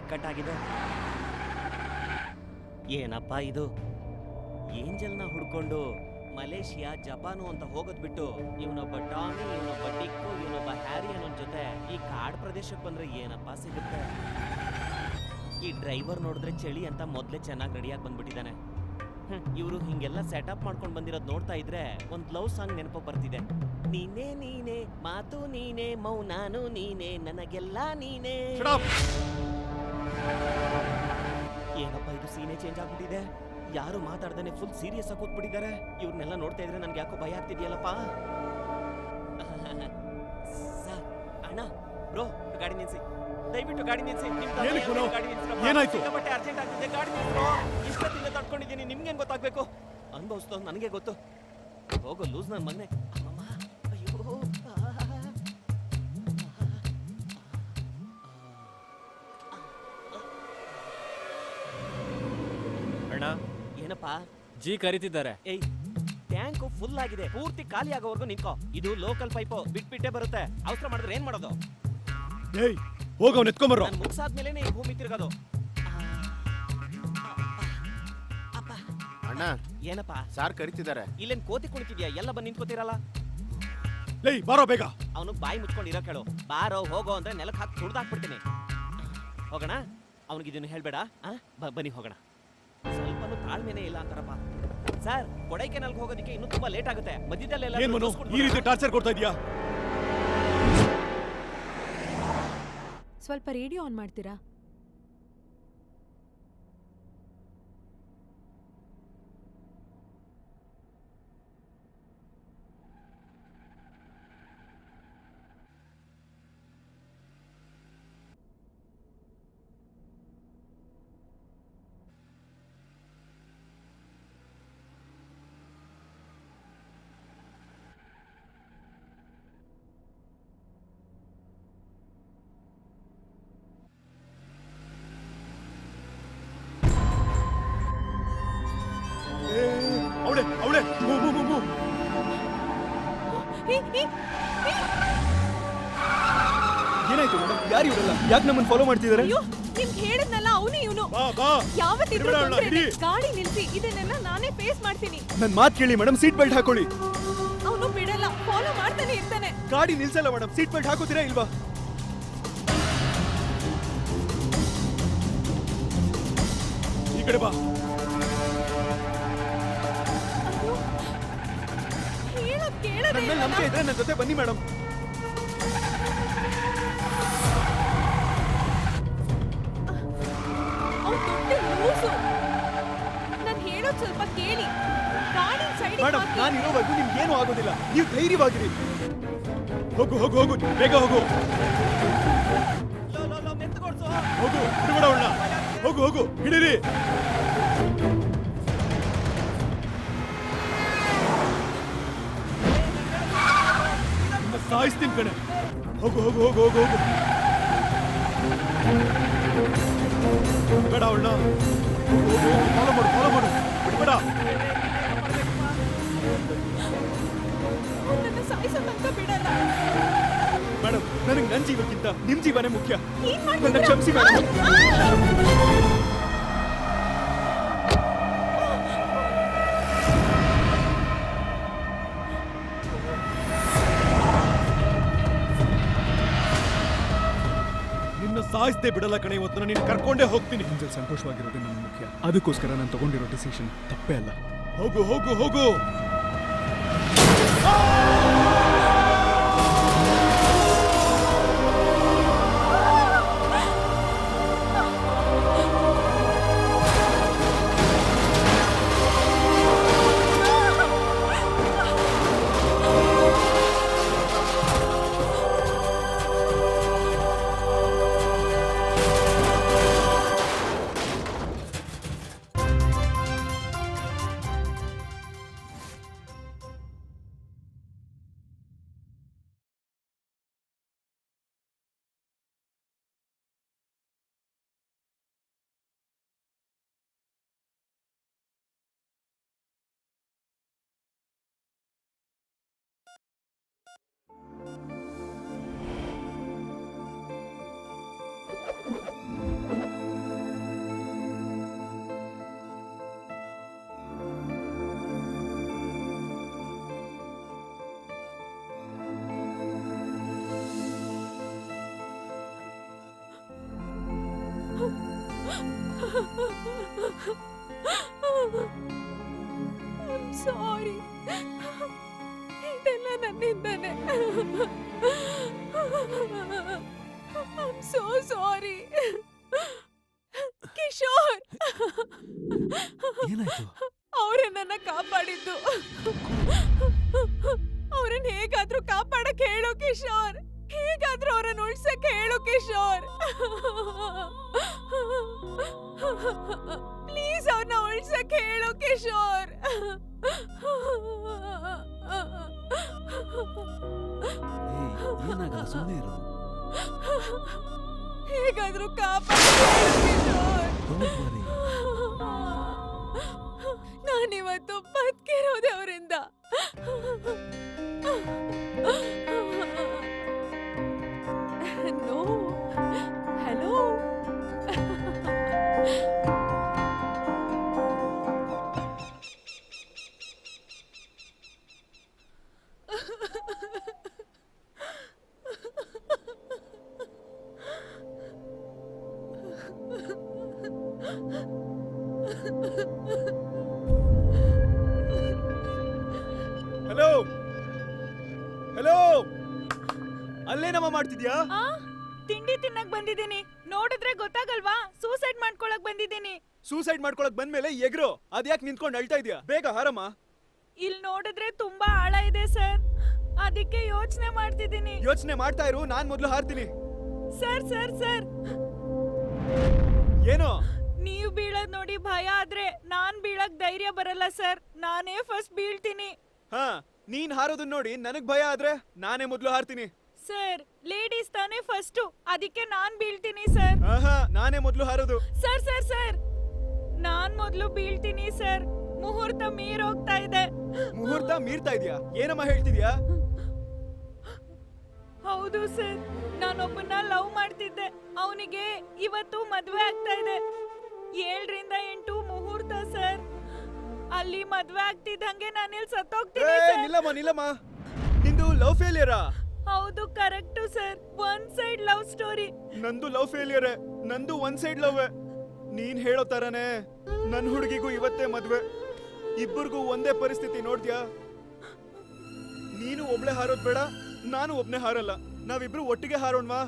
ಸಕ್ಕತ್ತಾಗಿದೆ. ಏನಪ್ಪ ಇದು, ಏಂಜಲ್ನ ಹುಡ್ಕೊಂಡು ಮಲೇಷಿಯಾ ಜಪಾನು ಅಂತ ಹೋಗೋದ್ ಬಿಟ್ಟು ಇವನೊಬ್ಬ ಟಾಮಿ, ಇವನೊಬ್ಬ ಡಿಕ್ಕು, ಇವನೊಬ್ಬ ಹ್ಯಾರಿ ಅನ್ನೋನ್ ಜೊತೆ ಈ ಕಾಡ್ ಪ್ರದೇಶಕ್ಕೆ ಬಂದ್ರೆ ಏನಪ್ಪ ಸಿಗುತ್ತೆ? ಈ ಡ್ರೈವರ್ ನೋಡಿದ್ರೆ ಚಳಿ ಅಂತ ಮೊದ್ಲೇ ಚೆನ್ನಾಗಿ ರೆಡಿಯಾಗಿ ಬಂದ್ಬಿಟ್ಟಿದ್ದಾನೆ. ಇವರು ಹಿಂಗೆಲ್ಲ ಸೆಟಪ್ ಮಾಡ್ಕೊಂಡು ಬಂದಿರೋದ್ ನೋಡ್ತಾ ಇದ್ರೆ ಒಂದ್ ಲವ್ ಸಾಂಗ್ ನೆನಪು ಬರ್ತಿದೆ. ನೀನೇ ನೀನೇ ಮಾತು ನೀನೇ ಮೌನಾನು ನೀನೇ ನನಗೆಲ್ಲ ನೀನೇ. ಏನಪ್ಪ ಇದು, ಸೀನೆ ಚೇಂಜ್ ಆಗ್ಬಿಟ್ಟಿದೆ. ಯಾರು ಮಾತಾಡ್ದಾನೆ ಫುಲ್ ಸೀರಿಯಸ್ ಆಗಿ ಕೂತ್ಬಿಟ್ಟಿದ್ದಾರೆ. ಇವ್ರನ್ನೆಲ್ಲ ನೋಡ್ತಾ ಇದ್ರೆ ನನ್ಗೆ ಯಾಕೋ ಭಯ ಆಗ್ತಿದ್ಯಲ್ಲಪ್ಪ. ಸರ್, ಅಣ್ಣ, ಬ್ರೋ, ಗಾಡಿ ನಿಲ್ಸಿ, ದಯವಿಟ್ಟು ಗಾಡಿ ನಿಲ್ಸಿ. ಏನಾಯ್ತು? ಸಿಕ್ಕಾಪಟ್ಟೆ ಅರ್ಜೆಂಟ್ ಆಗ್ತಿದೆ, ಗಾಡಿ ನಿಲ್ಸು. ಇಷ್ಟೊತ್ತಿಂದ ತಡ್ಕೊಂಡಿದ್ದೀನಿ, ನಿಮ್ಗೇನ್ ಗೊತ್ತಾಗ್ಬೇಕು? ಅನ್ಭವಿಸ್ತೋ ನನಗೆ ಗೊತ್ತು. ಹೋಗೋ ಲೂಸ್ ನನ್ ಮಗನೆ. ಅಮ್ಮಮ್ಮ, ಅಯ್ಯೋ. ಅಣ್ಣ, ಏನಪ್ಪಾ? ಜಿ ಕರಿತಿದ್ದಾರೆ. ಏಯ್, ಟ್ಯಾಂಕ್ ಫುಲ್ ಆಗಿದೆ, ಪೂರ್ತಿ ಖಾಲಿ ಆಗೋವರೆಗೂ ನಿಂತ್ಕೋ. ಇದು ಲೋಕಲ್ ಪೈಪು, ಬಿಟ್ಬಿಟ್ಟೆ ಬರುತ್ತೆ. ಅವಸರ ಮಾಡಿದ್ರೆ ಏನ್ ಮಾಡೋದು? ಏಯ್, ಹೋಗ ಅವ್ನು ಎತ್ಕೊಂಬರ್ರೋ. ನಾನು ಮುಗ್ಸಾದ್ಮೇಲೆ ಈ ಭೂಮಿ ತಿರ್ಗೋದು. ಅಪ್ಪ. ಅಣ್ಣ, ಏನಪ್ಪ? ಸಾರ್ ಕರಿತಿದ್ದಾರೆ. ಇಲ್ಲೇನ್ ಕೋತಿ ಕುಣಿತಿದ್ಯಾ? ಎಲ್ಲ ಬಂದು ನಿಂತ್ಕೋತಿರಲ್ಲ. ಲೈ ಬಾರೋ ಬೇಗ. ಅವನು ಬಾಯಿ ಮುಚ್ಕೊಂಡು ಇರೋ ಕೇಳು. ಬಾರೋ ಹೋಗೋ ಅಂದ್ರೆ ನೆಲಕ್ಕೆ ಹಾಕಿ ತುಡ್ದಾಕ್ಬಿಡ್ತೀನಿ. ಹೋಗೋಣ? ಅವನಿಗೆ ಇದನ್ನು ಹೇಳ್ಬೇಡ. ಬನ್ನಿ ಹೋಗೋಣ. ಸ್ವಲ್ಪನೂ ತಾಳ್ಮೆನೇ ಇಲ್ಲ ಅಂತಾರಪ್ಪ. ಸರ್, ಕೊಡೈಕೆನಾಲ್ಗೆ ಹೋಗೋದಕ್ಕೆ ಇನ್ನೂ ತುಂಬಾ ಲೇಟ್ ಆಗುತ್ತೆ. ಮಧ್ಯದಲ್ಲೆಲ್ಲ ಏನ್ ಮನು ಈ ರೀತಿ ಟಾರ್ಚರ್ ಕೊಡ್ತಾ ಇದೀಯಾ? ಸ್ವಲ್ಪ ರೇಡಿಯೋ ಆನ್ ಮಾಡ್ತೀರಾ? ಅವಳೆ ಅವಳೆ ಏನಾಯ್ತು ಮೇಡಮ್? ಯಾರು ಇವರಲ್ಲ? ಯಾಕೆ ನಮ್ಮನ್ನ ಫಾಲೋ ಮಾಡ್ತಿದ್ದಾರೆ? ಅಯ್ಯೋ, ನಿಮ್ಗೆ ಹೇಳಿದ್ನಲ್ಲ, ಅವನೇ ಇವನು. ಯಾವತ್ತಿದ್ರು ಬಿಡೋಣ, ತೊಂದ್ರೆನೇ. ಹಿಡಿ. ಗಾಡಿ ನಿಲ್ಸಿ, ಇದನ್ನೆಲ್ಲ ನಾನೇ ಫೇಸ್ ಮಾಡ್ತೀನಿ. ನನ್ ಮಾತ್ ಕೇಳಿ ಮೇಡಮ್, ಸೀಟ್ ಬೆಲ್ಟ್ ಹಾಕೊಳ್ಳಿ. ಅವನು ಬಿಡಲ್ಲ, ಫಾಲೋ ಮಾಡ್ತಾನೆ ಇರ್ತಾನೆ. ಗಾಡಿ ನಿಲ್ಸಲ್ಲ ಮೇಡಮ್, ಸೀಟ್ ಬೆಲ್ಟ್ ಹಾಕೋತೀರಾ ಇಲ್ವಾ? ಈ ಕಡೆ ಬಾ. ಹೇಳೋದ್ ಕೇಳೋದೇ ನನ್ನ ಮೇಲೆ ನಂಬಿಕೆ ಇದ್ರೆ ನನ್ನ ಜೊತೆ ಬನ್ನಿ ಮೇಡಮ್. ಅವ್ನ್ ದೊಡ್ಡ ಲೂಸು. ನಾನ್ ಹೇಳೋದ್ ಸ್ವಲ್ಪ ಕೇಳಿ. ಗಾಡಿ ಸೈಡ್ ಮೇಡಮ್, ನಾನು ಇರೋವರೆಗೂ ನಿಮ್ಗೆ ಏನೂ ಆಗೋದಿಲ್ಲ. ನೀವು ಧೈರ್ಯವಾಗಿರಿ. ಹೋಗು ಹೋಗು ಹೋಗು, ಬೇಗ ಹೋಗು ಮೆತ್ತಗೊಡ್ಸು. ಹೋಗು, ಬಿಡಬೇಡ ಅವಳನ್ನ. ಹೋಗು ಹೋಗು, ಹಿಡೀರಿ. ಸಾಯಿಸ್ತೀನಿ ಕಣೆ. ಹೋಗು ಹೋಗು ಹೋಗು ಹೋಗು ಹೋಗು. ಬೇಡ ಅವಳನ್ನ. ಫಾಲೋ ಮಾಡು, ಫಾಲೋ ಮಾಡು, ಬಿಡ್ಬೇಡ. ನನ್ನ ಸಾಯಿಸೋ ತನಕ ಬಿಡಲ್ಲ. ಮೇಡಮ್, ನನಗೆ ನನ್ನ ಜೀವಕ್ಕಿಂತ ನಿಮ್ ಜೀವನೇ ಮುಖ್ಯ. ಏನ್ ನನ್ನ ಮಾಡ್ತಿದ್ದೀರಾ? ಕ್ಷಮಿಸಿ ಮೇಡಮ್. ನಿನ್ನ ಸಾಯಿಸದೆ ಬಿಡಲ್ಲ ಕಣೆ. ಇವತ್ತು ನಾನು ನಿನ್ನ ಕರ್ಕೊಂಡೇ ಹೋಗ್ತೀನಿ. ಸಂತೋಷವಾಗಿರೋದೇ ನನ್ನ ಮುಖ್ಯ. ಅದಕ್ಕೋಸ್ಕರ ನಾನು ತಗೊಂಡಿರೋ ಡಿಸಿಷನ್ ತಪ್ಪೇ ಅಲ್ಲ. ಹೋಗು ಹೋಗು ಹೋಗು. ಸಾರಿ, ಇದೆಲ್ಲ ನನ್ನಿಂದಾನೆ. I'm so sorry. ಕಿಶೋರ್, ಏನಾಯ್ತು? ಅವರೇ ನನ್ನ ಕಾಪಾಡಿದ್ದು. ಅವ್ರನ್ನ ಹೇಗಾದ್ರೂ ಕಾಪಾಡಕ್ ಹೇಳು ಕಿಶೋರ್, ಹೇಗಾದ್ರೂ ಅವ್ರನ್ನ ಉಳ್ಸಕ್ ಹೇಳು ಕಿಶೋರ್. ಪ್ಲೀಸ್ ಅವ್ರನ್ನ ಉಳ್ಸಕ್ ಹೇಳು ಕಿಶೋರ್. ಏನಾಗಲ್ಲ, ಸುಮ್ಮನೆ ಇರು. ಹೇಗಾದ್ರೂ ಕಾಪಾಡು ಕಿಶೋರ್. Don't worry. ನಾನಿವತ್ತು ಬದುಕಿರೋದೆ ಅವರಿಂದ. No, hello. ಹಲೋ ಹಲೋ, ಅಲ್ಲೇನಮ್ಮ ಮಾಡ್ತಿದ್ಯಾ? ಆ ತಿಂಡಿ ತಿನ್ನಕ್ ಬಂದಿದ್ದೀನಿ. ನೋಡಿದ್ರೆ ಗೊತ್ತಾಗಲ್ವಾ? ಸೂಸೈಡ್ ಮಾಡ್ಕೊಳಕ್ ಬಂದಿದ್ದೀನಿ. ಸೂಸೈಡ್ ಮಾಡ್ಕೊಳಕ್ ಬಂದ್ಮೇಲೆ ಎಗ್ರು ಅದ್ಯಾಕ್ ನಿಂತ್ಕೊಂಡು ಅಳ್ತಾ ಇದೀಯಾ? ಬೇಗ ಹಾರಮ್ಮ. ಇಲ್ಲಿ ನೋಡಿದ್ರೆ ತುಂಬಾ ಆಳ ಇದೆ ಸರ್, ಅದಕ್ಕೆ ಯೋಚನೆ ಮಾಡ್ತಿದ್ದೀನಿ. ಯೋಚನೆ ಮಾಡ್ತಾ ಇರು, ನಾನ್ ಮೊದ್ಲು ಹಾರ್ತೀನಿ. ಸರ್ ಸರ್ ಸರ್, ಏನೋ ನೀವ್ ಬೀಳದ್ ನೋಡಿ ಭಯ ಆದ್ರೆ ನಾನ್ ಬೀಳಕ್ ಧೈರ್ಯ ಬರಲ್ಲ ಸರ್. ನಾನೇ ಫಸ್ಟ್ ಬೀಳ್ತೀನಿ. ಹಾ, ನೀನ್ ಹಾರೋದನ್ನ ನೋಡಿ ನನಗ್ ಭಯ ಆದ್ರೆ ನಾನೇ ಮೊದ್ಲು ಹಾರ್ತೀನಿ. ಸರ್, ಲೇಡೀಸ್ ತಾನೇ ಫಸ್ಟ್, ಅದಕ್ಕೆ ನಾನ್ ಬೀಳ್ತೀನಿ ಸರ್. ಆಹಾ, ನಾನೇ ಮೊದ್ಲು ಹಾರೋದು. ಸರ್ ಸರ್ ಸರ್, ನಾನ್ ಮೊದ್ಲು ಬೀಳ್ತೀನಿ ಸರ್. ಮುಹೂರ್ತ ಮೀರೋಗ್ತಾ ಇದೆ. ಮುಹೂರ್ತ ಮೀರ್ತಾ ಇದೀಯಾ? ಏನಮ್ಮ ಹೇಳ್ತಿದ್ಯಾ? ಹೌದು ಸರ್, ನಾನೊಬ್ಬನ್ನ ಲವ್ ಮಾಡ್ತಿದ್ದೆ. ಅವನಿಗೆ ಇವತ್ತು ಮದ್ವೆ ಆಗ್ತಾ ಇದೆ. 7 ರಿಂದ 8 ಮುಹೂರ್ತ ಸರ್. ಅಲ್ಲಿ ಮದ್ವೆ ಆಗ್ತಿದ್ದಂಗೆ ನಾನಿಲ್ಲಿ ಸತ್ತೋಗ್ತೀನಿ ಸರ್. ನಿಲ್ಲಮ್ಮ ನಿಲ್ಲಮ್ಮ, ನಿಂದು ಲವ್ ಫೇಲಿಯರಾ? ಹೌದು, correct sir. One side love story. ನಂದು ಲವ್ ಫೇಲಿಯರ್, ನಂದು ಒನ್ ಸೈಡ್ ಲವ್. ನೀನ್ ಹೇಳೋ ತರನೇ ನನ್ ಹುಡುಗಿಗೂ ಇವತ್ತೇ ಮದ್ವೆ. ಇಬ್ಬರಿಗೂ ಒಂದೇ ಪರಿಸ್ಥಿತಿ ನೋಡ್ದ್ಯಾ? ನೀನು ಒಬ್ಳೆ ಹಾರೋದ್ ಬೇಡ, ನಾನು ಒಬ್ನೇ ಹಾರಲ್ಲ. ನಾವಿಬ್ರು ಒಟ್ಟಿಗೆ ಹಾರೋಣ್ವಾ?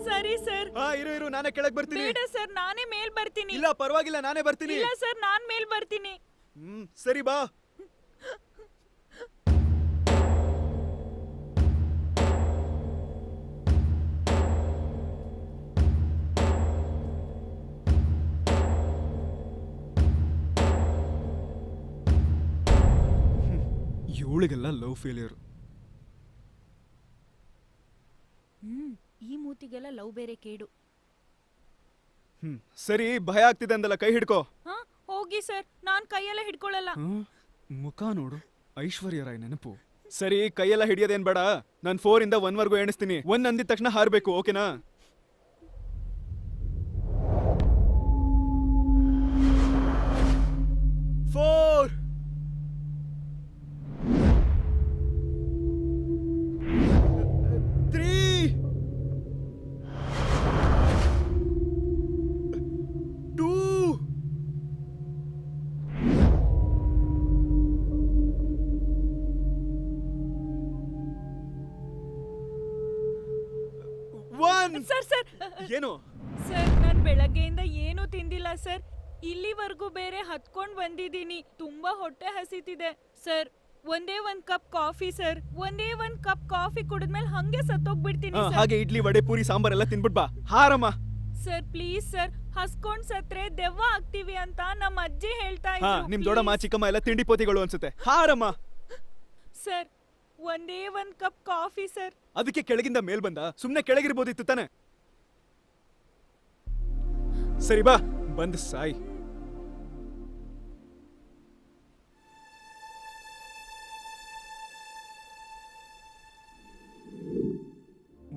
ಸರಿ ಸರ್. ಇರು ನಾನೇ ಕೆಳಗ್ ಬರ್ತೀನಿ. ಬೇಡ ಸರ್, ನಾನೇ ಮೇಲ್ ಬರ್ತೀನಿ. ಇಲ್ಲ ಪರವಾಗಿಲ್ಲ, ನಾನೇ ಬರ್ತೀನಿ. ಇಲ್ಲ ಸರ್, ನಾನ್ ಮೇಲ್ ಬರ್ತೀನಿ. ಸರಿ ಬಾ. ಇವಳಿಗೆಲ್ಲ ಲವ್ ಫೇಲಿಯರ್. ಈ ಮೂತಿಗೆಲ್ಲ ಲವ್ ಬೇರೆ ಕೇಡು. ಸರಿ, ಭಯ ಆಗ್ತಿದೆ ಅಂದಲ್ಲ, ಕೈ ಹಿಡ್ಕೋ. ಹೋಗಿ ಸರ್, ನಾನ್ ಕೈಯೆಲ್ಲ ಹಿಡ್ಕೊಳ್ಳಲ್ಲ. ಮುಖ ನೋಡು, ಐಶ್ವರ್ಯ ರಾಯ್ ನೆನಪು. ಸರಿ, ಕೈಯೆಲ್ಲ ಹಿಡಿಯೋದೇನ್ ಬೇಡ. ನಾನು 4 ಇಂದ 1 ವರೆಗೂ ಎಣಿಸ್ತೀನಿ. 1 ಅಂದಿದ ತಕ್ಷಣ ಹಾರ್ಬೇಕು, ಓಕೆನಾ? 4 3 2 1. ಸರ್ ಸರ್, ಏನು? ಸರ್, ನಾನ್ ಬೆಳಗ್ಗೆಯಿಂದ ಏನೂ ತಿಂದಿಲ್ಲ ಸರ್. ಇಲ್ಲಿವರೆಗೂ ಬೇರೆ ಹತ್ಕೊಂಡ್ ಬಂದಿದ್ದೀನಿ. ತುಂಬಾ ಹೊಟ್ಟೆ ಹಸಿತಿದೆ ಸರ್. ಒಂದೇ ಒಂದ್ ಕಪ್ ಕಾಫಿ ಸರ್. ಒಂದೇ ಒಂದ್ ಕಪ್ ಕಾಫಿ ಕುಡಿದ್ಮೇಲೆ ಹಂಗೆ ಸತ್ತೋಗ್ಬಿಡ್ತೀನಿ ಸರ್. ಹಾಗೆ ಇಡ್ಲಿ ವಡೆ ಪೂರಿ ಸಾಂಬಾರ್ ಎಲ್ಲ ತಿನ್ಬಿಟ್ ಬಾ, ಹಾರಮ್ಮ. ಸರ್ ಪ್ಲೀಸ್ ಸರ್, ಹಸ್ಕೊಂಡ್ ಸತ್ರೆ ದೆವ್ವ ಆಗ್ತೀವಿ ಅಂತ ನಮ್ಮ ಅಜ್ಜಿ ಹೇಳ್ತಾ ಇದ್ರು. ನಿಮ್ ದೊಡ್ಡಮ್ಮ ಚಿಕ್ಕಮ್ಮ ಎಲ್ಲ ತಿಂಡಿ ಪೋತಿಗಳು ಅನ್ಸುತ್ತೆ, ಹಾರಮ್ಮ. ಸರ್, ಒಂದೇ ಒಂದ್ ಕಪ್ ಕಾಫಿ ಸರ್. ಅದಕ್ಕೆ ಕೆಳಗಿಂದ ಮೇಲ್ ಬಂದ? ಸುಮ್ನೆ ಕೆಳಗಿರ್ಬೋದಿತ್ತು ತಾನೆ. ಸರಿ ಬಾ, ಬಂದ್ ಸಾಯ್.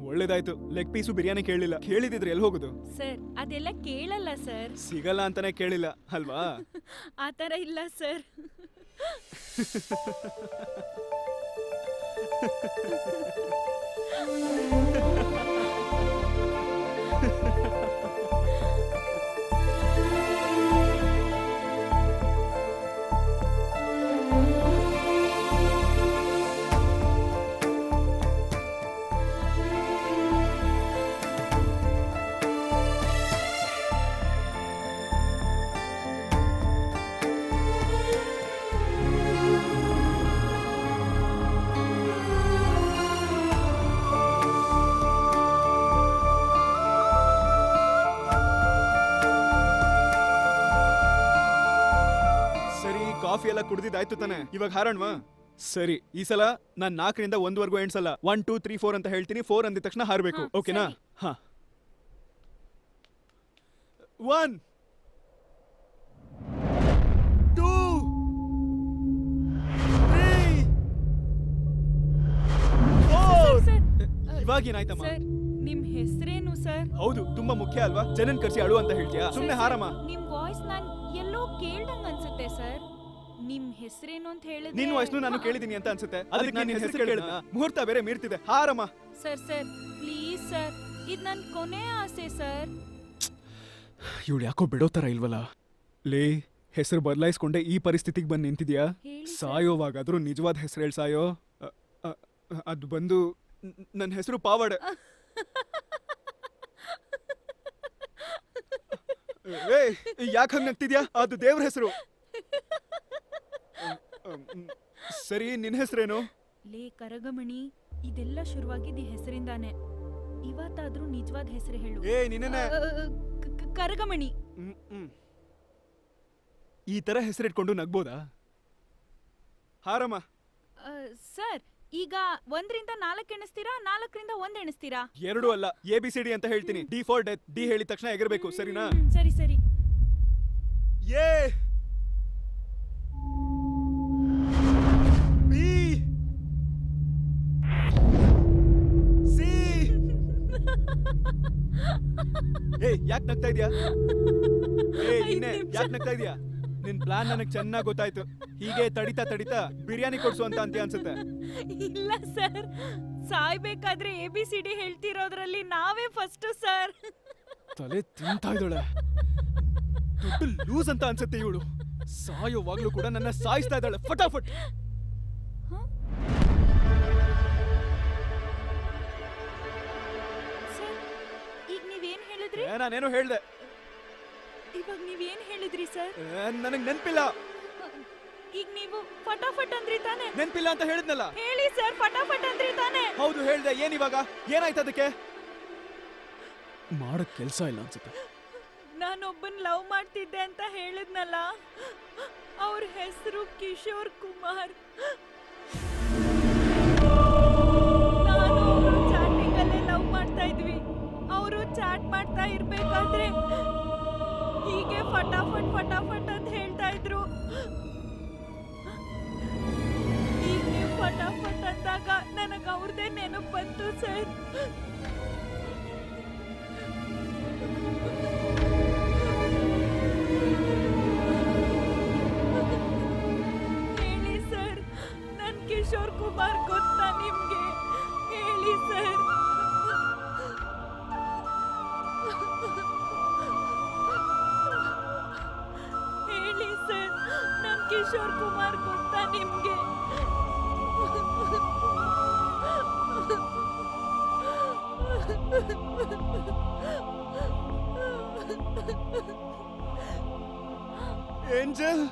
ಒಳ್ಳೇದಾಯ್ತು, ಲೆಗ್ ಪೀಸು ಬಿರಿಯಾನಿ ಕೇಳಲಿಲ್ಲ. ಕೇಳಿದಿದ್ರೆ ಎಲ್ಲಿ ಹೋಗುದು? ಸರ್, ಅದೆಲ್ಲ ಕೇಳಲ್ಲ ಸರ್. ಸಿಗಲ್ಲ ಅಂತಾನೆ ಕೇಳಿಲ್ಲ ಅಲ್ವಾ? ಆತರ ಇಲ್ಲ ಸರ್. ಸರಿ, ಕಾಫಿ ಎಲ್ಲ ಕುಡ್ದಿದ್ದಾಯ್ತು ತಾನೆ, ಇವಾಗ ಹಾರೋಣವಾ? ಸರಿ, ಈ ಸಲ ನಾನ್ 4ರಿಂದ 1ವರೆಗೂ ಎಣ್ಸಲ್ಲ. 1 2 3 4 ಅಂತ ಹೇಳ್ತೀನಿ. 4 ಅಂದಿದ ತಕ್ಷಣ ಹಾರ್ಬೇಕು, ಹಾ, ಓಕೆನಾ? ಸರಿ. ಹಾ. 1 2 3 4. ಸರ್, ಇವಾಗ ಏನಾಯ್ತಮ್ಮ? ಸರ್ ನಿಮ್ ಹೆಸರೇನು ಸರ್? ಹೌದು, ತುಂಬಾ ಮುಖ್ಯ ಅಲ್ವಾ? ಜನನ್ ಕರ್ಸಿ ಅಳು ಅಂತ ಹೇಳ್ತೀಯಾ? ಸುಮ್ನೆ ಹಾರಮ್ಮ. ನಿಮ್ ವಾಯ್ಸ್ ನಾನ್ ಎಲ್ಲೋ ಕೇಳ್ದಂಗ್ ಅನ್ಸುತ್ತೆ ಸರ್. ನಿಮ್ ಹೆಸರೇನು ಅಂತ ಹೇಳಿದ್ರೆ ನಿನ್ ವಯಸ್ಸು ನಾನು ಕೇಳಿದೀನಿ ಅಂತ ಅನ್ಸುತ್ತೆ. ಅದಕ್ಕೆ ನಾನು ನಿನ್ ಹೆಸರು ಕೇಳಿದ್ನ. ಮುಹೂರ್ತ ಬೇರೆ ಮೀರ್ತಿದೆ, ಹಾರಮ್ಮ. ಸರ್ ಪ್ಲೀಸ್ ಸರ್, ಇದ್ ನನ್ ಕೊನೆ ಆಸೆ ಸರ್. ಇವಳು ಯಾಕೋ ಬಿಡೋ ತರ ಇಲ್ವಲ್ಲ. ಲೇ, ಹೆಸರು ಬದಲಾಯಿಸ್ಕೊಂಡೆ ಈ ಪರಿಸ್ಥಿತಿಗೆ ಬಂದು ನಿಂತಿದ್ಯಾ? ಹೇಳಿ ಸರ್. ಸಾಯೋವಾಗಾದ್ರೂ ನಿಜವಾದ ಹೆಸರು ಹೇಳಿ ಸಾಯೋ. ಅದು ಬಂದು ನನ್ನ ಹೆಸರು ಪಾವಡ್. ಏ, ಯಾಕೆ ಹಂಗ್ ನಗ್ತಿದ್ಯಾ? ಅದು ದೇವ್ರ ಹೆಸರು. ಸರಿ, ನಿನ್ ಹೆಸರೇನು? ಲೇ ಕರಗಮಣಿ, ಇದೆಲ್ಲ ಶುರುವಾಗಿದ್ದ ಹೆಸರಿಂದಾನೆ. ಇವತ್ತಾದ್ರೂ ನಿಜವಾದ ಹೆಸರು ಹೇಳು. ಏ, ನಿನ್ನೆ ಕರಗಮಣಿ. ಈ ತರ ಹೆಸರಿಟ್ಕೊಂಡು ನಗ್ಬೋದಾ? ಹಾರಮ್ಮ. ಸರ್, ಈಗ 1ರಿಂದ 4 ಎಣಿಸ್ತೀರಾ, 4ರಿಂದ 1 ಎಣಿಸ್ತೀರಾ? 2 ಅಲ್ಲ, ABCD ಅಂತ ಹೇಳ್ತೀನಿ. D for death. ಡಿ ಹೇಳಿದ ತಕ್ಷಣ ಎಗರ್ಬೇಕು, ಸರಿನಾ? ಸರಿ ಸರಿ. A B C. ಏ, ಯಾಕೆ ನಗ್ತಾ ಇದ್ಯಾ? ಏ, ನಿನ್ನೆ ಯಾಕೆ ನಗ್ತಾ ಇದ್ಯಾ? ನಿನ್ ಪ್ಲಾನ್ ನನಗೆ ಚೆನ್ನಾಗಿ ಗೊತ್ತಾಯ್ತು. ಹೀಗೆ ತಡಿತಾ ತಡಿತಾ ಬಿರಿಯಾನಿ ಕೊಡ್ಸು ಅಂತ ಅಂತೀಯ ಅನ್ಸುತ್ತೆ. ಇಲ್ಲ ಸರ್, ಸಾಯ್ಬೇಕಾದ್ರೆ ABCD ಹೇಳ್ತಿರೋದ್ರಲ್ಲಿ ನಾವೇ ಫಸ್ಟ್ ಸರ್. ತಲೆ ತಿಂತಾ ಇದ್ದಾಳೆ. ದೊಡ್ಡ ಲೂಸ್ ಅಂತ ಅನ್ಸುತ್ತೆ ಇವಳು. ಸಾಯೋವಾಗ್ಲೂ ಕೂಡ ನನ್ನ ಸಾಯಿಸ್ತಾ ಇದ್ದಾಳೆ. ಫಟಾಫಟ್. ಸರ್, ಈಗ ನೀವೇನ್ ಹೇಳಿದ್ರಿ? ನಾನೇನೋ ಹೇಳ್ದೆ. ಇವಾಗ ನೀವೇನ್ ಹೇಳಿದ್ರಿ ಸರ್? ನನಗ್ ನೆನ್ಪಿಲ್ಲ. ಈಗ ನೀವು ಫಟಾಫಟ್ ಅಂದ್ರಿ ತಾನೆ? ನೆನ್ಪಿಲ್ಲ ಅಂತ ಹೇಳಿದ್ನಲ್ಲ. ಹೇಳಿ ಸರ್, ಫಟಾಫಟ್ ಅಂದ್ರಿ ತಾನೆ? ಹೌದು ಹೇಳ್ದೆ. ಏನಿವಾಗ? ಏನಾಯ್ತು ಅದಕ್ಕೆ? ಮಾಡಕ್ ಕೆಲ್ಸ ಇಲ್ಲ ಅನ್ಸುತ್ತೆ. ನಾನೊಬ್ಬನ್ ಲವ್ ಮಾಡ್ತಿದ್ದೆ ಅಂತ ಹೇಳಿದ್ನಲ್ಲ, ಅವ್ರ ಹೆಸರು ಕಿಶೋರ್ ಕುಮಾರ್. ನಾನು ಅವರು ಚಾಟಿಂಗ್ ಅಲ್ಲೇ ಲವ್ ಮಾಡ್ತಾ ಇದ್ವಿ. ಅವರು ಚಾಟ್ ಮಾಡ್ತಾ ಇರ್ಬೇಕಾದ್ರೆ ಹೀಗೆ ಫಟಾಫಟ್ ಫಟಾಫಟ್ ಅಂತ ಹೇಳ್ತಾ ಇದ್ರು. ಈಗ ನೀವು ಫಟಾಫಟ್ ಅಂದಾಗ ನನಗ ಅವ್ರದೇ ನೆನಪು ಬಂತು ಸರ್. ಹೇಳಿ ಸರ್, ನನ್ ಕಿಶೋರ್ ಕುಮಾರ್ ಗೊತ್ತಾ ನಿಮ್ಗೆ? ಹೇಳಿ ಸರ್. ಹೇಳಿ ಸರ್, ನನ್ ಕಿಶೋರ್ ಕುಮಾರ್ ಗೊತ್ತಾ ನಿಮ್ಗೆ? Angel,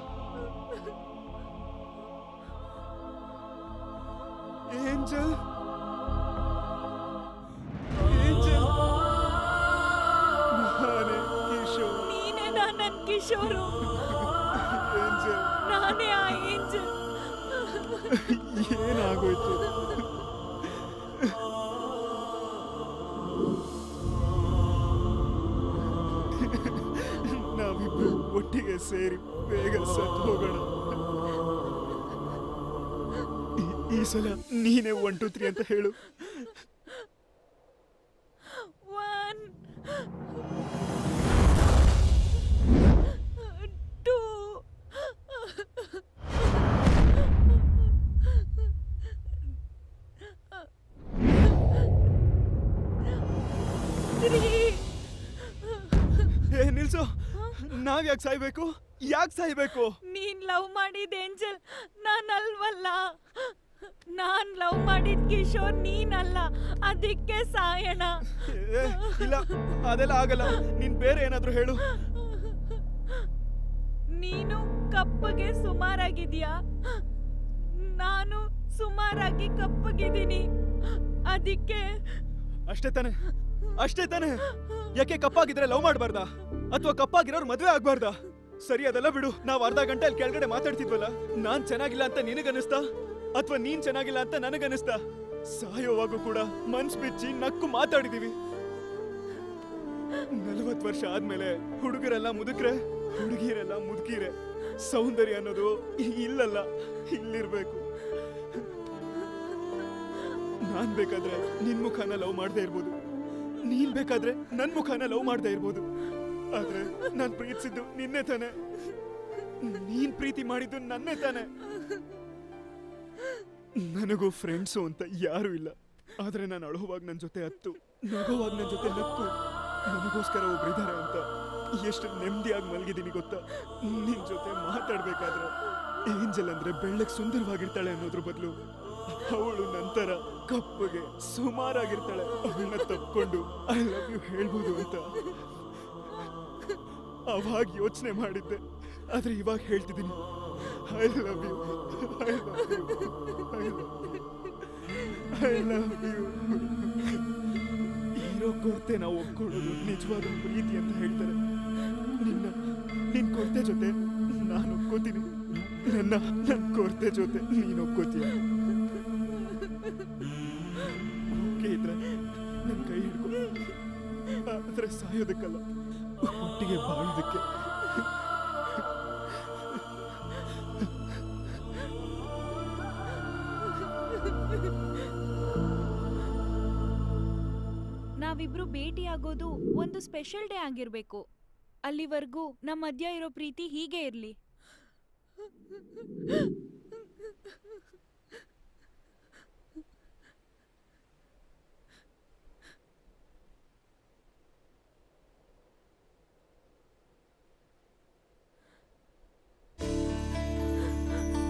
angel, angel. ನಾನೇ ಕಿಶೋರ್. ನೀನೇನಾ ನನ್ ಕಿಶೋರು? ಏಂಜಲ್, ನಾನೇ ಆ ಏಂಜಲ್. ಏನಾಗೋಯ್ತು? ನಾವಿಬ್ರು ಒಟ್ಟಿಗೆ ಸೇರಿ ಬೇಗ ಸತ್ತು ಹೋಗೋಣ. ಈ ಸಲ ನೀನೇ 1 2 3 ಅಂತ ಹೇಳು. 1 2 3 ಏ ನಿಲ್ಸು, ನಾವ್ ಯಾಕೆ ಸಾಯ್ಬೇಕು? ಯಾಕೆ ಸಾಯ್ಬೇಕು? ನೀನ್ ಲವ್ ಮಾಡಿದ ಏಂಜಲ್ ನಾನಲ್ವಲ್ಲ. ನಾನ್ ಲವ್ ಮಾಡಿದ ಕಿಶೋರ್ ನೀನಲ್ಲ, ಅದಕ್ಕೆ ಸಾಯಣ. ಏ, ಇಲ್ಲ ಅದೆಲ್ಲ ಆಗಲ್ಲ. ನೀನ್ ಬೇರೆ ಏನಾದ್ರೂ ಹೇಳು. ನೀನು ಕಪ್ಪಗೆ ಸುಮಾರಾಗಿದ್ಯಾ, ನಾನು ಸುಮಾರಾಗಿ ಕಪ್ಪಗಿದ್ದೀನಿ, ಅದಕ್ಕೆ. ಅಷ್ಟೇ ತಾನೆ? ಅಷ್ಟೇ ತಾನೆ? ಯಾಕೆ ಕಪ್ಪಾಗಿದ್ರೆ ಲವ್ ಮಾಡಬಾರ್ದಾ? ಅಥವಾ ಕಪ್ಪಾಗಿರೋರು ಮದ್ವೆ ಆಗ್ಬಾರ್ದಾ? ಸರಿ ಅದೆಲ್ಲ ಬಿಡು. ನಾವ್ ಅರ್ಧ ಗಂಟೆ ಅಲ್ಲಿ ಕೆಳಗಡೆ ಮಾತಾಡ್ತಿದ್ವಲ್ಲ, ನಾನ್ ಚೆನ್ನಾಗಿಲ್ಲ ಅಂತ ನಿನಗನ್ನಿಸ್ತಾ ಅಥವಾ ನೀನ್ ಚೆನ್ನಾಗಿಲ್ಲ ಅಂತ ನನಗನ್ನಿಸ್ತಾ? ಸಾಯೋವಾಗೂ ಕೂಡ ಮನ್ಸ್ ಬಿಚ್ಚಿ ನಕ್ಕು ಮಾತಾಡಿದೀವಿ. 40 ವರ್ಷ ಆದ್ಮೇಲೆ ಹುಡುಗರೆಲ್ಲ ಮುದುಕ್ರೆ, ಹುಡುಗಿರೆಲ್ಲ ಮುದುಕಿರೆ. ಸೌಂದರ್ಯ ಅನ್ನೋದು ಇಲ್ಲಲ್ಲ, ಇಲ್ಲಿರ್ಬೇಕು. ನಾನ್ ಬೇಕಾದ್ರೆ ನಿನ್ ಮುಖಾನ ಲವ್ ಮಾಡದೇ ಇರ್ಬೋದು, ನೀನ್ ಬೇಕಾದ್ರೆ ನನ್ ಮುಖಾನ ಲವ್ ಮಾಡದೇ ಇರ್ಬೋದು. ಆದ್ರೆ ನಾನ್ ಪ್ರೀತಿಸಿದ್ದು ನಿನ್ನೆ ತಾನೆ, ನೀನ್ ಪ್ರೀತಿ ಮಾಡಿದ್ದು ನನ್ನೇ ತಾನೆ. ನನಗೂ ಫ್ರೆಂಡ್ಸು ಅಂತ ಯಾರು ಇಲ್ಲ. ಆದ್ರೆ ನಾನು ಅಳುವಾಗ ನನ್ ಜೊತೆ ಹತ್ತು, ನಗುವಾಗ ನನ್ ಜೊತೆ ನಕ್ಕು, ನನಗೋಸ್ಕರ ಒಬ್ರಿದ್ದಾರೆ ಅಂತ ಎಷ್ಟು ನೆಮ್ಮದಿಯಾಗಿ ಮಲಗಿದ್ದೀನಿ ಗೊತ್ತಾ? ನಿನ್ ಜೊತೆ ಮಾತಾಡ್ಬೇಕಾದ್ರೆ ಏಂಜಲ್ ಅಂದ್ರೆ ಬೆಳ್ಳಗ್ ಸುಂದರವಾಗಿರ್ತಾಳೆ ಅನ್ನೋದ್ರ ಬದಲು ಅವಳು ನಂತರ ಕಪ್ಪಗೆ ಸುಮಾರಾಗಿರ್ತಾಳೆ. ಅವಳನ್ನ ತಪ್ಕೊಂಡು ಐ ಲವ್ ಯು ಹೇಳ್ಬೋದು ಅಂತ ಅವಾಗ ಯೋಚನೆ ಮಾಡಿದ್ದೆ. ಆದ್ರೆ ಇವಾಗ ಹೇಳ್ತಿದ್ದೀನಿ, I love you, I love you, I love you. ಇರೋ ಕೊರತೆ ನಾವು ಒಪ್ಕೊಳ್ಳೋದು ನಿಜವಾದ ಪ್ರೀತಿ ಅಂತ ಹೇಳ್ತಾರೆ. ನಿನ್ ಕೊರತೆ ಜೊತೆ ನಾನು ಒಪ್ಕೋತೀನಿ, ನನ್ನ ಕೊರತೆ ಜೊತೆ ನೀನು ಒಪ್ಕೋತೀಯ. ಓಕೆ ಇದ್ರೆ ನನ್ನ ಕೈ ಹಿಡ್ಕೊ. ಆದ್ರೆ ಸಾಯೋದಕ್ಕಲ್ಲ, ಒಟ್ಟಿಗೆ ಬಾಳೋದಕ್ಕೆ. ನಾವಿಬ್ರು ಭೇಟಿಯಾಗೋದು ಒಂದು ಸ್ಪೆಷಲ್ ಡೇ ಆಗಿರ್ಬೇಕು. ಅಲ್ಲಿವರೆಗೂ ನಮ್ಮ ಮಧ್ಯ ಇರೋ ಪ್ರೀತಿ ಹೀಗೆ ಇರ್ಲಿ.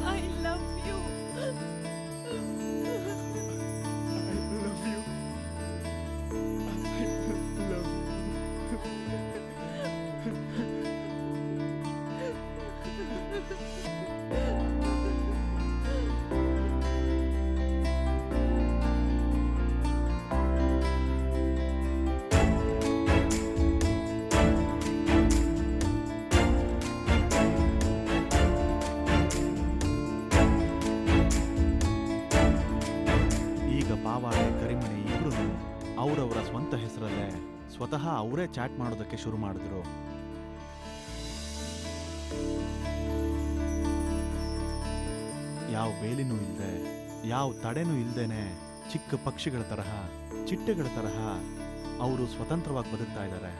I love you. ಈಗ ಪಾವಾಡೆ ಕರಿಮಣಿ ಇಬ್ರು ಅವರವರ ಸ್ವಂತ ಹೆಸರಲ್ಲೇ ಸ್ವತಃ ಅವರೇ ಚಾಟ್ ಮಾಡೋದಕ್ಕೆ ಶುರು ಮಾಡಿದ್ರು. ಯಾವ ಬೇಲಿನೂ ಇಲ್ಲದೆ, ಯಾವ ತಡೆನೂ ಇಲ್ದೇನೆ ಚಿಕ್ಕ ಪಕ್ಷಿಗಳ ತರಹ, ಚಿಟ್ಟೆಗಳ ತರಹ ಅವರು ಸ್ವತಂತ್ರವಾಗಿ ಬದುಕ್ತಾ ಇದ್ದಾರೆ.